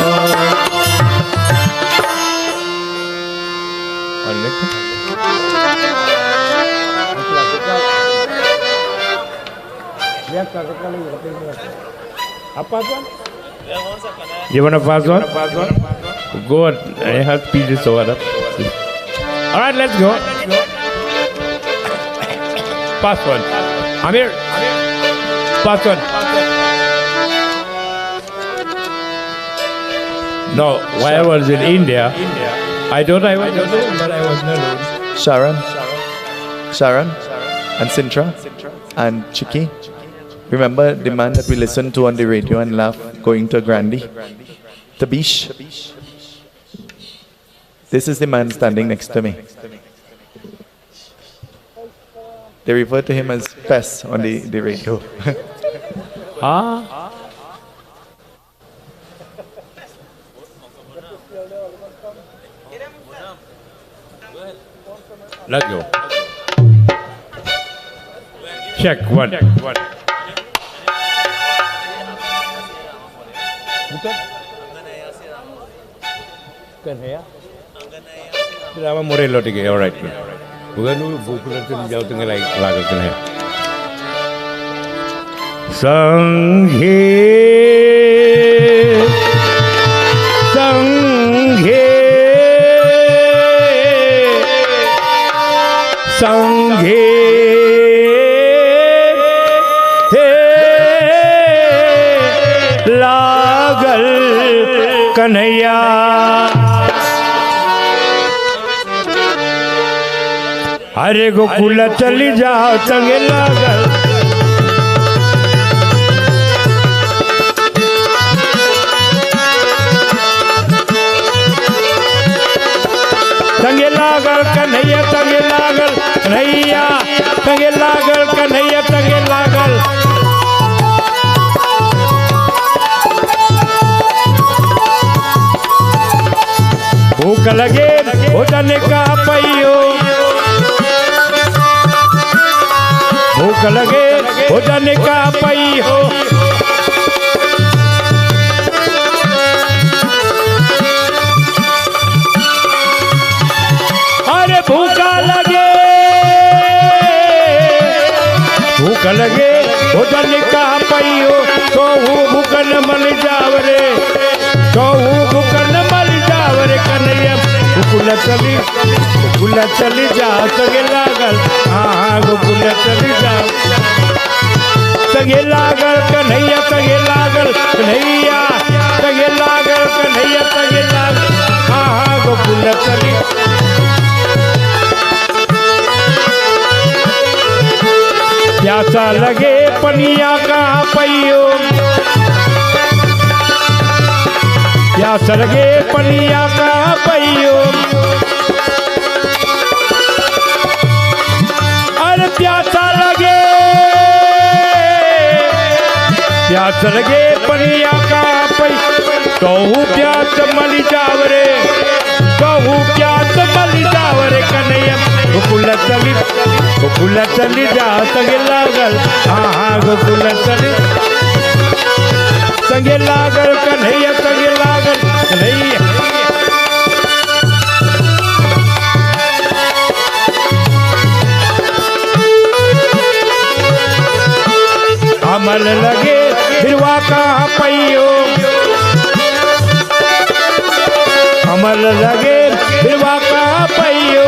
S1: You want to pass one? Go on. I have pieces over up. All right, let's go. Pass one. Amir. Pass one. No, while I was in India, I thought I was alone, but I was not alone.
S2: Sharon and Sintra and Chiki. Remember the man that we listened to on the radio and laughed going to Grandi? Tabish. This is the man standing next to me. They refer to him as Pes on the radio.
S1: Ah. Let's go. Check one. Ganesh. Drama Morello tige. All right. Bukan lu bukulan tu jauh tengah lagu Ganesh. Sankhya, Sankhya, Sankhya, लागल कन्हैया अरे गोकुल चली जाओ संगे लागल संगे लागल कन्हैया संगे लागल कन्हैया संगे लागल कन्हैया संगे लागल भूख लगे भोजन का पैयो भूख लगे भोजन का पैयो अरे भूखा लगे भोजन का पैयो कहू भूकन मल जावरे कहू भूकन मल जावरे कन्हैया गोकुल चली जा सगे लागल हाँ गोकुल चली जा सगे लागल कन्हैया सगे लागल कन्हैया सगे लागल कन्हैया सगे लागल हाँ गोकुल चली प्यासा लगे पनिया कहाँ पैयो प्यासा लगे पनिया कहाँ पैयो अरे प्यासा लगे पनिया कहाँ पै कहू प्यास मली जावरे कहू प्यास मली जावरे कन्हैया गोकुल चली जा सगे लागल हाँ गोकुल चली सगे लागल कन्हैया सगे लागल कन्हैया अमल लगे बिरवा कहाँ पैयो अमल लगे बिरवा कहाँ पैयो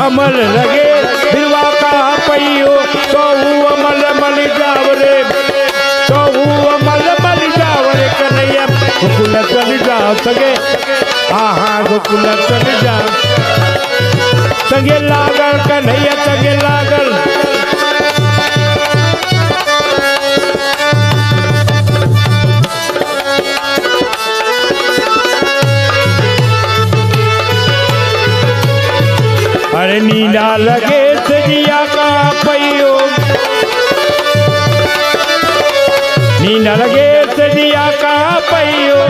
S1: अमल लगे बिरवा कहाँ पैयो कहू अमल मल जावरे कहू अमल मल जावरे कन्हैया गोकुल चली जा सगे हाँ गोकुल चली जा सगे लागल कन्हैया सगे लागल अरे नीला लगे सजिया कहाँ पैयो नीला लगे सजिया कहाँ पैयो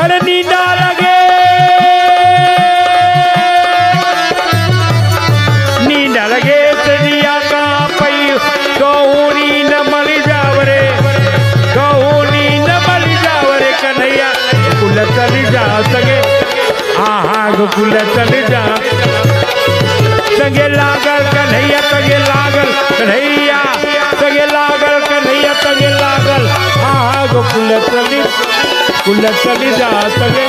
S1: अरे नीला लगे सजिया कहाँ पैयो कहू नीन मल जावरे कहू नीन मल जावरे कन्हैया गोकुल चली जा सगे हाँ गोकुल चली जा सगे लागल कन्हैया सगे लागल कन्हैया सगे लागल कन्हैया सगे लागल हाँ गोकुल चली जा सगे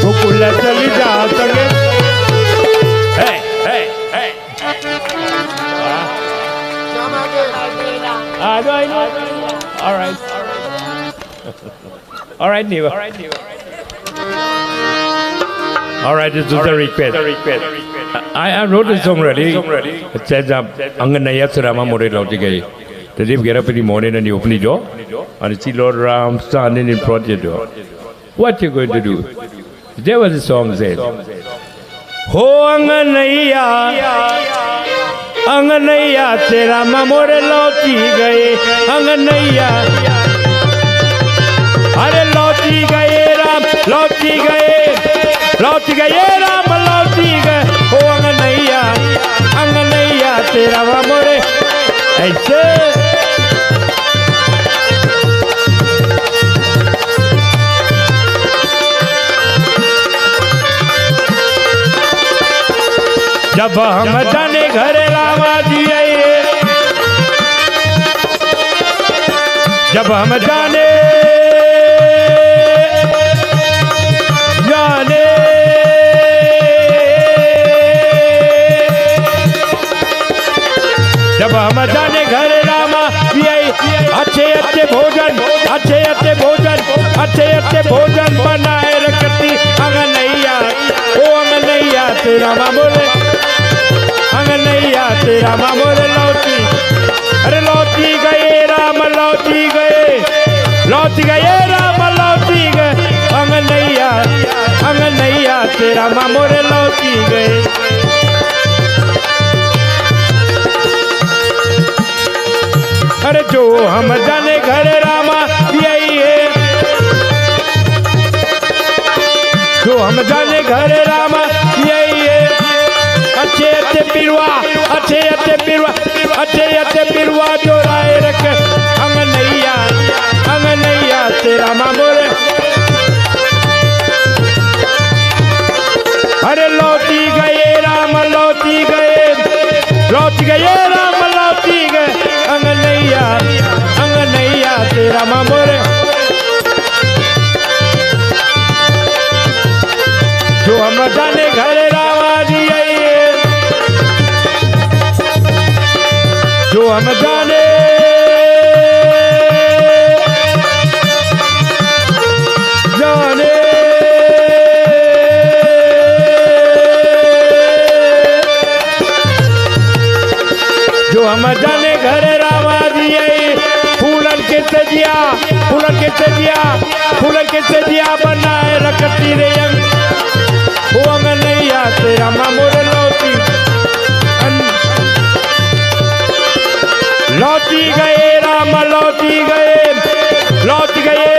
S1: गोकुल चली जा सगे All right, Neva. All right, this is the request. I wrote the song already. It says, Anganaya Surama More Logic. The deep get up in the morning and you open the door and see Lord Ram standing in front of the door. What you going to do? There was a song said, Ho Anganaya Tera Mamore Loti Gaye Anganaya अरे लौटी गए राम लौटी गए राम लौटी गए हो अंगनैया तेरा मोरे ऐसे जब हम जाने घर रामा जी आए जब हम जाने जब हम जाने घर रामा अच्छे भोजन बनाए रखती अंगनैया ओ अंगनैया तेरा बोले अंगनैया तेरा बोले लौटी अरे लौटी गए राम लौटी गए राम लौटी गए अंगनैया तेरा मोरे लौटी गए अरे जो हम जाने घर रामा यही है जो हम जाने घर रामा यही है अच्छे बिरवा जो राय रख अंगनैया तेरा माँ बोले अरे लौटी गए राम लौटी गए राम लौटी गए अंगनैया तेरा माँ बोले जो हम जाने घर रामा दिए जो हम जाने जो हम जाने घर रामा दिए फूलन के सजिया बनाए रखती रे वो अंगनैया तेरा माँ मोर लौटी गए राम लौटी गए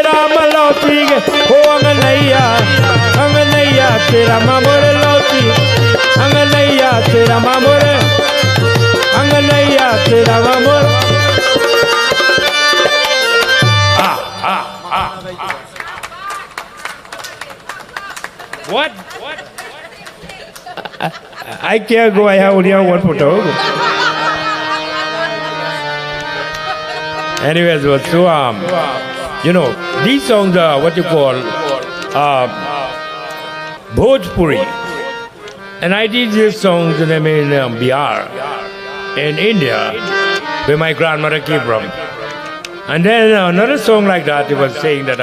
S1: राम लौटी गए वो अंगनैया तेरा माँ मोर लौटी अंगनैया तेरा माँ मोर अंगनैया तेरा माँ मोर What? I can't go. I have only one photo. Anyways, so you know, these songs are what you call Bhojpuri, and I did these songs in Bihar, in India, where my grandmother came from. And then another song like that, it was saying that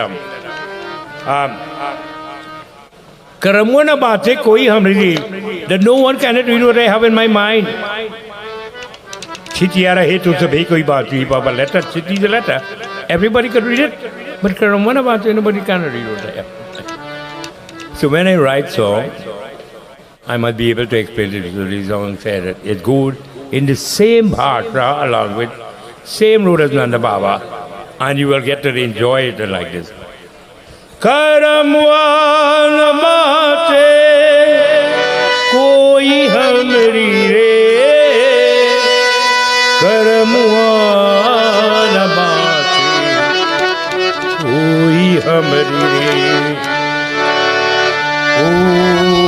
S1: Karamwana baate koi hamri that no one cannot read what I have in my mind. Chithi aa rahe to sabhi koi baat hi baba letter chithi is a letter. Everybody can read it, but Karamwana baate nobody can read what I have. So when I write songs, I must be able to explain it to the song said that it's good in the same bhasha along with same road as Nanda Baba, and you will get to enjoy it like this. करमवान बाटे कोई हमरी रे करमवान बाटे कोई हमरी रे ओ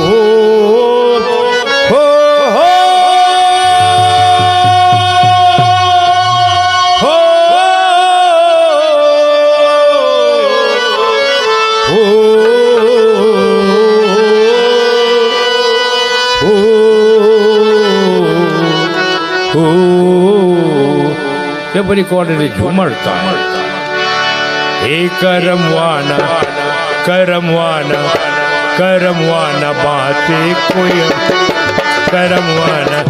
S1: हो हो Everybody called it a Jhumar time. Hey Karamwana, Karamwana, Karamwana baate koi Karamwana.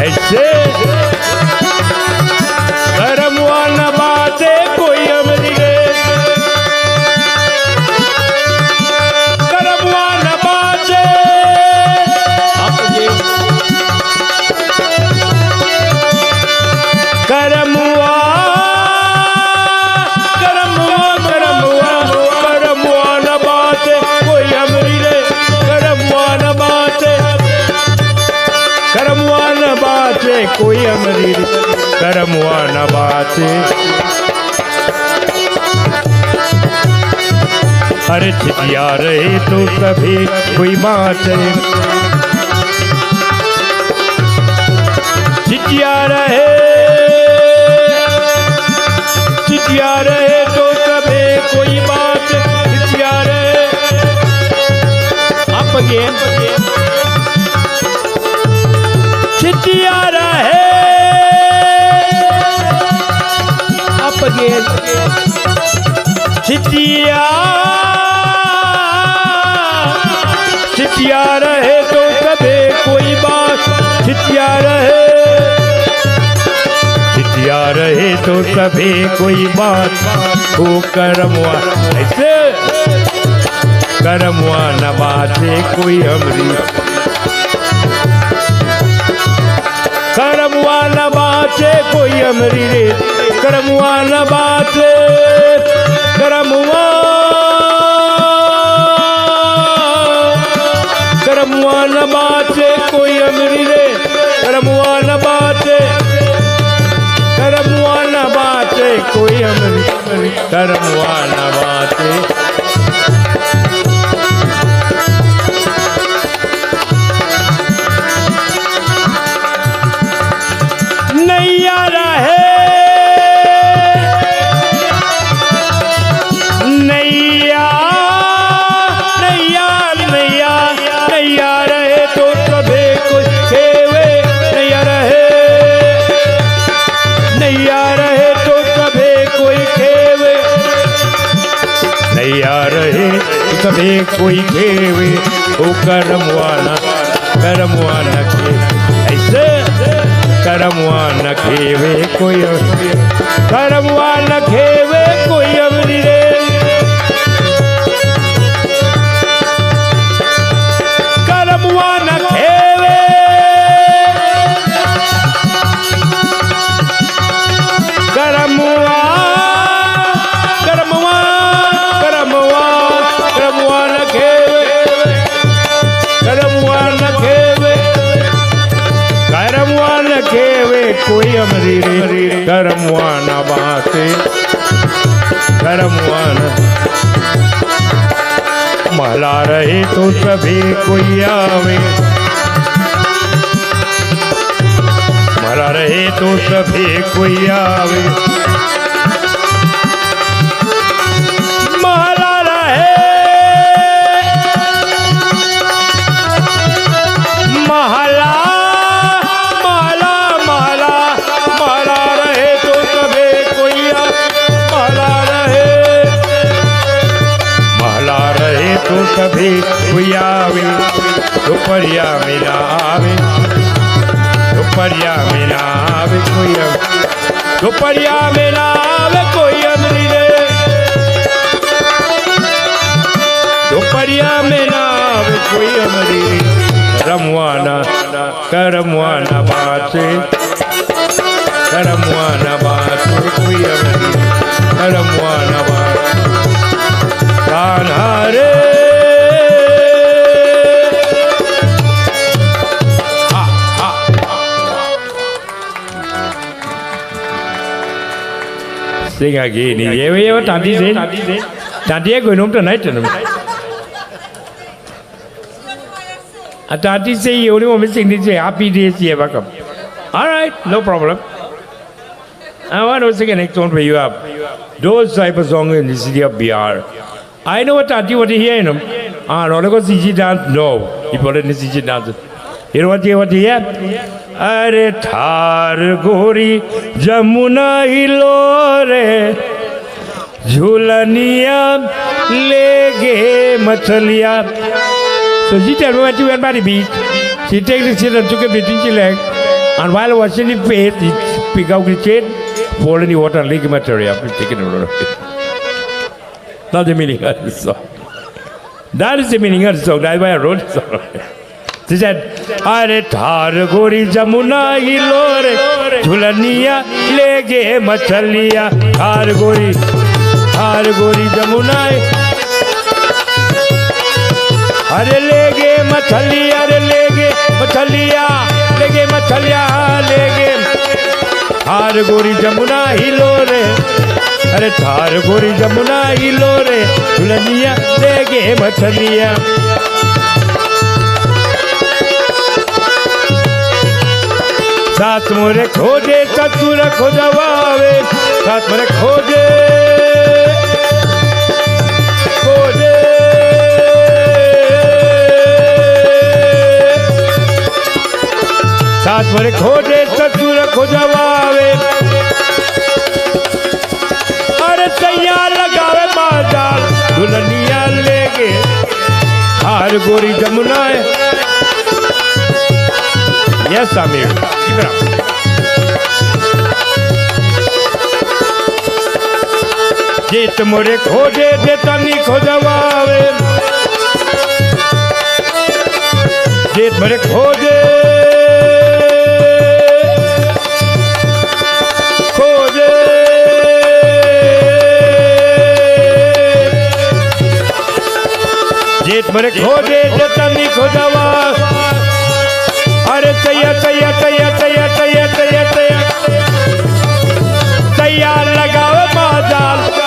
S1: Aise Karamwana baate koi hamri Karamwana baate करमुआ न बाते कोई हमरी रे करमुआ न बाते कोई हमरी रे करमुआ न बाते अरे छिटिया रहे तो कभी कोई बात छिटिया रहे तो कभी कोई बात छिटिया रहे up again छिटिया रहे up again छिटिया रहे तो कभी कोई बात छिटिया रहे तो कभी कोई बात हो करमुआ ऐसे करमुआ न बाते कोई हमरी करमुआ न बाते कोई हमरी रे करमुआ न बाते करमुआ न बाते कोई हमरी रे करमुआ न बाते कोई अमृत करमवा नवाते। नैया रहे नैया नैया नैया नैया रहे तो कभी कुछ खेवे नैया रहे नैया रहे तो कभी कोई खेवे नैया रहे तो कभी कोई खेवे ओ करमवाना के ऐसे करमवा न खेवे कोई करमवा न खेवे कोई अमरी रे करमवा न खेवे करमवा करमवा करमवा करमवा न खेवे करमवा न खेवे करमवा न खेवे कोई अमरी रे करमवा न बाते करमवा न महला रहे तो सभी कोई आवे महला रहे तो सभी कोई आवे महला रहे महला तो कभी कोई आवे दोपहरिया मेरा आवे दोपहरिया मेरा आवे कोई दोपहरिया मेरा आवे कोई अमरी रे दोपहरिया मेरा आवे कोई अमरी करमवाना बाते करमवाना बाते कोई अमरी करमवाना बाते कान्हा रे sing again. Yeah, tanti say. Tanti ay going home tonight. Tanti say you only want to sing this happy days. Yeah, welcome. All right, no problem. I want to sing the next one for you up. Those type of songs in the city of Bihar. I know what Tanti what you hear. No, no, go CG dance. No, you put it in the CG dance. You know what you hear? अरे थार गोरी जमुना हिलो रे झूलनिया ले गे मछलिया. So she tell me what you went by the beach. She take the children, took a bit in her leg, and while washing the face, she pick out the chain, fall in the water and leak material. Taking it. That's the meaning of the song. That is the meaning of the song. That's why I wrote the song. She said, अरे थार गोरी जमुना हिलो रे झुलनिया ले गे मछलिया. थार गोरी जमुना अरे ले गे मछलिया अरे ले गे मछलिया ले गे थार गोरी जमुना हिलो रे. अरे थार गोरी जमुना हिलो रे झुलनिया ले गे मछलिया. साथ मोरे खोजे चतुर खोजवावे साथ मोरे खोजे साथ मोरे खोजे चतुर खोजवावे. अरे सैया लगावे बाजार दुल्हनिया लेके हार गोरी जमुना है. Yes, Amir. Keep it up. जीत मोरे खोजे देता नी खोजवावे जीत मोरे खोजे जीत मोरे खोजे देता नी खोजवा. अरे तैया तैया लगावे बात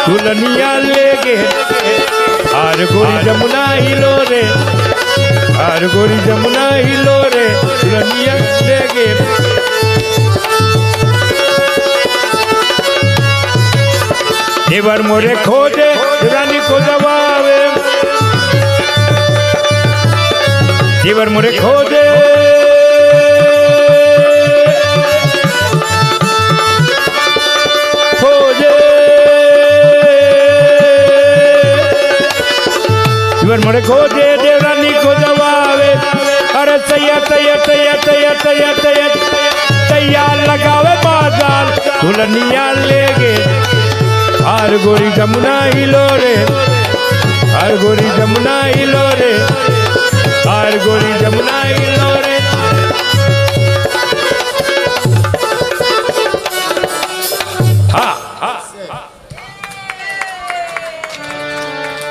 S1: दुल्हनिया लेके हार गोरी जमुना हिलो रे, हार गोरी जमुना हिलो रे, दुल्हनिया लेके। देवर मोरे खोजे रानी को दबावे, देवर मोरे खोजे खोजे, देवर मोरे खोजे देवरानी को दबावे। अरे तैयार तैयार तैयार तैयार तैयार तैयार तैयार लगावे बाजार, दुल्हनिया लेके हार गोरी जमुना हिलो रे, हार गोरी जमुना हिलो रे, हार गोरी जमुना हिलो रे।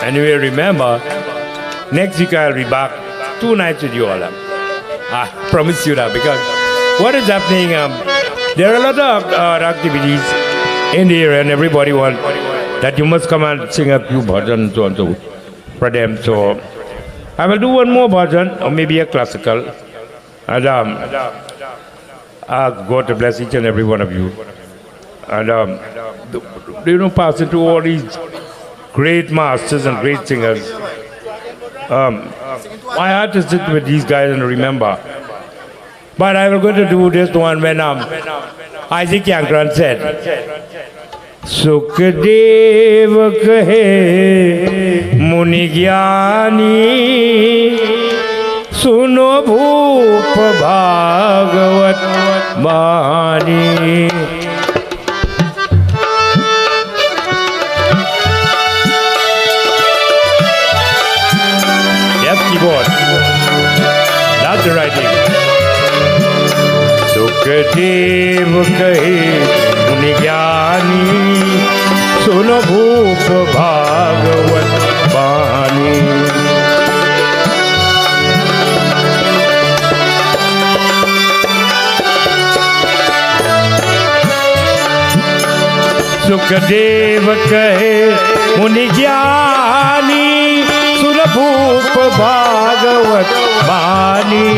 S1: Anyway, remember, next week I'll be back 2 nights with you all. I promise you that, because what is happening, there are a lot of activities in the area and everybody wants that you must come and sing a few bhajans so and so for them. So I will do one more bhajan, or maybe a classical. And God to bless each and every one of you. And pass it to all these great masters and great singers. My heart is sit with these guys and remember. But I will go to do this one when Isaac Yankran said, Sukhadev kahe muni gyani, suno bhup bhagavat bani. Keyboard. That's the right thing. Sukhadev kahe muni gyani, suno bhup bhagavat bani. Sukhadev kahe muni gyani, भूप भागवत बानी।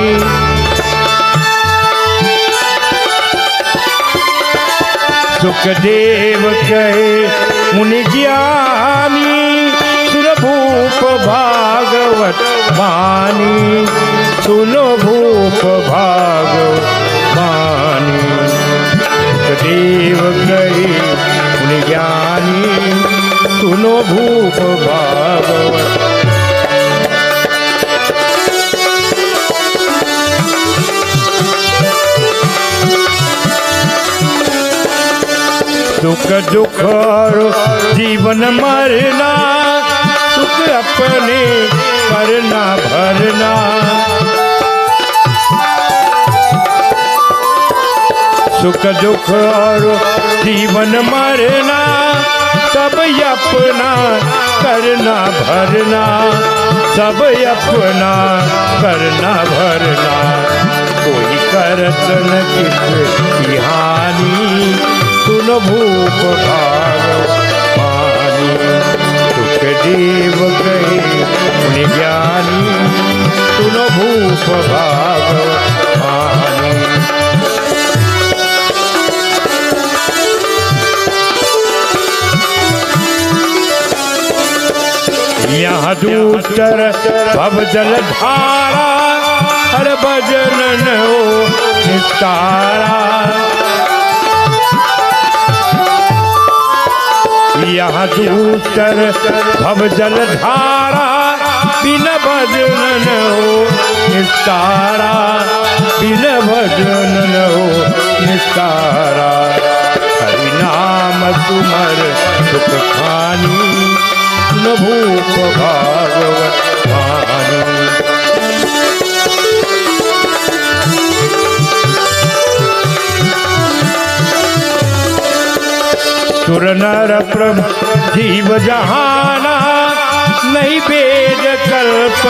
S1: सुखदेव कहे मुनि ज्ञानी, सुन भूप भागवत बानी, सुनो भूप भागवत बानी। सुखदेव कहे मुनि ज्ञानी, सुनो भूप भागवत। सुख दुख और जीवन मरना, सुख अपने करना भरना। सुख दुख और जीवन मरना, सब अपना करना भरना, सब अपना करना भरना। कोई करत न किसी हानि, सुनो भूप भागवत बानी। सुखदेव कहे मुनि ज्ञानी, सुनो भूप भागवत बानी। यहाँ दूतर भव जल धारा, हर भजन न हो निस्तारा। यहाँ दूतर भव जल धारा, बिन भजन न हो निस्तारा, बिन भजन न हो निस्तारा। हरि नाम तुमर सुख खानी, न भूप भागवत बानी। सुर नर प्रभु जीव जहाना, नहीं वेद कल्प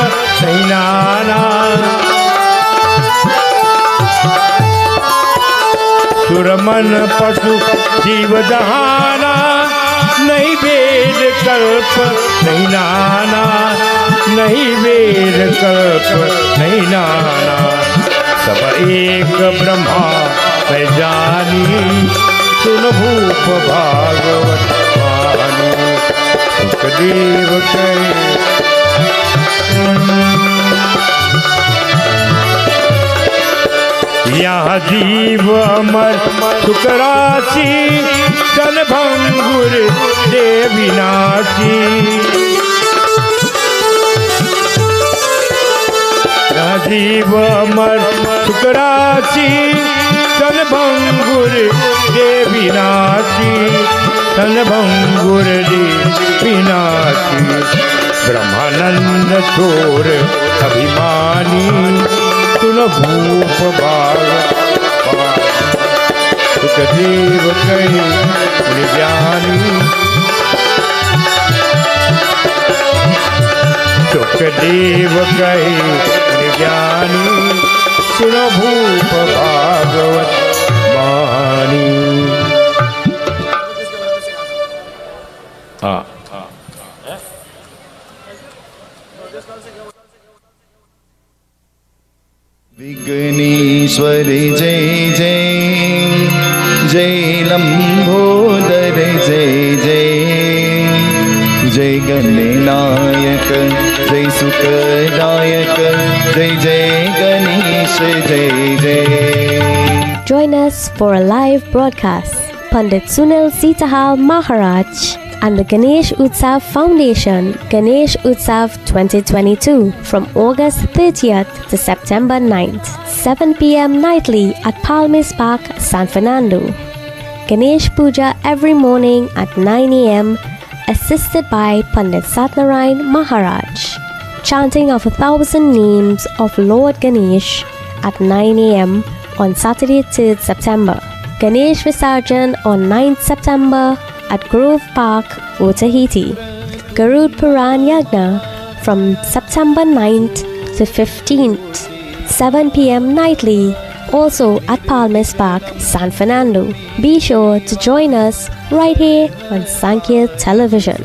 S1: नहीं नाना। सुर मन पशु जीव जहाना, नहीं वेद वेद कल्प नहीं नाना, नहीं वेद कल्प नहीं नाना। सब एक ब्रह्मा मैं जानी, सुन भूप भागवत वाणी। सुखदेव कहे यहाँ जीव अमर सुख राशि, सन भंगुर दे विनाशी। यहाँ जीव अमर सुख राशि, सन भंगुर दे विनाशी, सन भंगुर दे विनाशी। ब्रह्मानंद छोर अभिमानी, सुन भूप भाग। सुखदेव कहे मुनि ज्ञानी, सुखदेव कहे मुनि ज्ञानी, सुन भूप भागवत वाणी। हाँ
S2: विघ्नेश्वर जय जय, जय लंबोदर जय जय, जय गणनायक जय सुखदायक, जय जय गणेश जय जय।
S5: Join us for a live broadcast. Pandit Sunil Seetahal Maharaj and the Ganesh Utsav Foundation, Ganesh Utsav 2022, from August 30th to September 9th, 7 p.m. nightly at Palmis Park, San Fernando. Ganesh Puja every morning at 9 a.m., assisted by Pandit Satnarayan Maharaj. Chanting of 1,000 names of Lord Ganesh at 9 a.m. on Saturday 3rd September. Ganesh Visarjan on 9th September at Grove Park, Utahiti. Garud Puran Yagna from September 9th to 15th, 7 p.m. nightly, also at Palmis Park, San Fernando. Be sure to join us right here on Sankhya Television.